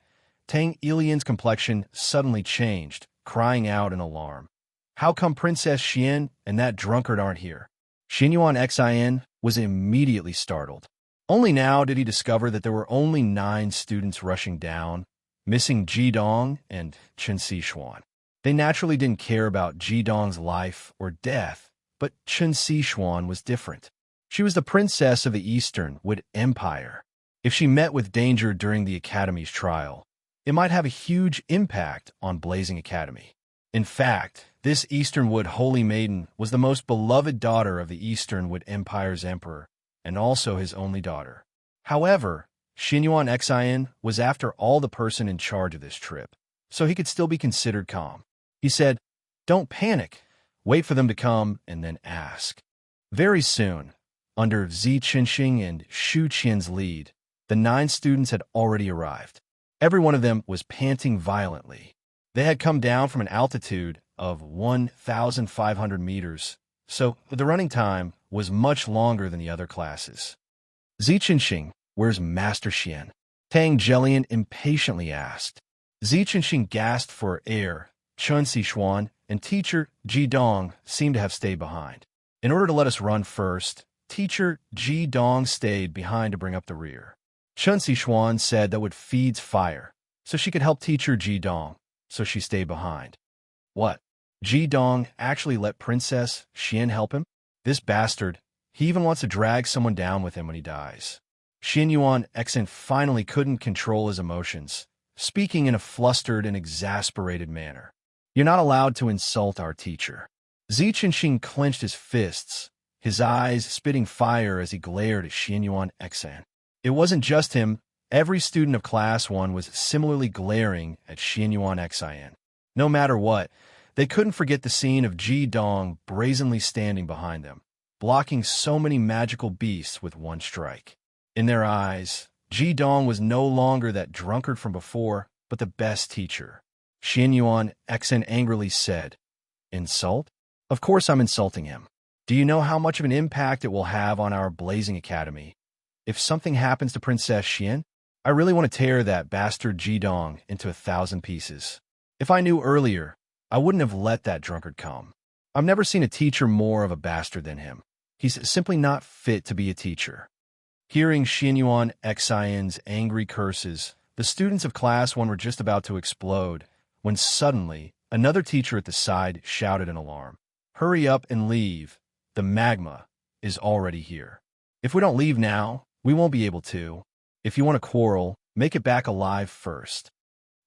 [SPEAKER 1] Tang Ilian's complexion suddenly changed, crying out in alarm. How come Princess Xian and that drunkard aren't here? Xianyuan Xin was immediately startled. Only now did he discover that there were only 9 students rushing down, missing Jidong and Chen Xishuan. They naturally didn't care about Jidong's life or death, but Chen Xishuan was different. She was the princess of the Eastern Wood Empire. If she met with danger during the Academy's trial, it might have a huge impact on Blazing Academy. In fact, this Easternwood Holy Maiden was the most beloved daughter of the Easternwood Empire's emperor, and also his only daughter. However, Xianyuan Xin was after all the person in charge of this trip, so he could still be considered calm. He said, "Don't panic. Wait for them to come and then ask." Very soon, under Zi Qinxing and Shu Qian's lead, the 9 students had already arrived. Every one of them was panting violently. They had come down from an altitude of 1,500 meters, so the running time was much longer than the other classes. "Zi Qinxing, where's Master Xian?" Tang Jelian impatiently asked. Zi Qinxing gasped for air. Chen Xishuan and teacher Jidong seemed to have stayed behind. In order to let us run first, teacher Jidong stayed behind to bring up the rear. Chen Xishuan said that would feed fire, so she could help teacher Jidong, so she stayed behind. What? Jidong actually let Princess Xian help him? This bastard, he even wants to drag someone down with him when he dies. Xianyuan Xin finally couldn't control his emotions, speaking in a flustered and exasperated manner. "You're not allowed to insult our teacher." Zi Qinxing clenched his fists, his eyes spitting fire as he glared at Xianyuan Xin. It wasn't just him. Every student of Class 1 was similarly glaring at Xianyuan Xin. No matter what, they couldn't forget the scene of Jidong brazenly standing behind them, blocking so many magical beasts with one strike. In their eyes, Jidong was no longer that drunkard from before, but the best teacher. Xianyuan Xin angrily said, "Insult? Of course I'm insulting him. Do you know how much of an impact it will have on our Blazing Academy? If something happens to Princess Xian, I really want to tear that bastard Jidong into 1,000 pieces. If I knew earlier, I wouldn't have let that drunkard come. I've never seen a teacher more of a bastard than him. He's simply not fit to be a teacher." Hearing Xianyuan Xin's angry curses, the students of Class 1 were just about to explode, when suddenly, another teacher at the side shouted in alarm. "Hurry up and leave. The magma is already here. If we don't leave now, we won't be able to. If you want to quarrel, make it back alive first."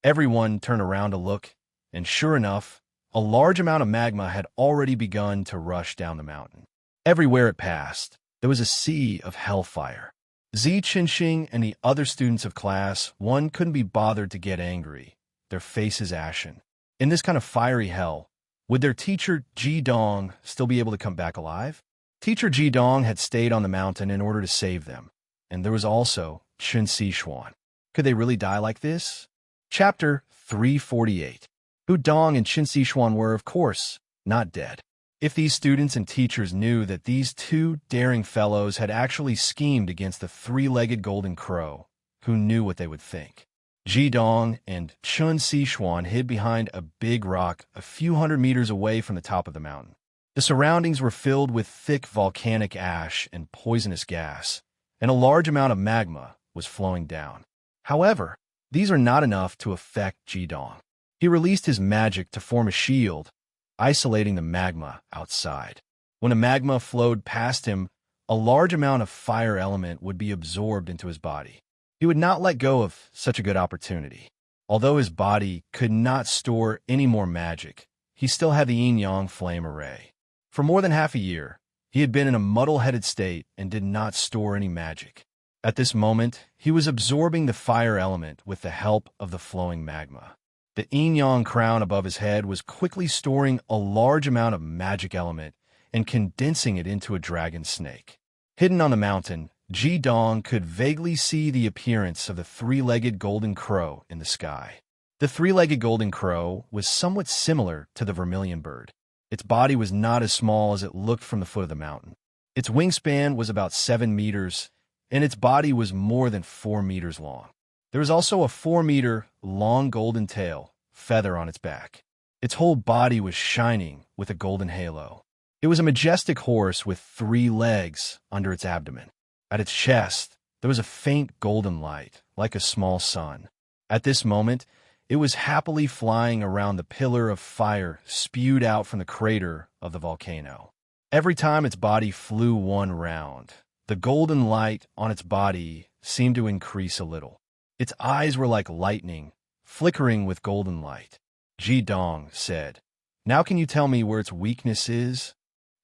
[SPEAKER 1] Everyone turned around to look, and sure enough, a large amount of magma had already begun to rush down the mountain. Everywhere it passed, there was a sea of hellfire. Zi Qinxing and the other students of Class 1 couldn't be bothered to get angry, their faces ashen. In this kind of fiery hell, would their teacher Jidong still be able to come back alive? Teacher Jidong had stayed on the mountain in order to save them, and there was also Chen Xishuan. Could they really die like this? Chapter 348. Who Dong and Chen Xishuan were, of course, not dead. If these students and teachers knew that these 2 daring fellows had actually schemed against the 3-legged golden crow, who knew what they would think? Jidong and Chen Xishuan hid behind a big rock a few hundred meters away from the top of the mountain. The surroundings were filled with thick volcanic ash and poisonous gas, and a large amount of magma was flowing down. However, these are not enough to affect Jidong. He released his magic to form a shield, isolating the magma outside. When the magma flowed past him, a large amount of fire element would be absorbed into his body. He would not let go of such a good opportunity. Although his body could not store any more magic, he still had the yin-yang flame array. For more than half a year, he had been in a muddle-headed state and did not store any magic. At this moment, he was absorbing the fire element with the help of the flowing magma. The yin-yang crown above his head was quickly storing a large amount of magic element and condensing it into a dragon snake. Hidden on the mountain, Ji Dong could vaguely see the appearance of the three-legged golden crow in the sky. The three-legged golden crow was somewhat similar to the vermilion bird. Its body was not as small as it looked from the foot of the mountain. Its wingspan was about 7 meters, and its body was more than 4 meters long. There was also a 4-meter long golden tail feather on its back. Its whole body was shining with a golden halo. It was a majestic horse with 3 legs under its abdomen. At its chest, there was a faint golden light, like a small sun. At this moment, it was happily flying around the pillar of fire spewed out from the crater of the volcano. Every time its body flew one round, the golden light on its body seemed to increase a little. Its eyes were like lightning, flickering with golden light. Ji Dong said, "Now can you tell me where its weakness is?"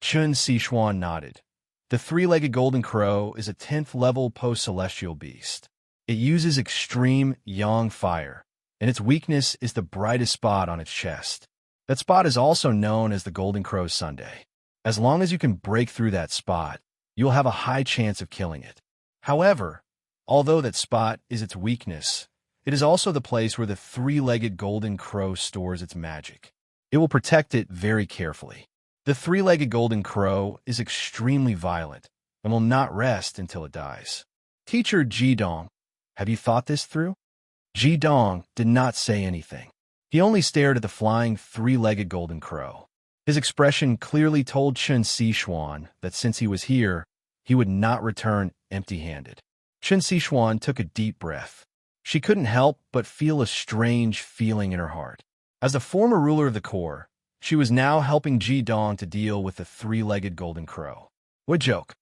[SPEAKER 1] Chun Sichuan nodded. The three-legged golden crow is a 10th-level post-celestial beast. It uses extreme yang fire, and its weakness is the brightest spot on its chest. That spot is also known as the Golden Crow's Sunday. As long as you can break through that spot, you'll have a high chance of killing it. However, although that spot is its weakness, it is also the place where the three-legged golden crow stores its magic. It will protect it very carefully. The three-legged golden crow is extremely violent and will not rest until it dies. Teacher Ji Dong, have you thought this through? Ji Dong did not say anything. He only stared at the flying three-legged golden crow. His expression clearly told Chun Sichuan that since he was here, he would not return empty-handed. Chun Sichuan took a deep breath. She couldn't help but feel a strange feeling in her heart. As the former ruler of the Corps, she was now helping Ji Dong to deal with the three-legged golden crow. What joke.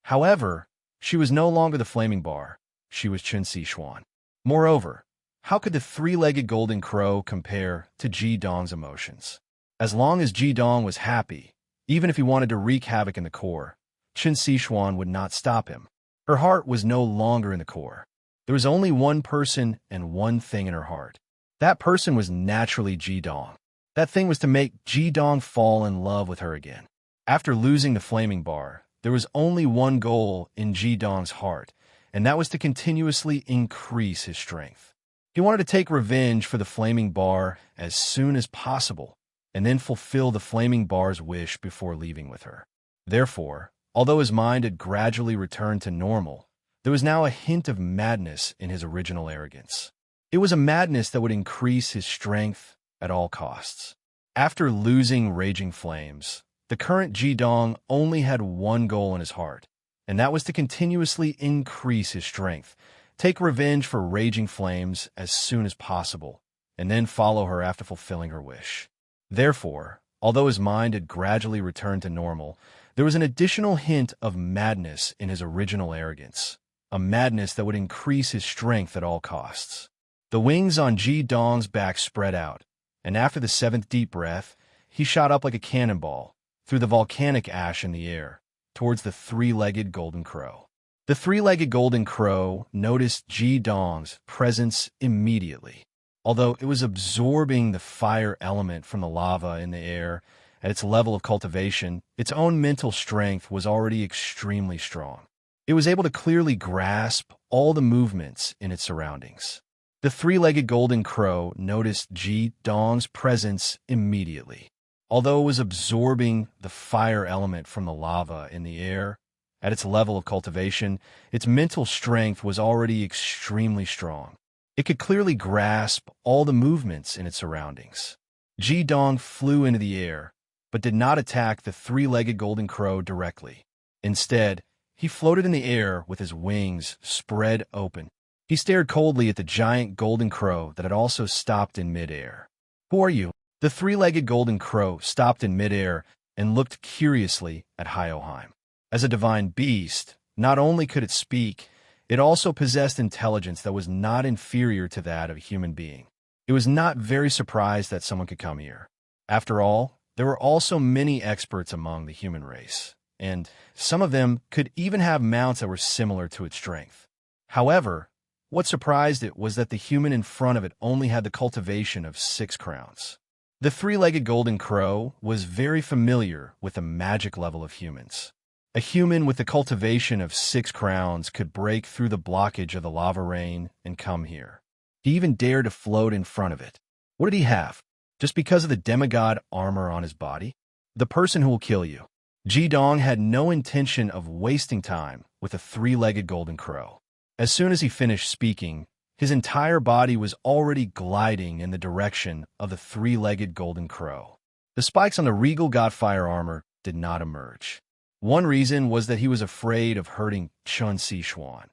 [SPEAKER 1] However, she was no longer the flaming bar. She was Chun Sichuan. Moreover, how could the three-legged golden crow compare to Ji Dong's emotions? As long as Ji Dong was happy, even if he wanted to wreak havoc in the Corps, Chun Sichuan would not stop him. Her heart was no longer in the Corps. There was only one person and one thing in her heart. That person was naturally Ji Dong. That thing was to make Ji Dong fall in love with her again. After losing the flaming bar, there was only one goal in Ji Dong's heart, and that was to continuously increase his strength. He wanted to take revenge for the flaming bar as soon as possible, and then fulfill the flaming bar's wish before leaving with her. Therefore, although his mind had gradually returned to normal, there was now a hint of madness in his original arrogance. It was a madness that would increase his strength at all costs. After losing Raging Flames, the current Ji Dong only had one goal in his heart, and that was to continuously increase his strength, take revenge for Raging Flames as soon as possible, and then follow her after fulfilling her wish. Therefore, although his mind had gradually returned to normal, there was an additional hint of madness in his original arrogance, a madness that would increase his strength at all costs. The wings on Ji Dong's back spread out, and after the 7th deep breath, he shot up like a cannonball through the volcanic ash in the air towards the three-legged golden crow. The three-legged golden crow noticed Ji Dong's presence immediately. Although it was absorbing the fire element from the lava in the air at its level of cultivation, its own mental strength was already extremely strong. It was able to clearly grasp all the movements in its surroundings. The three-legged golden crow noticed Ji Dong's presence immediately. Although it was absorbing the fire element from the lava in the air at its level of cultivation, its mental strength was already extremely strong. It could clearly grasp all the movements in its surroundings. Ji Dong flew into the air, but did not attack the three-legged golden crow directly. Instead, he floated in the air with his wings spread open. He stared coldly at the giant golden crow that had also stopped in midair. "Who are you?" The three-legged golden crow stopped in midair and looked curiously at Hyoheim. As a divine beast, not only could it speak, it also possessed intelligence that was not inferior to that of a human being. It was not very surprised that someone could come here. After all, there were also many experts among the human race, and some of them could even have mounts that were similar to its strength. However, what surprised it was that the human in front of it only had the cultivation of 6 crowns. The three-legged golden crow was very familiar with the magic level of humans. A human with the cultivation of 6 crowns could break through the blockage of the lava rain and come here. He even dared to float in front of it. What did he have? Just because of the demigod armor on his body? The person who will kill you. Jidong had no intention of wasting time with a three-legged golden crow. As soon as he finished speaking, his entire body was already gliding in the direction of the three-legged golden crow. The spikes on the regal godfire armor did not emerge. One reason was that he was afraid of hurting Chun Sichuan,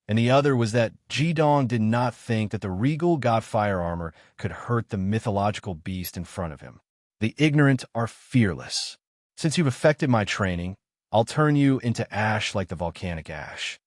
[SPEAKER 1] and the other was that Jidong did not think that the regal godfire armor could hurt the mythological beast in front of him. The ignorant are fearless. Since you've affected my training, I'll turn you into ash like the volcanic ash.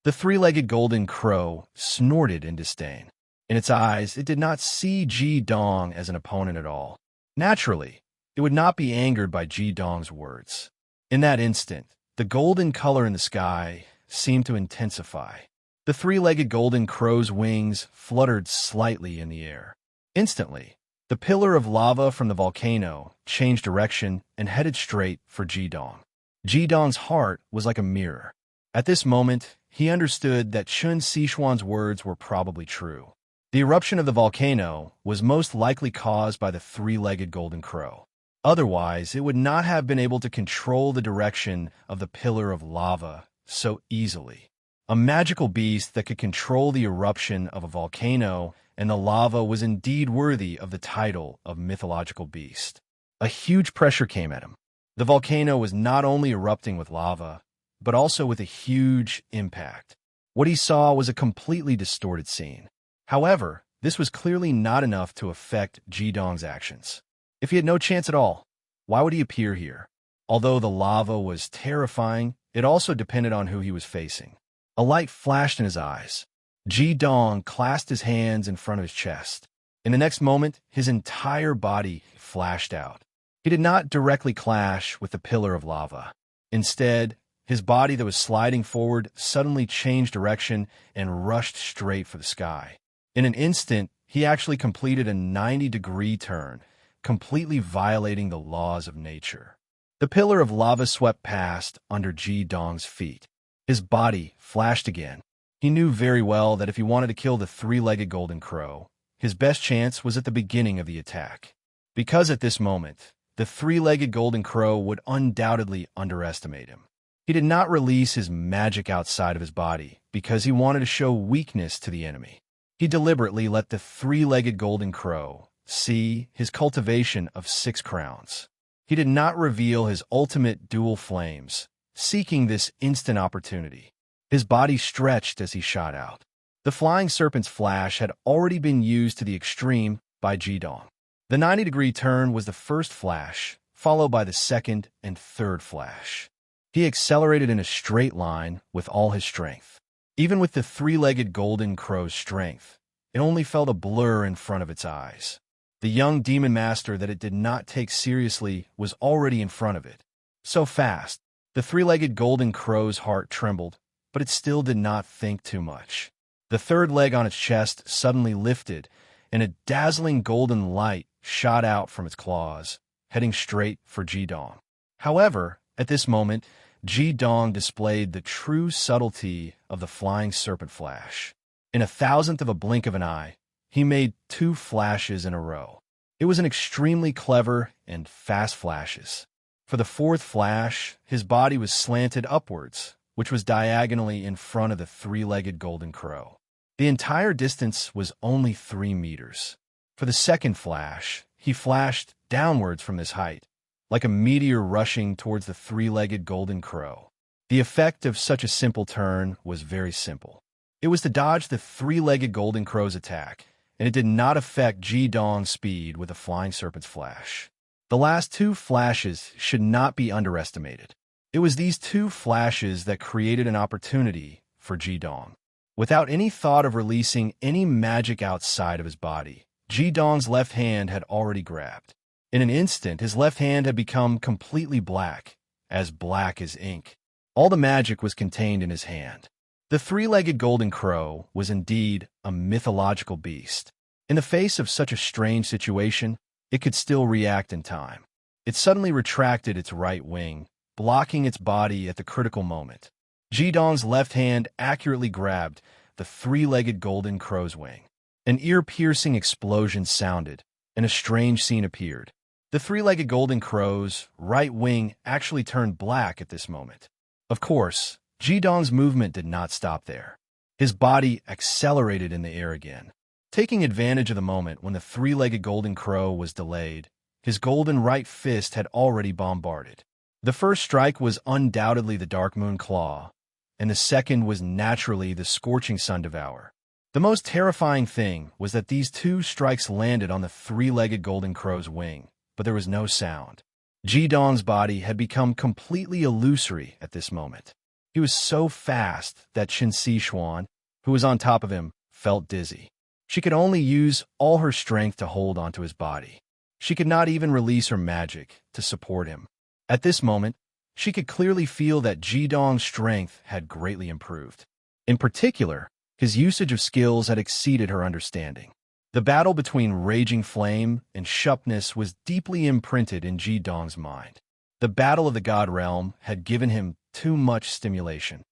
[SPEAKER 1] The three-legged golden crow snorted in disdain. In its eyes, it did not see Jidong as an opponent at all. Naturally, it would not be angered by Jidong's words. In that instant, the golden color in the sky seemed to intensify. The three-legged golden crow's wings fluttered slightly in the air. Instantly, the pillar of lava from the volcano changed direction and headed straight for Jidong. Jidong's heart was like a mirror. At this moment, he understood that Chun Sichuan's words were probably true. The eruption of the volcano was most likely caused by the three-legged golden crow. Otherwise, it would not have been able to control the direction of the pillar of lava so easily. A magical beast that could control the eruption of a volcano and the lava was indeed worthy of the title of mythological beast. A huge pressure came at him. The volcano was not only erupting with lava, but also with a huge impact. What he saw was a completely distorted scene. However, this was clearly not enough to affect Jidong's actions. If he had no chance at all, why would he appear here? Although the lava was terrifying, it also depended on who he was facing. A light flashed in his eyes. Jidong clasped his hands in front of his chest. In the next moment, his entire body flashed out. He did not directly clash with the pillar of lava. Instead, his body that was sliding forward suddenly changed direction and rushed straight for the sky. In an instant, he actually completed a 90-degree turn, completely violating the laws of nature. The pillar of lava swept past under Jidong's feet. His body flashed again. He knew very well that if he wanted to kill the three-legged golden crow, his best chance was at the beginning of the attack. Because at this moment, the three-legged golden crow would undoubtedly underestimate him. He did not release his magic outside of his body because he wanted to show weakness to the enemy. He deliberately let the three-legged golden crow see his cultivation of 6 crowns. He did not reveal his ultimate dual flames, seeking this instant opportunity. His body stretched as he shot out. The flying serpent's flash had already been used to the extreme by Jidong. The 90-degree turn was the first flash, followed by the second and third flash. He accelerated in a straight line with all his strength. Even with the three-legged golden crow's strength, it only felt a blur in front of its eyes. The young demon master that it did not take seriously was already in front of it. So fast, the three-legged golden crow's heart trembled, but it still did not think too much. The third leg on its chest suddenly lifted, and a dazzling golden light shot out from its claws, heading straight for Jidong. However, at this moment, Jidong displayed the true subtlety of the flying serpent flash. In a thousandth of a blink of an eye, he made 2 flashes in a row. It was an extremely clever and fast flashes. For the 4th flash, his body was slanted upwards, which was diagonally in front of the three-legged golden crow. The entire distance was only 3 meters. For the 2nd flash, he flashed downwards from this height, like a meteor rushing towards the three-legged golden crow. The effect of such a simple turn was very simple. It was to dodge the three-legged golden crow's attack, and it did not affect Jidong's speed with the flying serpent's flash. The last 2 flashes should not be underestimated. It was these 2 flashes that created an opportunity for Jidong. Without any thought of releasing any magic outside of his body, Ji Dong's left hand had already grabbed. In an instant, his left hand had become completely black as ink. All the magic was contained in his hand. The three-legged golden crow was indeed a mythological beast. In the face of such a strange situation, it could still react in time. It suddenly retracted its right wing, blocking its body at the critical moment. Ji Dong's left hand accurately grabbed the three-legged golden crow's wing. An ear-piercing explosion sounded, and a strange scene appeared. The three-legged golden crow's right wing actually turned black at this moment. Of course, Ji Dong's movement did not stop there. His body accelerated in the air again. Taking advantage of the moment when the three-legged golden crow was delayed, his golden right fist had already bombarded. The first strike was undoubtedly the Dark Moon Claw, and the second was naturally the Scorching Sun Devour. The most terrifying thing was that these two strikes landed on the three-legged golden crow's wing, but there was no sound. Ji Dong's body had become completely illusory at this moment. He was so fast that Qin Shi Xuan, who was on top of him, felt dizzy. She could only use all her strength to hold onto his body. She could not even release her magic to support him. At this moment, she could clearly feel that Ji Dong's strength had greatly improved. In particular, his usage of skills had exceeded her understanding. The battle between Raging Flame and Sharpness was deeply imprinted in Ji Dong's mind. The battle of the God Realm had given him too much stimulation.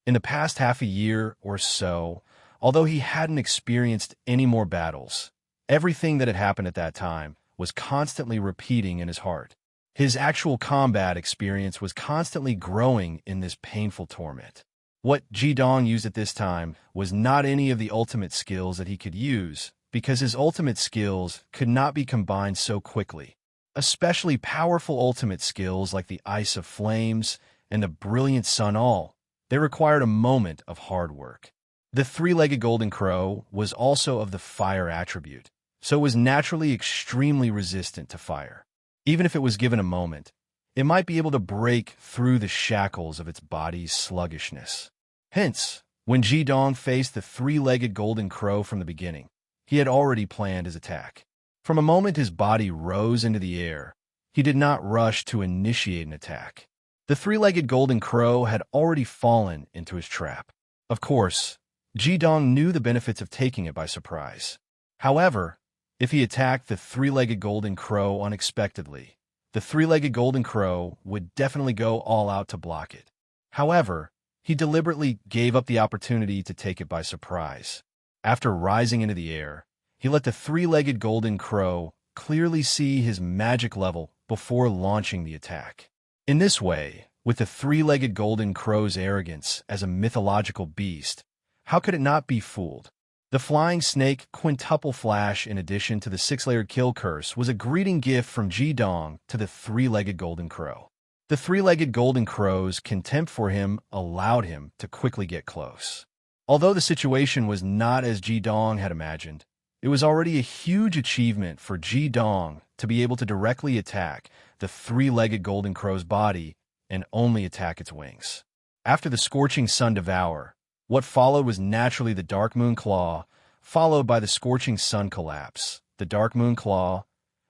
[SPEAKER 1] In the past half a year or so, although he hadn't experienced any more battles, everything that had happened at that time was constantly repeating in his heart. His actual combat experience was constantly growing in this painful torment. What Ji Dong used at this time was not any of the ultimate skills that he could use, because his ultimate skills could not be combined so quickly. Especially powerful ultimate skills like the Ice of Flames and the Brilliant Sun All, they required a moment of hard work. The three-legged golden crow was also of the fire attribute, so it was naturally extremely resistant to fire. Even if it was given a moment, it might be able to break through the shackles of its body's sluggishness. Hence, when Ji Dong faced the three-legged golden crow from the beginning, he had already planned his attack. From a moment his body rose into the air, he did not rush to initiate an attack. The three-legged golden crow had already fallen into his trap. Of course, Ji Dong knew the benefits of taking it by surprise. However, if he attacked the three-legged golden crow unexpectedly, the three-legged golden crow would definitely go all out to block it. However, he deliberately gave up the opportunity to take it by surprise. After rising into the air, he let the three-legged golden crow clearly see his magic level before launching the attack. In this way, with the three-legged golden crow's arrogance as a mythological beast, how could it not be fooled? The flying snake quintuple flash in addition to the six-layered kill curse was a greeting gift from Ji Dong to the three-legged golden crow. The three-legged golden crow's contempt for him allowed him to quickly get close. Although the situation was not as Ji Dong had imagined, it was already a huge achievement for Ji Dong to be able to directly attack the three-legged golden crow's body and only attack its wings. After the Scorching Sun Devour, what followed was naturally the Dark Moon Claw, followed by the Scorching Sun Collapse, the Dark Moon Claw,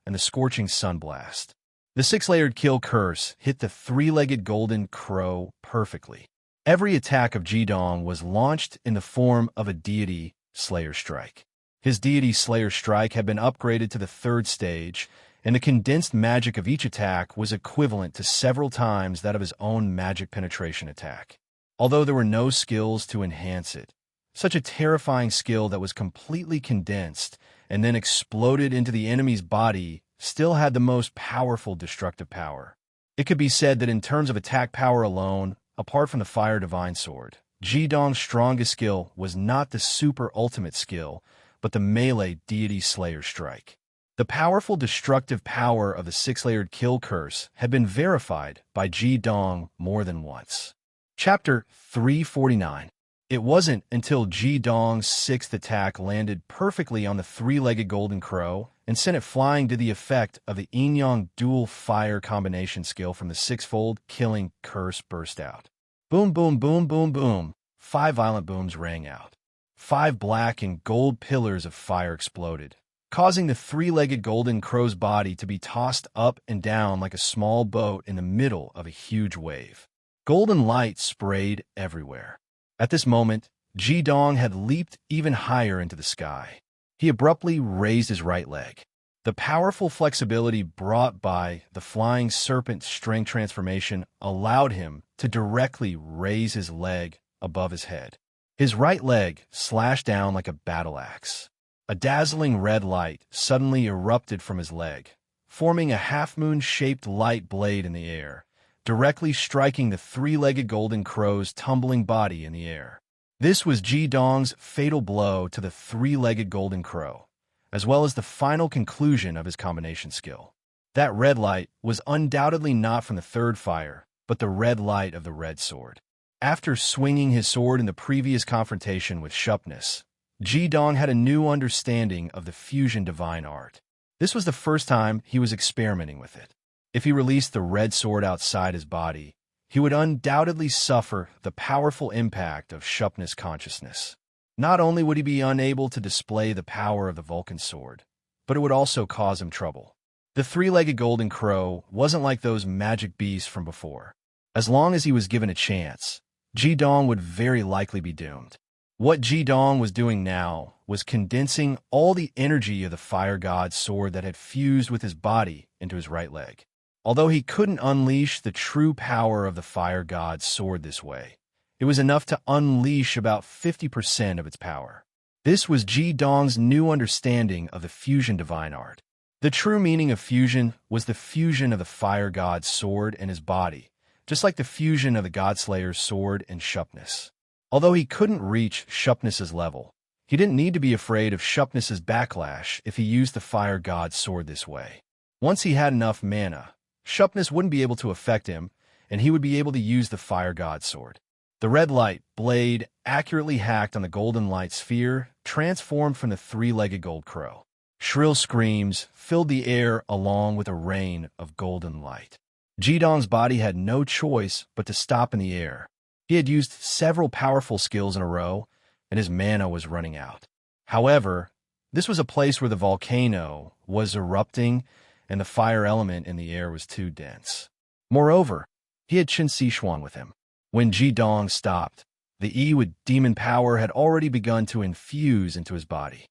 [SPEAKER 1] and the Scorching Sun Blast. The six-layered kill curse hit the three-legged golden crow perfectly. Every attack of Ji Dong was launched in the form of a deity Slayer Strike. His deity Slayer Strike had been upgraded to the third stage, and the condensed magic of each attack was equivalent to several times that of his own magic penetration attack. Although there were no skills to enhance it, such a terrifying skill that was completely condensed and then exploded into the enemy's body still had the most powerful destructive power. It could be said that in terms of attack power alone, apart from the Fire Divine Sword, Ji Dong's strongest skill was not the super ultimate skill, but the melee deity Slayer Strike. The powerful destructive power of the six-layered kill curse had been verified by Ji Dong more than once. Chapter 349. It wasn't until Ji Dong's sixth attack landed perfectly on the three-legged golden crow and sent it flying to the effect of the yin-yang dual fire combination skill from the six-fold killing curse burst out. Boom, boom, boom, boom, boom. 5 violent booms rang out. 5 black and gold pillars of fire exploded, causing the three-legged golden crow's body to be tossed up and down like a small boat in the middle of a huge wave. Golden light sprayed everywhere. At this moment, Ji-dong had leaped even higher into the sky. He abruptly raised his right leg. The powerful flexibility brought by the flying serpent string transformation allowed him to directly raise his leg above his head. His right leg slashed down like a battle axe. A dazzling red light suddenly erupted from his leg, forming a half-moon-shaped light blade in the air, directly striking the three-legged golden crow's tumbling body in the air. This was Ji-dong's fatal blow to the three-legged golden crow, as well as the final conclusion of his combination skill. That red light was undoubtedly not from the third fire, but the red light of the red sword. After swinging his sword in the previous confrontation with Shupness, Ji-dong had a new understanding of the fusion divine art. This was the first time he was experimenting with it. If he released the red sword outside his body, he would undoubtedly suffer the powerful impact of Shupness consciousness. Not only would he be unable to display the power of the Vulcan sword, but it would also cause him trouble. The three-legged golden crow wasn't like those magic beasts from before. As long as he was given a chance, Ji-dong would very likely be doomed. What Ji-dong was doing now was condensing all the energy of the fire god's sword that had fused with his body into his right leg. Although he couldn't unleash the true power of the fire god's sword this way, it was enough to unleash about 50% of its power. This was Ji-dong's new understanding of the fusion divine art. The true meaning of fusion was the fusion of the fire god's sword and his body, just like the fusion of the Godslayer's sword and Shupness. Although he couldn't reach Shupness's level, he didn't need to be afraid of Shupness's backlash if he used the fire god's sword this way. Once he had enough mana, Shupness wouldn't be able to affect him, and he would be able to use the fire god's sword. The red light blade accurately hacked on the golden light sphere, transformed from the three-legged gold crow. Shrill screams filled the air along with a rain of golden light. Ji-dong's body had no choice but to stop in the air. He had used several powerful skills in a row, and his mana was running out. However, this was a place where the volcano was erupting and the fire element in the air was too dense. Moreover, he had Qin Sichuan with him. When Ji-dong stopped, the E with demon power had already begun to infuse into his body.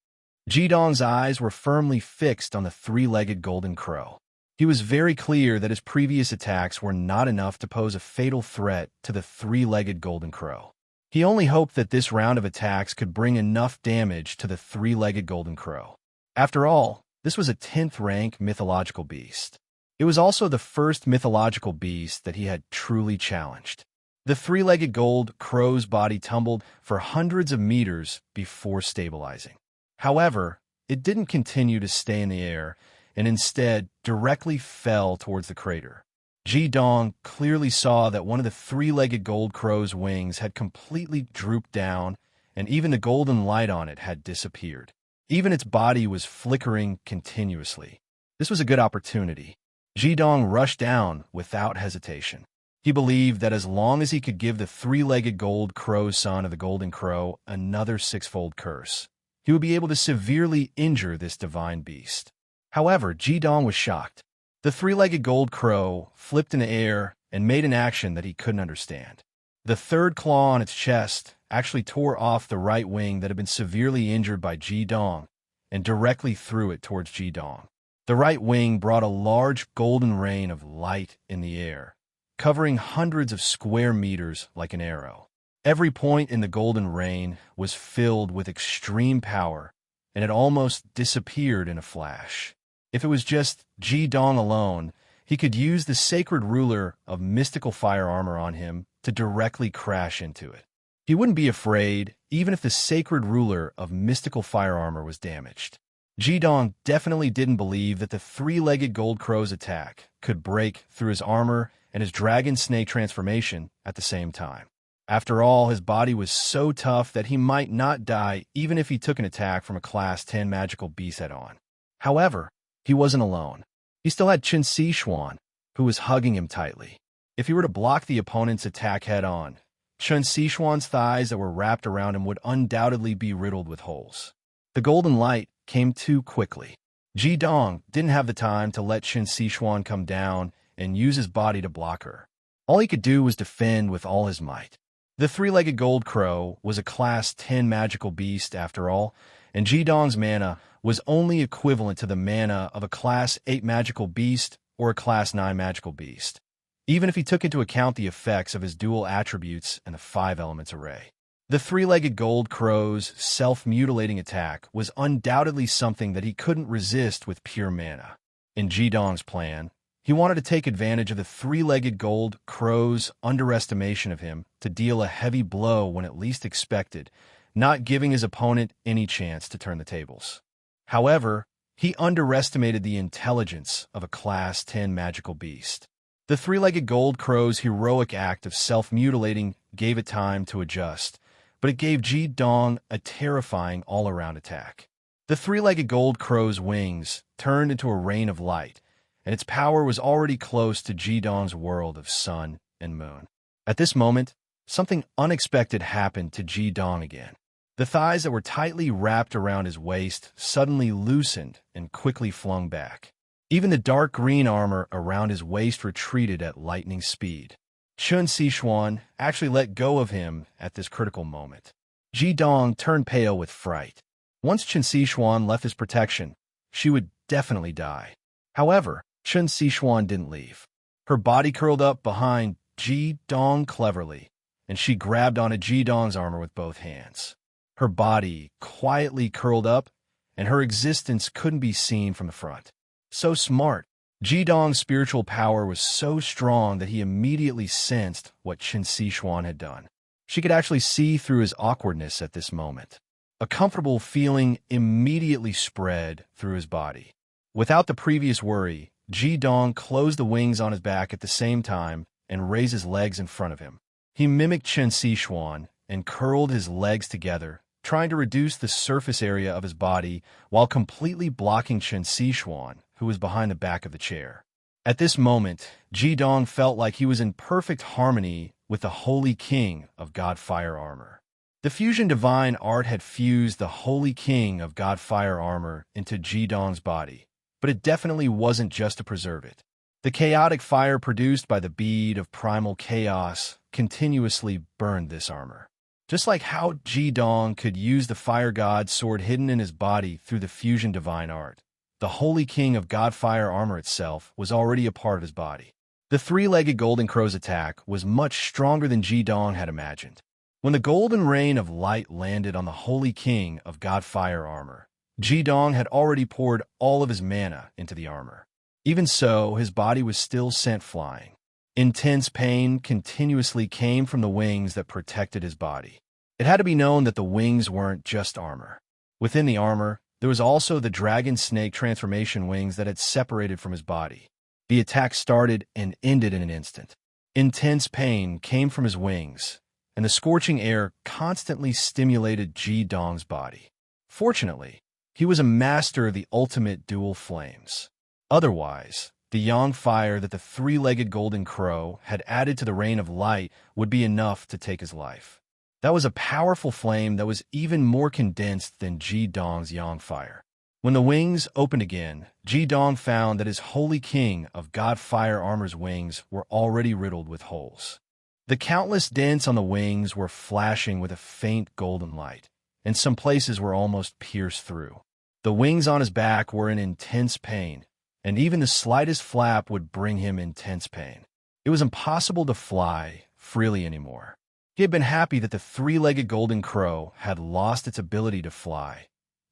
[SPEAKER 1] Ji-dong's eyes were firmly fixed on the three-legged golden crow. He was very clear that his previous attacks were not enough to pose a fatal threat to the three-legged golden crow. He only hoped that this round of attacks could bring enough damage to the three-legged golden crow. After all, this was a 10th-rank mythological beast. It was also the first mythological beast that he had truly challenged. The three-legged gold crow's body tumbled for hundreds of meters before stabilizing. However, it didn't continue to stay in the air, and instead directly fell towards the crater. Ji-dong clearly saw that one of the three-legged gold crow's wings had completely drooped down, and even the golden light on it had disappeared. Even its body was flickering continuously. This was a good opportunity. Ji-dong rushed down without hesitation. He believed that as long as he could give the three-legged gold crow's son of the golden crow another six-fold curse, he would be able to severely injure this divine beast. However, Ji-dong was shocked. The three-legged gold crow flipped in the air and made an action that he couldn't understand. The third claw on its chest actually tore off the right wing that had been severely injured by Ji-dong and directly threw it towards Ji-dong. The right wing brought a large golden rain of light in the air, covering hundreds of square meters like an arrow. Every point in the golden rain was filled with extreme power, and it almost disappeared in a flash. If it was just Ji-dong alone, he could use the sacred ruler of mystical fire armor on him to directly crash into it. He wouldn't be afraid, even if the sacred ruler of mystical fire armor was damaged. Ji-dong definitely didn't believe that the three-legged gold crow's attack could break through his armor and his dragon snake transformation at the same time. After all, his body was so tough that he might not die even if he took an attack from a Class 10 magical beast head-on. However, he wasn't alone. He still had Qin Sichuan, who was hugging him tightly. If he were to block the opponent's attack head-on, Qin Sichuan's thighs that were wrapped around him would undoubtedly be riddled with holes. The golden light came too quickly. Ji Dong didn't have the time to let Qin Sichuan come down and use his body to block her. All he could do was defend with all his might. The three-legged gold crow was a Class 10 magical beast after all, and Ji Dong's mana was only equivalent to the mana of a Class 8 magical beast or a Class 9 magical beast, even if he took into account the effects of his dual attributes and the 5 elements array. The three-legged gold crow's self-mutilating attack was undoubtedly something that he couldn't resist with pure mana. In Ji Dong's plan, he wanted to take advantage of the three-legged gold crow's underestimation of him to deal a heavy blow when it least expected, not giving his opponent any chance to turn the tables. However, he underestimated the intelligence of a Class 10 magical beast. The three-legged gold crow's heroic act of self-mutilating gave it time to adjust, but it gave Ji Dong a terrifying all-around attack. The three-legged gold crow's wings turned into a rain of light, and its power was already close to Ji Dong's world of sun and moon. At this moment, something unexpected happened to Ji Dong again. The thighs that were tightly wrapped around his waist suddenly loosened and quickly flung back. Even the dark green armor around his waist retreated at lightning speed. Qin Sichuan actually let go of him at this critical moment. Ji Dong turned pale with fright. Once Qin Sichuan left his protection, she would definitely die. However, Qin Sichuan didn't leave. Her body curled up behind Ji Dong cleverly, and she grabbed onto Ji Dong's armor with both hands. Her body quietly curled up, and her existence couldn't be seen from the front. So smart. Ji Dong's spiritual power was so strong that he immediately sensed what Qin Sichuan had done. She could actually see through his awkwardness at this moment. A comfortable feeling immediately spread through his body. Without the previous worry, Ji Dong closed the wings on his back at the same time and raised his legs in front of him. He mimicked Qin Sichuan and curled his legs together, trying to reduce the surface area of his body while completely blocking Qin Sichuan, who was behind the back of the chair. At this moment, Ji Dong felt like he was in perfect harmony with the Holy King of God Fire Armor. The fusion divine art had fused the Holy King of God Fire Armor into Ji Dong's body, but it definitely wasn't just to preserve it. The chaotic fire produced by the bead of primal chaos continuously burned this armor. Just like how Ji Dong could use the fire god's sword hidden in his body through the fusion divine art, the Holy King of God Fire Armor itself was already a part of his body. The three-legged golden crow's attack was much stronger than Ji Dong had imagined. When the golden rain of light landed on the Holy King of God Fire Armor, Ji Dong had already poured all of his mana into the armor. Even so, his body was still sent flying. Intense pain continuously came from the wings that protected his body. It had to be known that the wings weren't just armor. Within the armor, there was also the dragon snake transformation wings that had separated from his body. The attack started and ended in an instant. Intense pain came from his wings, and the scorching air constantly stimulated Ji Dong's body. Fortunately, he was a master of the ultimate dual flames. Otherwise, the yang fire that the three-legged golden crow had added to the rain of light would be enough to take his life. That was a powerful flame that was even more condensed than Ji Dong's yang fire. When the wings opened again, Ji Dong found that his Holy King of God Fire Armor's wings were already riddled with holes. The countless dents on the wings were flashing with a faint golden light, and some places were almost pierced through. The wings on his back were in intense pain, and even the slightest flap would bring him intense pain. It was impossible to fly freely anymore. He had been happy that the three-legged golden crow had lost its ability to fly,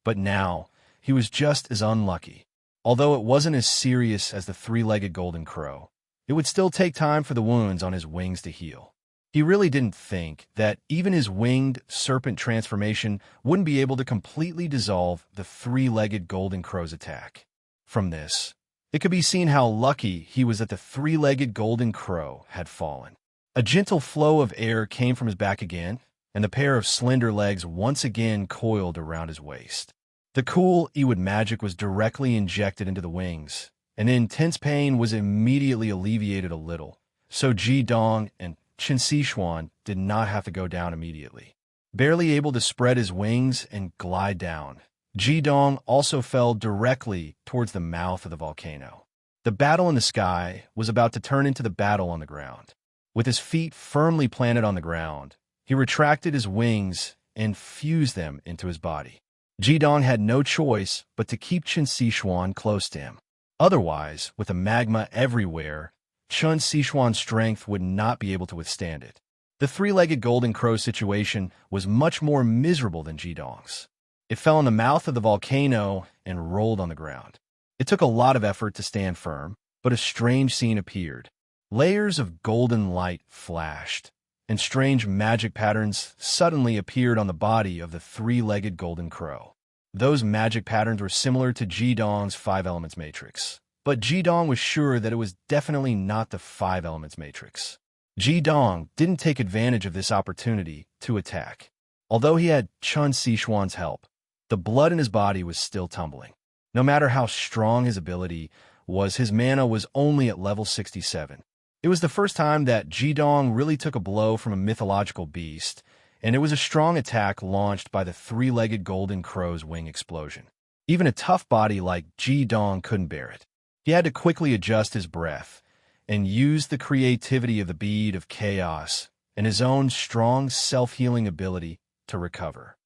[SPEAKER 1] but now he was just as unlucky. Although it wasn't as serious as the three-legged golden crow, it would still take time for the wounds on his wings to heal. He really didn't think that even his winged serpent transformation wouldn't be able to completely dissolve the three-legged golden crow's attack. From this, it could be seen how lucky he was that the three-legged golden crow had fallen. A gentle flow of air came from his back again, and the pair of slender legs once again coiled around his waist. The cool Ewood magic was directly injected into the wings, and the intense pain was immediately alleviated a little, so Ji Dong and Qin Sichuan did not have to go down immediately. Barely able to spread his wings and glide down, Jidong also fell directly towards the mouth of the volcano. The battle in the sky was about to turn into the battle on the ground. With his feet firmly planted on the ground, he retracted his wings and fused them into his body. Jidong had no choice but to keep Qin Sishuan close to him. Otherwise, with the magma everywhere, Qin Sishuan's strength would not be able to withstand it. The three-legged golden crow situation was much more miserable than Jidong's. It fell in the mouth of the volcano and rolled on the ground. It took a lot of effort to stand firm, but a strange scene appeared. Layers of golden light flashed, and strange magic patterns suddenly appeared on the body of the three-legged golden crow. Those magic patterns were similar to Jidong's Five Elements Matrix, but Jidong was sure that it was definitely not the Five Elements Matrix. Jidong didn't take advantage of this opportunity to attack. Although he had Qin Sishuan's help, the blood in his body was still tumbling. No matter how strong his ability was, his mana was only at level 67. It was the first time that Jidong really took a blow from a mythological beast, and it was a strong attack launched by the three-legged golden crow's wing explosion. Even a tough body like Jidong couldn't bear it. He had to quickly adjust his breath and use the creativity of the bead of chaos and his own strong self-healing ability to recover.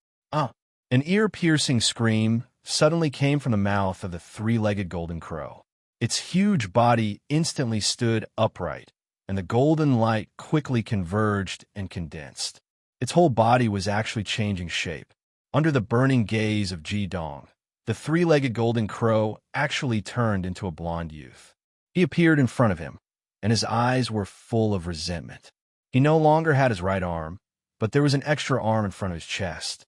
[SPEAKER 1] An ear-piercing scream suddenly came from the mouth of the three-legged golden crow. Its huge body instantly stood upright, and the golden light quickly converged and condensed. Its whole body was actually changing shape. Under the burning gaze of Jidong, the three-legged golden crow actually turned into a blonde youth. He appeared in front of him, and his eyes were full of resentment. He no longer had his right arm, but there was an extra arm in front of his chest.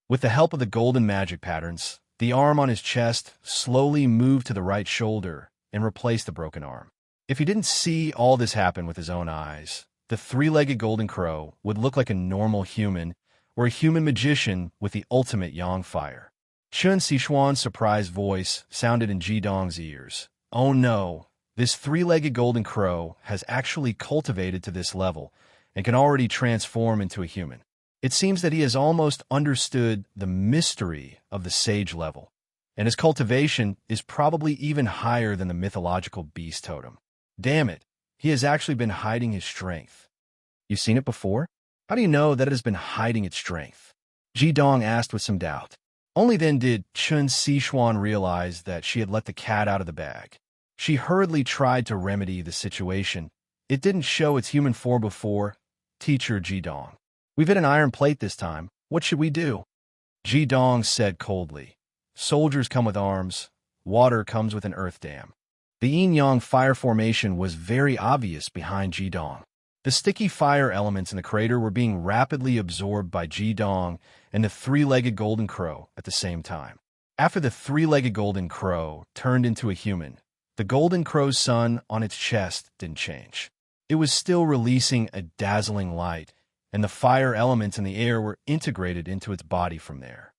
[SPEAKER 1] With the help of the golden magic patterns, the arm on his chest slowly moved to the right shoulder and replaced the broken arm. If he didn't see all this happen with his own eyes, the three-legged golden crow would look like a normal human or a human magician with the ultimate yang fire. Qin Sishuan's surprised voice sounded in Jidong's ears. Oh no, this three-legged golden crow has actually cultivated to this level and can already transform into a human. It seems that he has almost understood the mystery of the sage level, and his cultivation is probably even higher than the mythological beast totem. Damn it, he has actually been hiding his strength. You've seen it before? How do you know that it has been hiding its strength? Jidong asked with some doubt. Only then did Qin Sishuan realize that she had let the cat out of the bag. She hurriedly tried to remedy the situation. It didn't show its human form before. Teacher Jidong. We've hit an iron plate this time. What should we do? Jidong said coldly. Soldiers come with arms. Water comes with an earth dam. The yin-yang fire formation was very obvious behind Jidong. The sticky fire elements in the crater were being rapidly absorbed by Jidong and the three-legged golden crow at the same time. After the three-legged golden crow turned into a human, the golden crow's sun on its chest didn't change. It was still releasing a dazzling light, and the fire elements in the air were integrated into its body from there.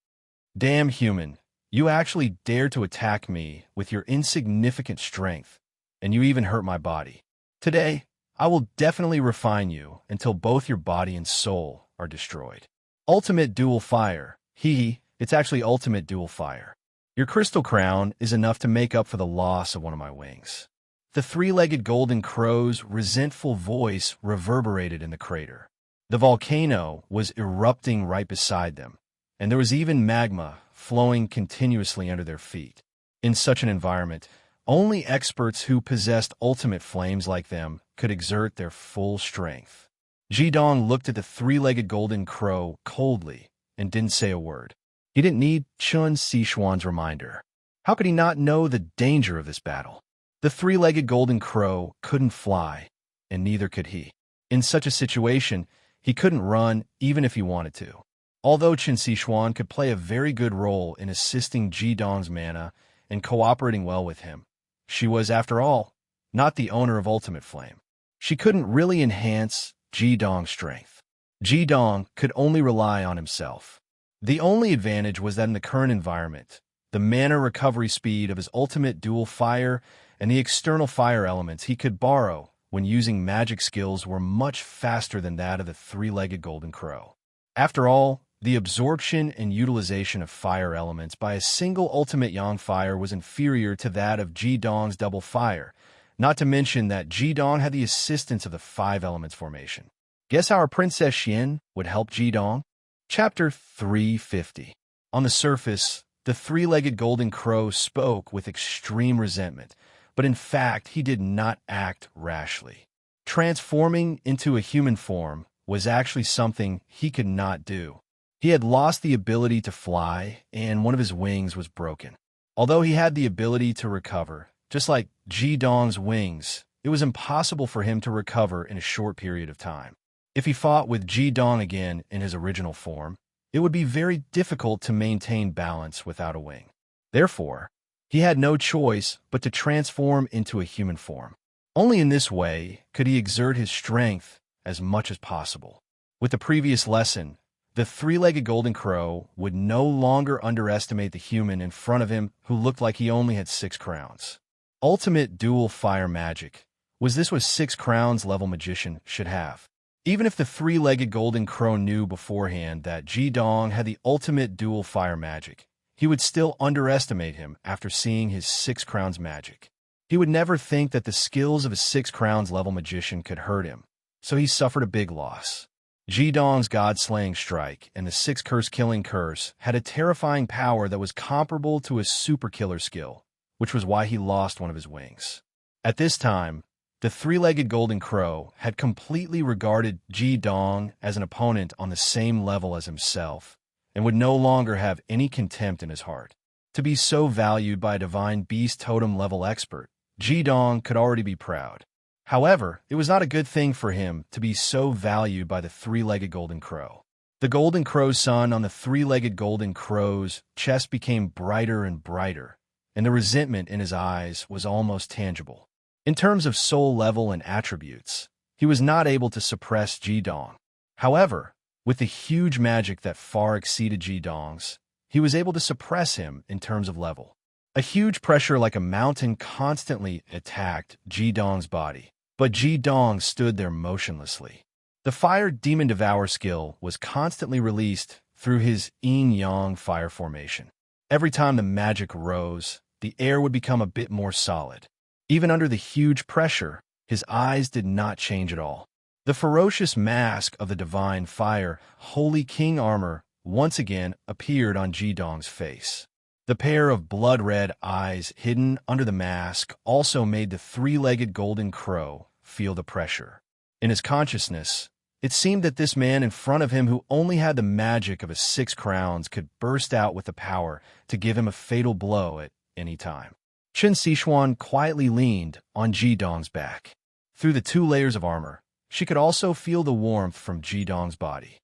[SPEAKER 1] Damn human, you actually dared to attack me with your insignificant strength, and you even hurt my body. Today, I will definitely refine you until both your body and soul are destroyed. Ultimate dual fire. It's actually ultimate dual fire. Your crystal crown is enough to make up for the loss of one of my wings. The three-legged golden crow's resentful voice reverberated in the crater. The volcano was erupting right beside them, and there was even magma flowing continuously under their feet. In such an environment, only experts who possessed ultimate flames like them could exert their full strength. Jidong looked at the three-legged golden crow coldly and didn't say a word. He didn't need Qin Sishuan's reminder. How could he not know the danger of this battle? The three-legged golden crow couldn't fly, and neither could he. In such a situation, he couldn't run even if he wanted to. Although Qin Sishuan could play a very good role in assisting Jidong's mana and cooperating well with him, she was, after all, not the owner of Ultimate Flame. She couldn't really enhance Jidong's strength. Jidong could only rely on himself. The only advantage was that in the current environment, the mana recovery speed of his ultimate dual fire and the external fire elements he could borrow when using magic skills were much faster than that of the three-legged golden crow. After all, The absorption and utilization of fire elements by a single ultimate Yang fire was inferior to that of Ji-Dong's double fire, not to mention that Ji-Dong had the assistance of the five elements formation. Guess how our Princess Xian would help Ji-Dong? Chapter 350. On the surface, the three-legged golden crow spoke with extreme resentment, but in fact he did not act rashly. Transforming into a human form was actually something he could not do. He had lost the ability to fly, and one of his wings was broken. Although he had the ability to recover, just like Ji-Dong's wings, it was impossible for him to recover in a short period of time. If he fought with Ji-Dong again in his original form, it would be very difficult to maintain balance without a wing. Therefore, he had no choice but to transform into a human form. Only in this way could he exert his strength as much as possible. With the previous lesson, the three-legged golden crow would no longer underestimate the human in front of him who looked like he only had 6 crowns. Ultimate dual fire magic. Was this what 6 crowns level magician should have? Even if the three-legged golden crow knew beforehand that Ji-Dong had the ultimate dual fire magic, he would still underestimate him after seeing his 6 crowns magic. He would never think that the skills of a 6 crowns level magician could hurt him, so he suffered a big loss. Ji-Dong's God-slaying strike and the 6 curse-killing curse had a terrifying power that was comparable to his super killer skill, which was why he lost one of his wings. At this time, the three-legged golden crow had completely regarded Ji-Dong as an opponent on the same level as himself, and would no longer have any contempt in his heart. To be so valued by a divine beast totem level expert, Ji-Dong could already be proud. However, it was not a good thing for him to be so valued by the three-legged golden crow. The golden crow's sun on the three-legged golden crow's chest became brighter and brighter, and the resentment in his eyes was almost tangible. In terms of soul level and attributes, he was not able to suppress Ji-Dong. However, with the huge magic that far exceeded Ji-Dong's, he was able to suppress him in terms of level. A huge pressure like a mountain constantly attacked Ji-Dong's body, but Ji-Dong stood there motionlessly. The Fire Demon Devour skill was constantly released through his yin-yang fire formation. Every time the magic rose, the air would become a bit more solid. Even under the huge pressure, his eyes did not change at all. The ferocious mask of the divine fire, Holy King armor, once again appeared on Ji-Dong's face. The pair of blood-red eyes hidden under the mask also made the three-legged golden crow feel the pressure. In his consciousness, it seemed that this man in front of him who only had the magic of his 6 crowns could burst out with the power to give him a fatal blow at any time. Chen Sichuan quietly leaned on Ji-Dong's back. Through the 2 layers of armor, she could also feel the warmth from Ji-Dong's body.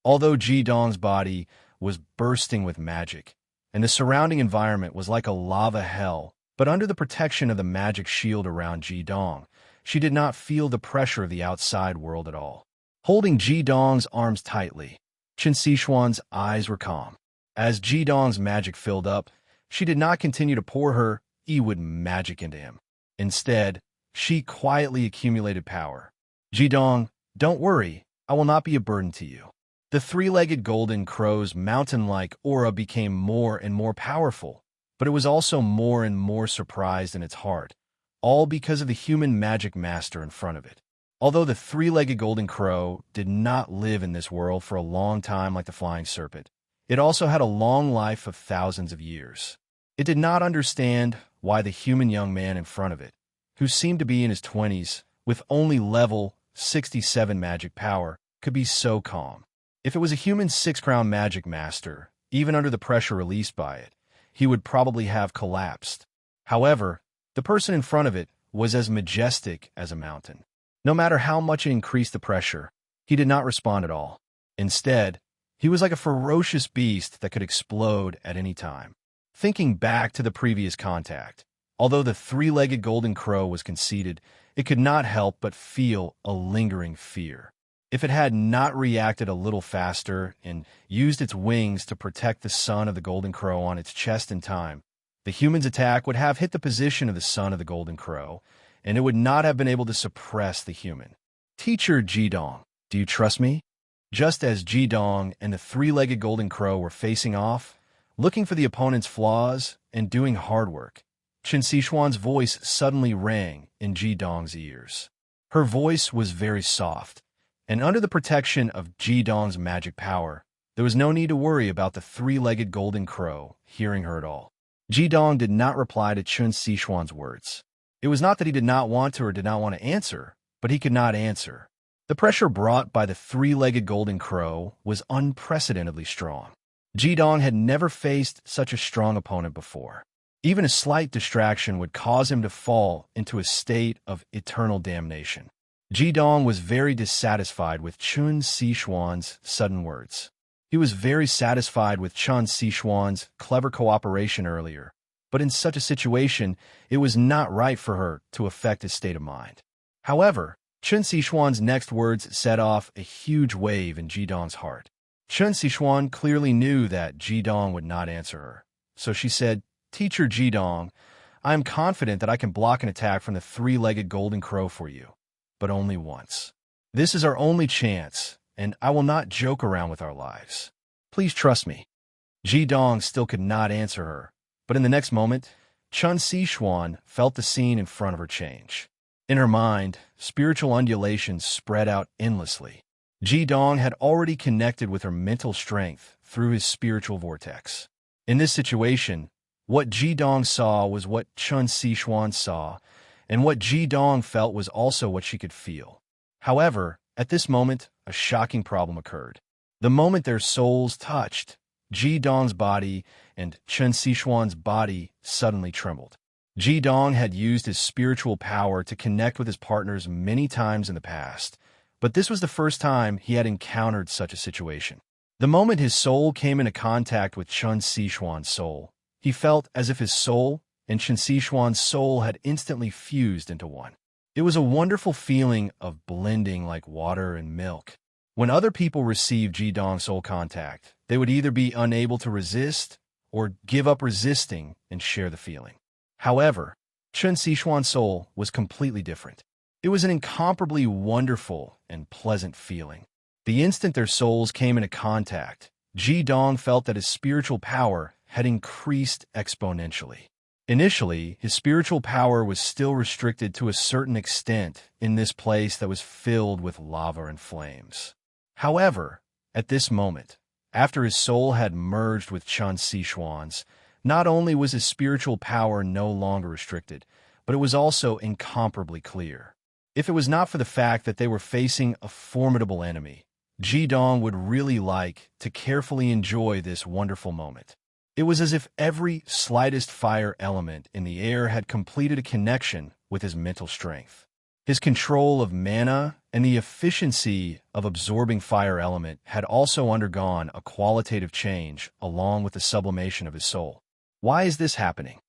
[SPEAKER 1] Although Ji-Dong's body was bursting with magic, and the surrounding environment was like a lava hell, but under the protection of the magic shield around Ji-Dong, she did not feel the pressure of the outside world at all. Holding Ji-Dong's arms tightly, Chen Sichuan's eyes were calm. As Ji-Dong's magic filled up, she did not continue to pour her Ewood magic into him. Instead, she quietly accumulated power. Ji-Dong, don't worry, I will not be a burden to you. The three-legged golden crow's mountain-like aura became more and more powerful, but it was also more and more surprised in its heart, all because of the human magic master in front of it. Although the three-legged golden crow did not live in this world for a long time like the flying serpent, it also had a long life of thousands of years. It did not understand why the human young man in front of it, who seemed to be in his 20s with only level 67 magic power, could be so calm. If it was a human 6-crown magic master, even under the pressure released by it, he would probably have collapsed. However, the person in front of it was as majestic as a mountain. No matter how much it increased the pressure, he did not respond at all. Instead, he was like a ferocious beast that could explode at any time. Thinking back to the previous contact, although the three-legged golden crow was conceited, it could not help but feel a lingering fear. If it had not reacted a little faster and used its wings to protect the sun of the golden crow on its chest in time, the human's attack would have hit the position of the sun of the golden crow, and it would not have been able to suppress the human. Teacher Ji-Dong, do you trust me? Just as Ji-dong and the three-legged golden crow were facing off, looking for the opponent's flaws and doing hard work, Qin Sixuan's voice suddenly rang in Ji-dong's ears. Her voice was very soft, and under the protection of Ji-dong's magic power, there was no need to worry about the three-legged golden crow hearing her at all. Ji-dong did not reply to Qin Sixuan's words. It was not that he did not want to or did not want to answer, but he could not answer. The pressure brought by the three-legged golden crow was unprecedentedly strong. Ji-dong had never faced such a strong opponent before. Even a slight distraction would cause him to fall into a state of eternal damnation. Ji-dong was very dissatisfied with Qin Sixuan's sudden words. He was very satisfied with Qin Sixuan's clever cooperation earlier, but in such a situation, it was not right for her to affect his state of mind. However, Qin Sixuan's next words set off a huge wave in Ji-dong's heart. Qin Sixuan clearly knew that Ji-dong would not answer her, so she said, "Teacher Ji-dong, I am confident that I can block an attack from the three-legged golden crow for you, but only once. This is our only chance, and I will not joke around with our lives. Please trust me." Ji-dong still could not answer her, but in the next moment, Qin Sixuan felt the scene in front of her change. In her mind, spiritual undulations spread out endlessly. Ji-dong had already connected with her mental strength through his spiritual vortex. In this situation, what Ji-dong saw was what Qin Sixuan saw, and what Ji-dong felt was also what she could feel. However, at this moment, a shocking problem occurred. The moment their souls touched, Ji-dong's body and Qin Sixuan's body suddenly trembled. Ji-dong had used his spiritual power to connect with his partners many times in the past, but this was the first time he had encountered such a situation. The moment his soul came into contact with Qin Sixuan's soul, he felt as if his soul and Qin Sixuan's soul had instantly fused into one. It was a wonderful feeling of blending like water and milk. When other people received Ji-dong's soul contact, they would either be unable to resist or give up resisting and share the feeling. However, Qin Sixuan's soul was completely different. It was an incomparably wonderful and pleasant feeling. The instant their souls came into contact, Ji-dong felt that his spiritual power had increased exponentially. Initially, his spiritual power was still restricted to a certain extent in this place that was filled with lava and flames. However, at this moment, after his soul had merged with Qin Sixuan's, not only was his spiritual power no longer restricted, but it was also incomparably clear. If it was not for the fact that they were facing a formidable enemy, Ji-dong would really like to carefully enjoy this wonderful moment. It was as if every slightest fire element in the air had completed a connection with his mental strength. His control of mana and the efficiency of absorbing fire element had also undergone a qualitative change along with the sublimation of his soul. Why is this happening?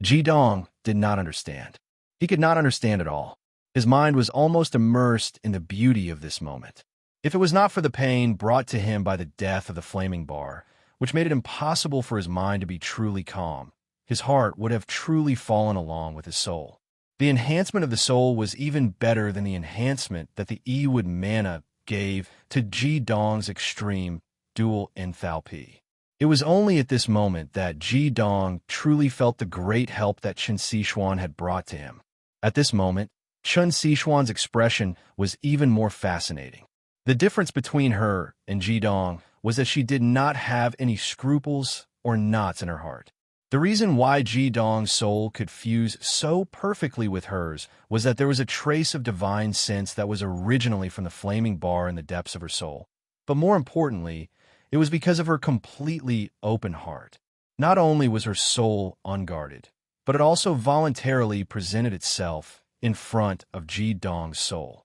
[SPEAKER 1] Ji-dong did not understand. He could not understand at all. His mind was almost immersed in the beauty of this moment. If it was not for the pain brought to him by the death of the flaming bar, which made it impossible for his mind to be truly calm, his heart would have truly fallen along with his soul. The enhancement of the soul was even better than the enhancement that the Ewood mana gave to Ji-dong's extreme dual enthalpy. It was only at this moment that Ji-dong truly felt the great help that Qin Sixuan had brought to him. At this moment, Qin Sixuan's expression was even more fascinating. The difference between her and Ji-dong was that she did not have any scruples or knots in her heart. The reason why Ji-dong's soul could fuse so perfectly with hers was that there was a trace of divine sense that was originally from the flaming bar in the depths of her soul. But more importantly, it was because of her completely open heart. Not only was her soul unguarded, but it also voluntarily presented itself in front of Ji-dong's soul.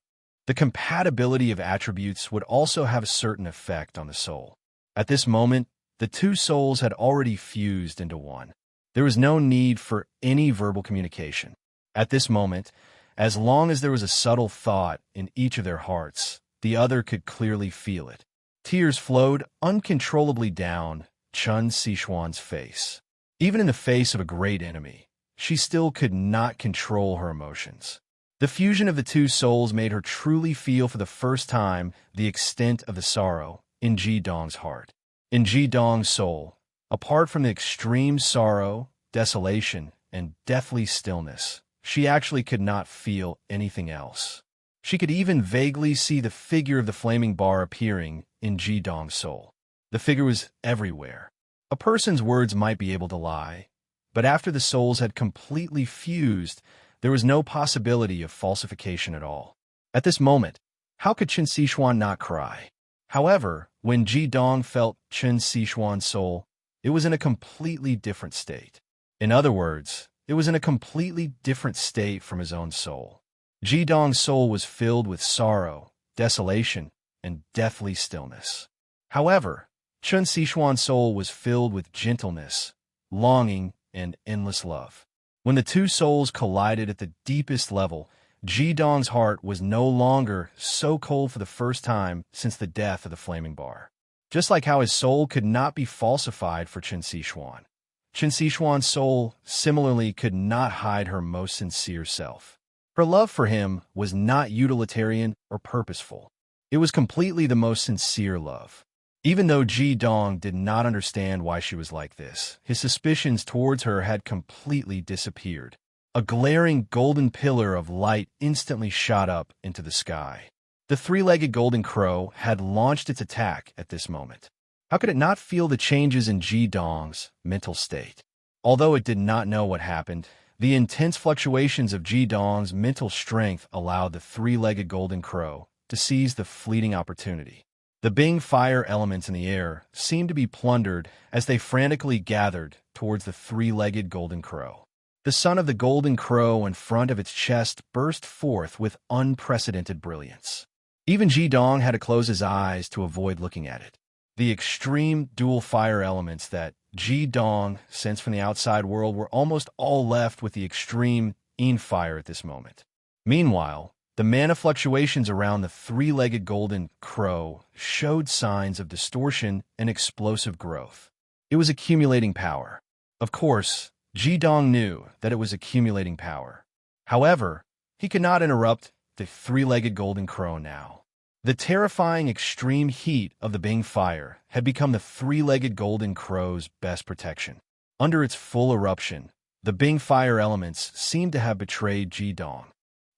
[SPEAKER 1] The compatibility of attributes would also have a certain effect on the soul. At this moment, the two souls had already fused into one. There was no need for any verbal communication. At this moment, as long as there was a subtle thought in each of their hearts, the other could clearly feel it. Tears flowed uncontrollably down Qin Sixuan's face. Even in the face of a great enemy, she still could not control her emotions. The fusion of the two souls made her truly feel for the first time the extent of the sorrow in Ji-dong's heart. In Ji-dong's soul, apart from the extreme sorrow, desolation, and deathly stillness, she actually could not feel anything else. She could even vaguely see the figure of the flaming bar appearing in Ji-dong's soul. The figure was everywhere. A person's words might be able to lie, but after the souls had completely fused, there was no possibility of falsification at all. At this moment, how could Chen Sichuan not cry? However, when Ji-dong felt Chen Sichuan's soul, it was in a completely different state. In other words, it was in a completely different state from his own soul. Ji-dong's soul was filled with sorrow, desolation, and deathly stillness. However, Chen Sichuan's soul was filled with gentleness, longing, and endless love. When the two souls collided at the deepest level, Ji-dong's heart was no longer so cold for the first time since the death of the flaming bar. Just like how his soul could not be falsified for Chen Sichuan's soul similarly could not hide her most sincere self. Her love for him was not utilitarian or purposeful. It was completely the most sincere love. Even though Ji-dong did not understand why she was like this, his suspicions towards her had completely disappeared. A glaring golden pillar of light instantly shot up into the sky. The three-legged golden crow had launched its attack at this moment. How could it not feel the changes in Ji-dong's mental state? Although it did not know what happened, the intense fluctuations of Ji-dong's mental strength allowed the three-legged golden crow to seize the fleeting opportunity. The Bing fire elements in the air seemed to be plundered as they frantically gathered towards the three-legged golden crow. The sun of the golden crow in front of its chest burst forth with unprecedented brilliance. Even Ji-dong had to close his eyes to avoid looking at it. The extreme dual fire elements that Ji-dong sensed from the outside world were almost all left with the extreme yin fire at this moment. Meanwhile, the mana fluctuations around the three-legged golden crow showed signs of distortion and explosive growth. It was accumulating power. Of course, Ji-dong knew that it was accumulating power. However, he could not interrupt the three-legged golden crow now. The terrifying extreme heat of the Bing fire had become the three-legged golden crow's best protection. Under its full eruption, the Bing fire elements seemed to have betrayed Ji-dong.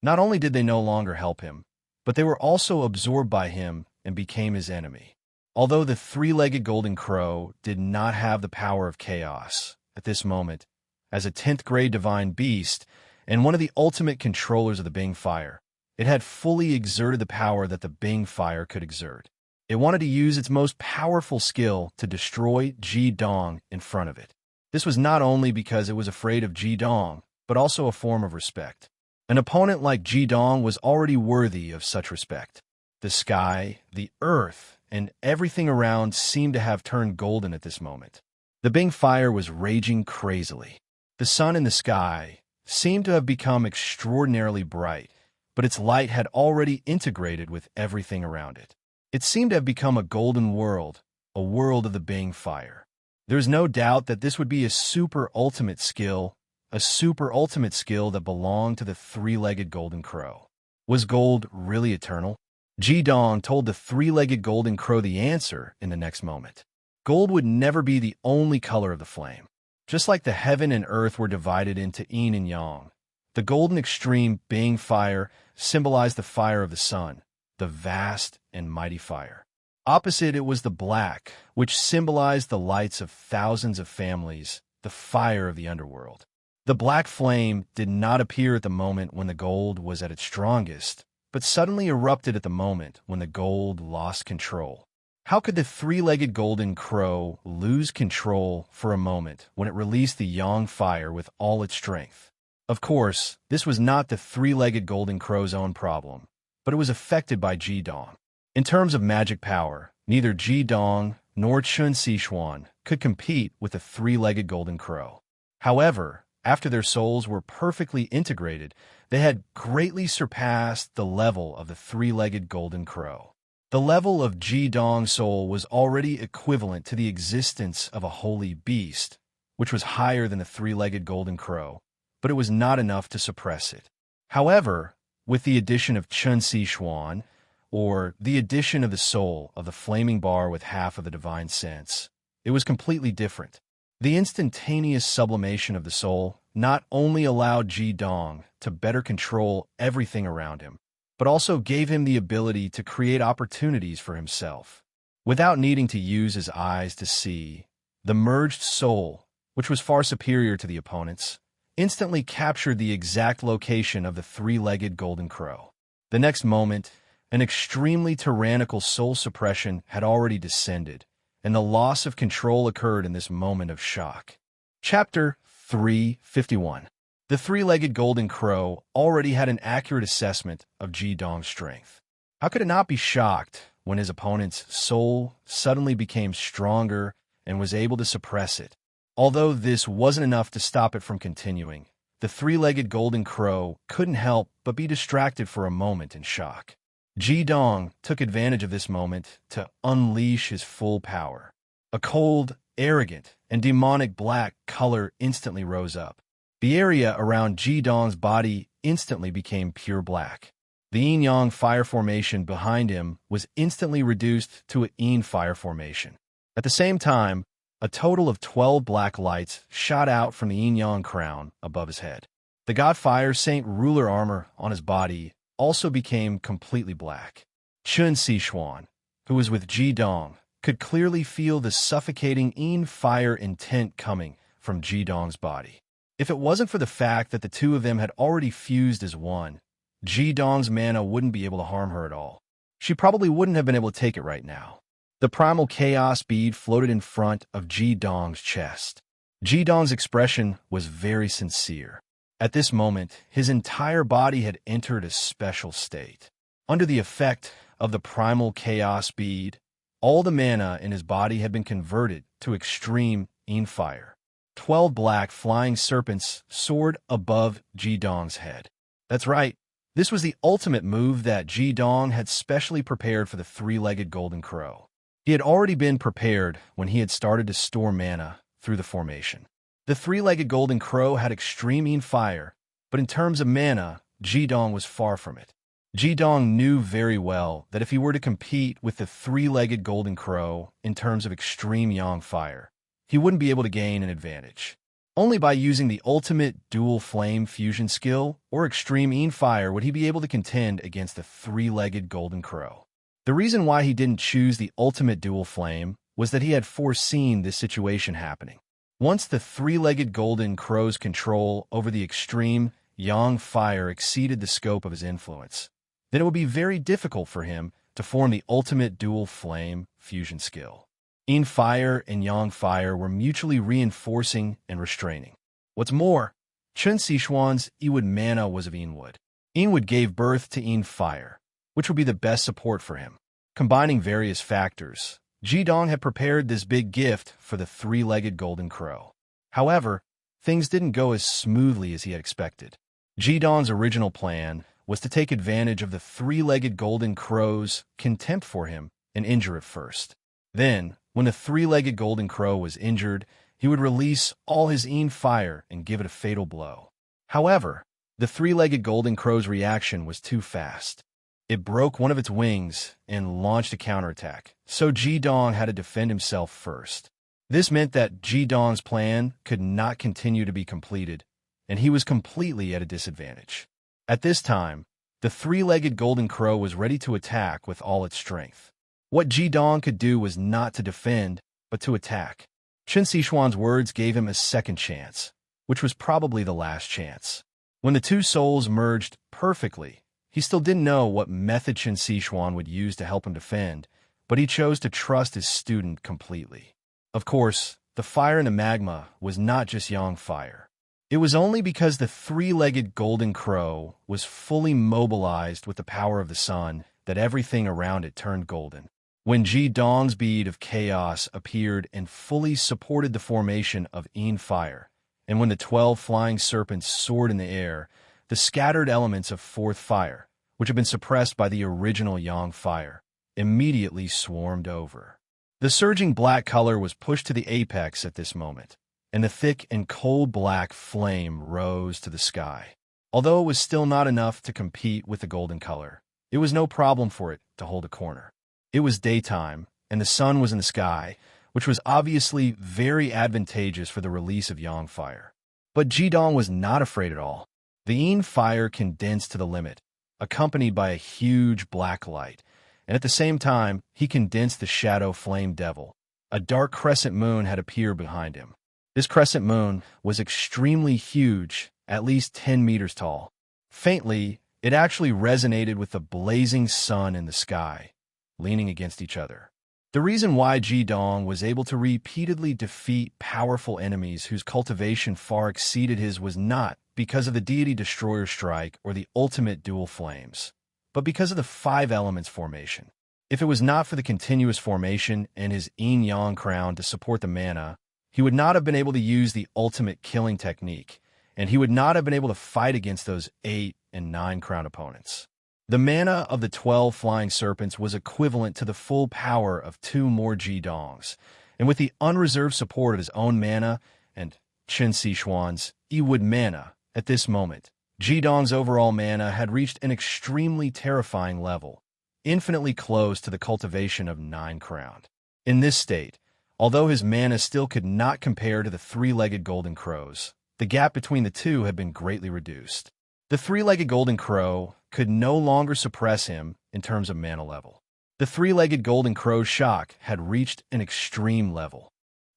[SPEAKER 1] Not only did they no longer help him, but they were also absorbed by him and became his enemy. Although the three-legged golden crow did not have the power of chaos at this moment, as a 10th grade divine beast and one of the ultimate controllers of the Bing fire, it had fully exerted the power that the Bing fire could exert. It wanted to use its most powerful skill to destroy Ji-dong in front of it. This was not only because it was afraid of Ji-dong, but also a form of respect. An opponent like Ji-dong was already worthy of such respect. The sky, the earth, and everything around seemed to have turned golden at this moment. The Bing fire was raging crazily. The sun in the sky seemed to have become extraordinarily bright, but its light had already integrated with everything around it. It seemed to have become a golden world, a world of the Bing fire. There's no doubt that this would be a super ultimate skill that belonged to the three-legged golden crow. Was gold really eternal? Ji-dong told the three-legged golden crow the answer in the next moment. Gold would never be the only color of the flame. Just like the heaven and earth were divided into yin and yang, the golden extreme Bing fire symbolized the fire of the sun, the vast and mighty fire. Opposite it was the black, which symbolized the lights of thousands of families, the fire of the underworld. The black flame did not appear at the moment when the gold was at its strongest, but suddenly erupted at the moment when the gold lost control. How could the three-legged golden crow lose control for a moment when it released the yang fire with all its strength? Of course, this was not the three-legged golden crow's own problem, but it was affected by Ji-dong. In terms of magic power, neither Ji-dong nor Chen Sichuan could compete with the three-legged golden crow. However, after their souls were perfectly integrated, they had greatly surpassed the level of the three-legged golden crow. The level of Ji-dong's soul was already equivalent to the existence of a holy beast, which was higher than the three-legged golden crow, but it was not enough to suppress it. However, with the addition of Chun Si Xuan, or the addition of the soul of the flaming bar with half of the divine sense, it was completely different. The instantaneous sublimation of the soul not only allowed Ji Dong to better control everything around him, but also gave him the ability to create opportunities for himself. Without needing to use his eyes to see, the merged soul, which was far superior to the opponent's, instantly captured the exact location of the three-legged golden crow. The next moment, an extremely tyrannical soul suppression had already descended, and the loss of control occurred in this moment of shock. Chapter 351. The three-legged golden crow already had an accurate assessment of Ji Dong's strength. How could it not be shocked when his opponent's soul suddenly became stronger and was able to suppress it? Although this wasn't enough to stop it from continuing, the three-legged golden crow couldn't help but be distracted for a moment in shock. Ji Dong took advantage of this moment to unleash his full power. A cold, arrogant, and demonic black color instantly rose up. The area around Ji Dong's body instantly became pure black. The yin-yang fire formation behind him was instantly reduced to a yin fire formation. At the same time, a total of 12 black lights shot out from the yin-yang crown above his head. The God Fire Saint ruler armor on his body also became completely black. Chun Si Xuan, who was with Ji Dong, could clearly feel the suffocating yin fire intent coming from Ji Dong's body. If it wasn't for the fact that the two of them had already fused as one, Ji Dong's mana wouldn't be able to harm her at all. She probably wouldn't have been able to take it right now. The primal chaos bead floated in front of Ji Dong's chest. Ji Dong's expression was very sincere. At this moment, his entire body had entered a special state. Under the effect of the primal chaos bead, all the mana in his body had been converted to extreme yin fire. 12 black flying serpents soared above Ji Dong's head. That's right, this was the ultimate move that Ji Dong had specially prepared for the three-legged golden crow. He had already been prepared when he had started to store mana through the formation. The three-legged golden crow had extreme yin fire, but in terms of mana, Ji Dong was far from it. Ji Dong knew very well that if he were to compete with the three-legged golden crow in terms of extreme yang fire, he wouldn't be able to gain an advantage. Only by using the ultimate dual flame fusion skill or extreme yin fire would he be able to contend against the three-legged golden crow. The reason why he didn't choose the ultimate dual flame was that he had foreseen this situation happening. Once the three-legged golden crow's control over the extreme yang fire exceeded the scope of his influence, then it would be very difficult for him to form the ultimate dual flame fusion skill. Yin fire and yang fire were mutually reinforcing and restraining. What's more, Chun Si Xuan's Yiwood mana was of Yinwood. Yinwood gave birth to Yin fire, which would be the best support for him. Combining various factors, Ji Dong had prepared this big gift for the three-legged golden crow. However, things didn't go as smoothly as he had expected. Ji Dong's original plan was to take advantage of the three-legged golden crow's contempt for him and injure it first. Then, when the three-legged golden crow was injured, he would release all his yin fire and give it a fatal blow. However, the three-legged golden crow's reaction was too fast. It broke one of its wings and launched a counterattack, so Ji Dong had to defend himself first. This meant that Ji Dong's plan could not continue to be completed, and he was completely at a disadvantage. At this time, the three-legged golden crow was ready to attack with all its strength. What Ji Dong could do was not to defend, but to attack. Chun Si Xuan's words gave him a second chance, which was probably the last chance. When the two souls merged perfectly, he still didn't know what method Chun Si Xuan would use to help him defend, but he chose to trust his student completely. Of course, the fire in the magma was not just yang fire. It was only because the three-legged golden crow was fully mobilized with the power of the sun that everything around it turned golden. When Ji Dong's bead of chaos appeared and fully supported the formation of yin fire, and when the 12 flying serpents soared in the air, the scattered elements of fourth fire, which had been suppressed by the original yang fire, immediately swarmed over. The surging black color was pushed to the apex at this moment, and the thick and cold black flame rose to the sky. Although it was still not enough to compete with the golden color, it was no problem for it to hold a corner. It was daytime, and the sun was in the sky, which was obviously very advantageous for the release of yang fire. But Jidong was not afraid at all. The yin fire condensed to the limit, accompanied by a huge black light, and at the same time, he condensed the shadow flame devil. A dark crescent moon had appeared behind him. This crescent moon was extremely huge, at least 10 meters tall. Faintly, it actually resonated with the blazing sun in the sky, leaning against each other. The reason why Jidong was able to repeatedly defeat powerful enemies whose cultivation far exceeded his was not because of the deity destroyer strike or the ultimate dual flames, but because of the 5 elements formation. If it was not for the continuous formation and his yin-yang crown to support the mana, he would not have been able to use the ultimate killing technique, and he would not have been able to fight against those 8 and 9 crown opponents. The mana of the 12 flying serpents was equivalent to the full power of 2 more Jidongs, and with the unreserved support of his own mana and Qin Sichuan's Yiwood mana, at this moment, Jidong's overall mana had reached an extremely terrifying level, infinitely close to the cultivation of 9 crown. In this state, although his mana still could not compare to the 3-legged golden crows, the gap between the two had been greatly reduced. The 3-legged golden crow could no longer suppress him in terms of mana level. The 3-legged golden crow's shock had reached an extreme level.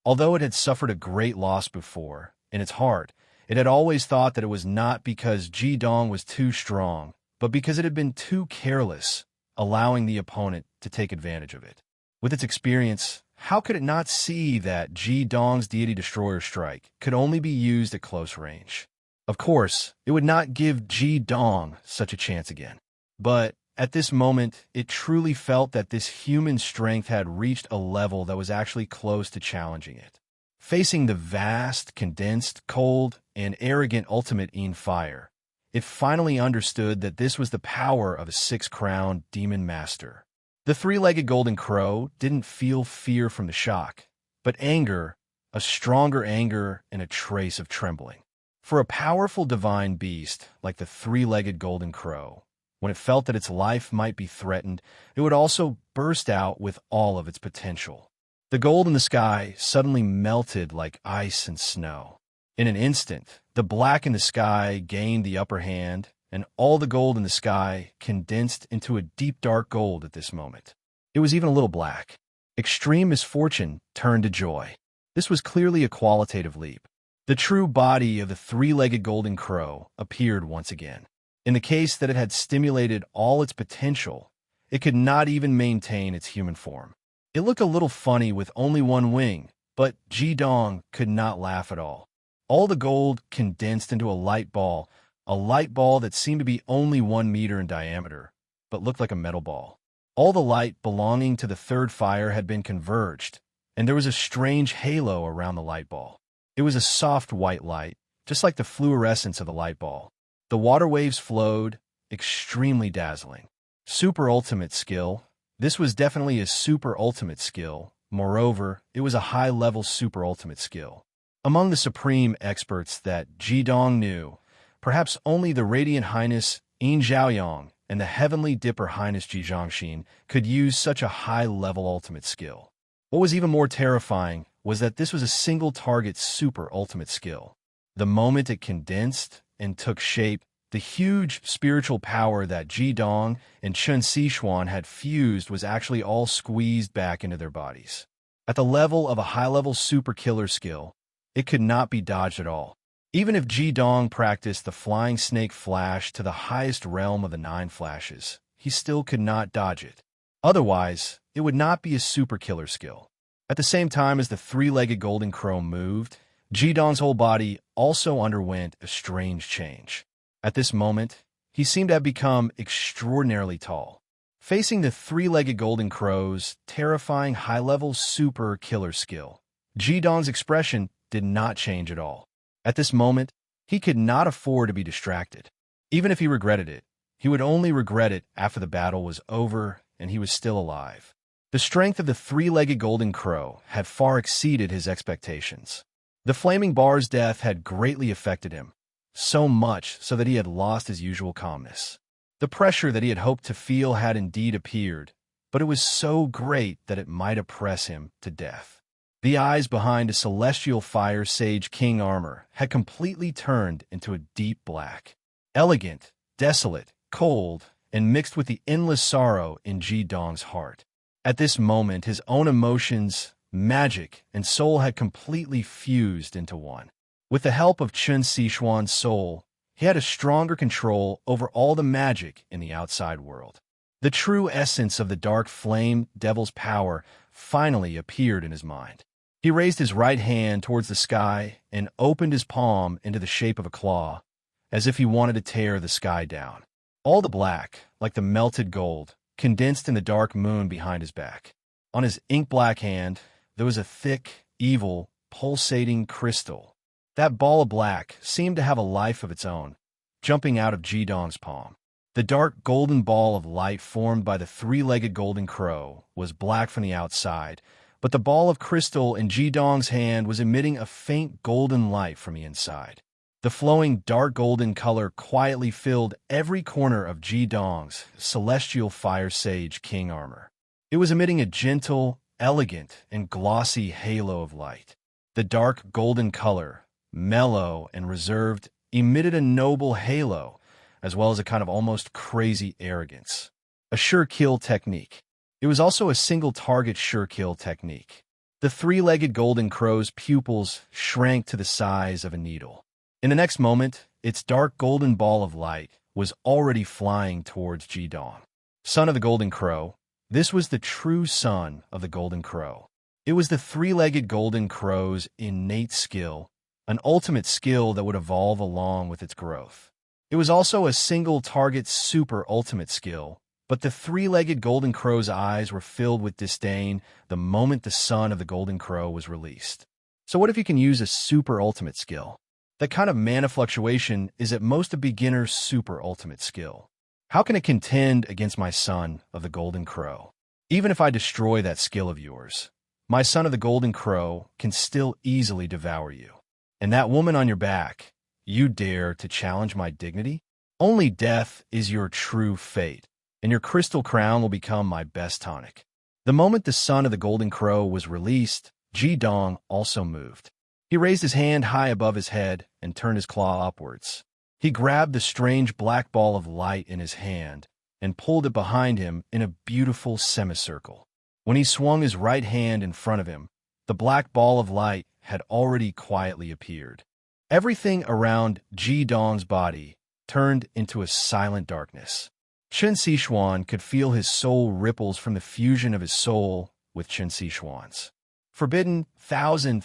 [SPEAKER 1] Although it had suffered a great loss before, in its heart, it had always thought that it was not because Jidong was too strong, but because it had been too careless, allowing the opponent to take advantage of it. With its experience, how could it not see that Jidong's deity destroyer strike could only be used at close range? Of course, it would not give Jidong such a chance again. But at this moment, it truly felt that this human strength had reached a level that was actually close to challenging it. Facing the vast, condensed, cold, and arrogant ultimate yin fire, it finally understood that this was the power of a 6-crown demon master. The 3-legged golden crow didn't feel fear from the shock, but anger, a stronger anger and a trace of trembling. For a powerful divine beast like the 3-legged golden crow, when it felt that its life might be threatened, it would also burst out with all of its potential. The gold in the sky suddenly melted like ice and snow. In an instant, the black in the sky gained the upper hand, and all the gold in the sky condensed into a deep dark gold at this moment. It was even a little black. Extreme misfortune turned to joy. This was clearly a qualitative leap. The true body of the 3-legged golden crow appeared once again. In the case that it had stimulated all its potential, it could not even maintain its human form. It looked a little funny with only 1 wing, but Jidong could not laugh at all. All the gold condensed into a light ball that seemed to be only 1 meter in diameter, but looked like a metal ball. All the light belonging to the 3rd fire had been converged, and there was a strange halo around the light ball. It was a soft white light, just like the fluorescence of the light ball. The water waves flowed, extremely dazzling. Super ultimate skill. This was definitely a super ultimate skill. Moreover, it was a high-level super ultimate skill. Among the supreme experts that Jidong knew, perhaps only the Radiant Highness Yin Zhaoyang and the Heavenly Dipper Highness Ji Zhangxin could use such a high-level ultimate skill. What was even more terrifying was that this was a single-target super ultimate skill. The moment it condensed and took shape, the huge spiritual power that Jidong and Qin Sichuan had fused was actually all squeezed back into their bodies. At the level of a high-level super killer skill, it could not be dodged at all. Even if Jidong practiced the flying snake flash to the highest realm of the 9 flashes, he still could not dodge it. Otherwise, it would not be a super killer skill. At the same time as the 3-legged golden crow moved, Jidong's whole body also underwent a strange change. At this moment, he seemed to have become extraordinarily tall. Facing the 3-legged golden crow's terrifying high-level super killer skill, Jidong's expression did not change at all. At this moment, he could not afford to be distracted. Even if he regretted it, he would only regret it after the battle was over and he was still alive. The strength of the 3-legged golden crow had far exceeded his expectations. The flaming bar's death had greatly affected him, so much so that he had lost his usual calmness. The pressure that he had hoped to feel had indeed appeared, but it was so great that it might oppress him to death. The eyes behind a celestial fire sage king armor had completely turned into a deep black. Elegant, desolate, cold, and mixed with the endless sorrow in Ji Dong's heart. At this moment, his own emotions, magic, and soul had completely fused into one. With the help of Chen Xishuan's soul, he had a stronger control over all the magic in the outside world. The true essence of the dark flame devil's power finally appeared in his mind. He raised his right hand towards the sky and opened his palm into the shape of a claw, as if he wanted to tear the sky down. All the black, like the melted gold, condensed in the dark moon behind his back. On his ink-black hand, there was a thick, evil, pulsating crystal. That ball of black seemed to have a life of its own, jumping out of Ji Dong's palm. The dark golden ball of light formed by the three-legged golden crow was black from the outside, but the ball of crystal in Ji Dong's hand was emitting a faint golden light from the inside. The flowing dark golden color quietly filled every corner of Ji Dong's celestial fire sage king armor. It was emitting a gentle, elegant, and glossy halo of light. The dark golden color, mellow and reserved, emitted a noble halo, as well as a kind of almost crazy arrogance. A sure kill technique. It was also a single-target sure kill technique. The three-legged golden crow's pupils shrank to the size of a needle. In the next moment, its dark golden ball of light was already flying towards Ji Dong. Son of the Golden Crow, this was the true son of the Golden Crow. It was the three-legged golden crow's innate skill, an ultimate skill that would evolve along with its growth. It was also a single-target super ultimate skill, but the three-legged golden crow's eyes were filled with disdain the moment the son of the Golden Crow was released. So what if you can use a super ultimate skill? That kind of mana fluctuation is at most a beginner's super ultimate skill. How can it contend against my son of the Golden Crow? Even if I destroy that skill of yours, my son of the Golden Crow can still easily devour you. And that woman on your back, you dare to challenge my dignity? Only death is your true fate, and your crystal crown will become my best tonic. The moment the son of the Golden Crow was released, Ji Dong also moved. He raised his hand high above his head and turned his claw upwards. He grabbed the strange black ball of light in his hand and pulled it behind him in a beautiful semicircle. When he swung his right hand in front of him, the black ball of light had already quietly appeared. Everything around Ji Dong's body turned into a silent darkness. Chen Xishuan could feel his soul ripples from the fusion of his soul with Chen Xishuan's. Forbidden, thousand,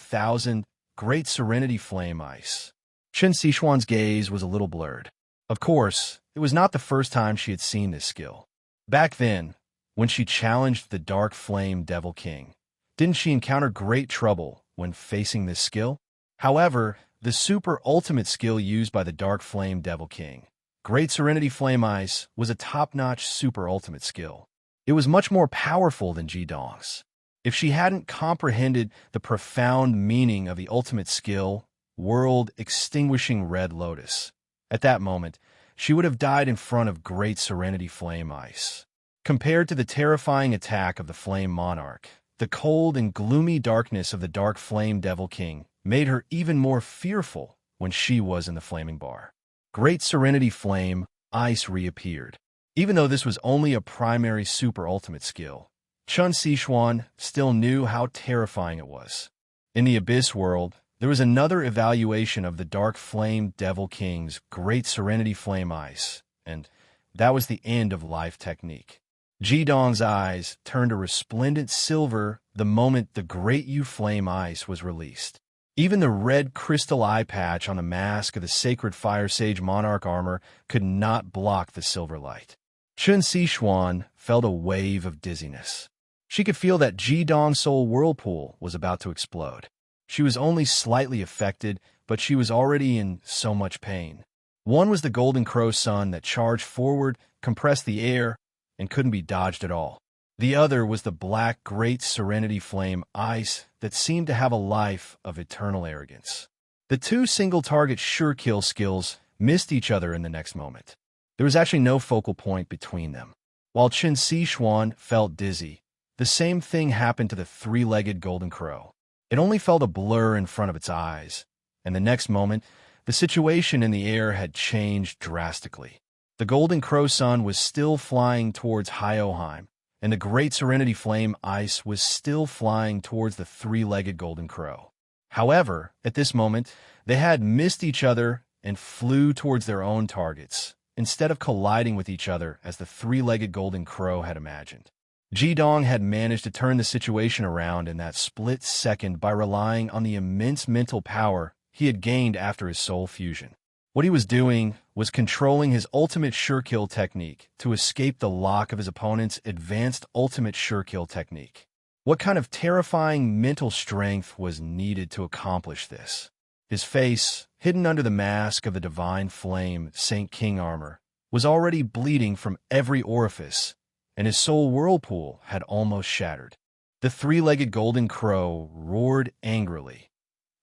[SPEAKER 1] great serenity flame ice. Chen Xishuan's gaze was a little blurred. Of course, it was not the first time she had seen this skill. Back then, when she challenged the dark flame devil king, didn't she encounter great trouble when facing this skill? However, the super ultimate skill used by the dark flame devil king, Great Serenity Flame Ice, was a top-notch super ultimate skill. It was much more powerful than Ji Dong's. If she hadn't comprehended the profound meaning of the ultimate skill, world-extinguishing Red Lotus, at that moment, she would have died in front of Great Serenity Flame Ice. Compared to the terrifying attack of the Flame Monarch, the cold and gloomy darkness of the Dark Flame Devil King made her even more fearful when she was in the flaming bar. Great Serenity Flame Ice reappeared. Even though this was only a primary super ultimate skill, Chen Xishuan still knew how terrifying it was. In the Abyss world, there was another evaluation of the Dark Flame Devil King's Great Serenity Flame Ice, and that was the end of life technique. Ji Dong's eyes turned a resplendent silver the moment the Great You Flame Ice was released. Even the red crystal eye patch on the mask of the sacred Fire Sage Monarch armor could not block the silver light. Chen Xishuan felt a wave of dizziness. She could feel that Ji Dong's soul whirlpool was about to explode. She was only slightly affected, but she was already in so much pain. One was the Golden Crow sun that charged forward, compressed the air, and couldn't be dodged at all. The other was the black Great Serenity Flame Ice that seemed to have a life of eternal arrogance. The two single-target sure-kill skills missed each other in the next moment. There was actually no focal point between them. While Qin Shi Xuan felt dizzy, the same thing happened to the three-legged golden crow. It only felt a blur in front of its eyes, and the next moment, the situation in the air had changed drastically. The golden crow sun was still flying towards Hyoheim, and the great serenity flame ice was still flying towards the three-legged golden crow. However, at this moment, they had missed each other and flew towards their own targets, instead of colliding with each other as the three-legged golden crow had imagined. Jidong had managed to turn the situation around in that split second by relying on the immense mental power he had gained after his soul fusion. What he was doing was controlling his ultimate sure-kill technique to escape the lock of his opponent's advanced ultimate sure-kill technique. What kind of terrifying mental strength was needed to accomplish this? His face, hidden under the mask of the divine flame Saint King armor, was already bleeding from every orifice, and his soul whirlpool had almost shattered. The three-legged golden crow roared angrily.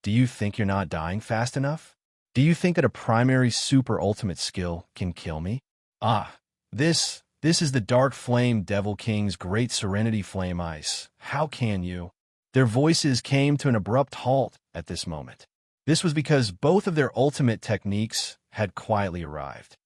[SPEAKER 1] Do you think you're not dying fast enough? Do you think that a primary super ultimate skill can kill me? This is the Dark Flame Devil King's Great Serenity Flame Ice. How can you? Their voices came to an abrupt halt at this moment. This was because both of their ultimate techniques had quietly arrived.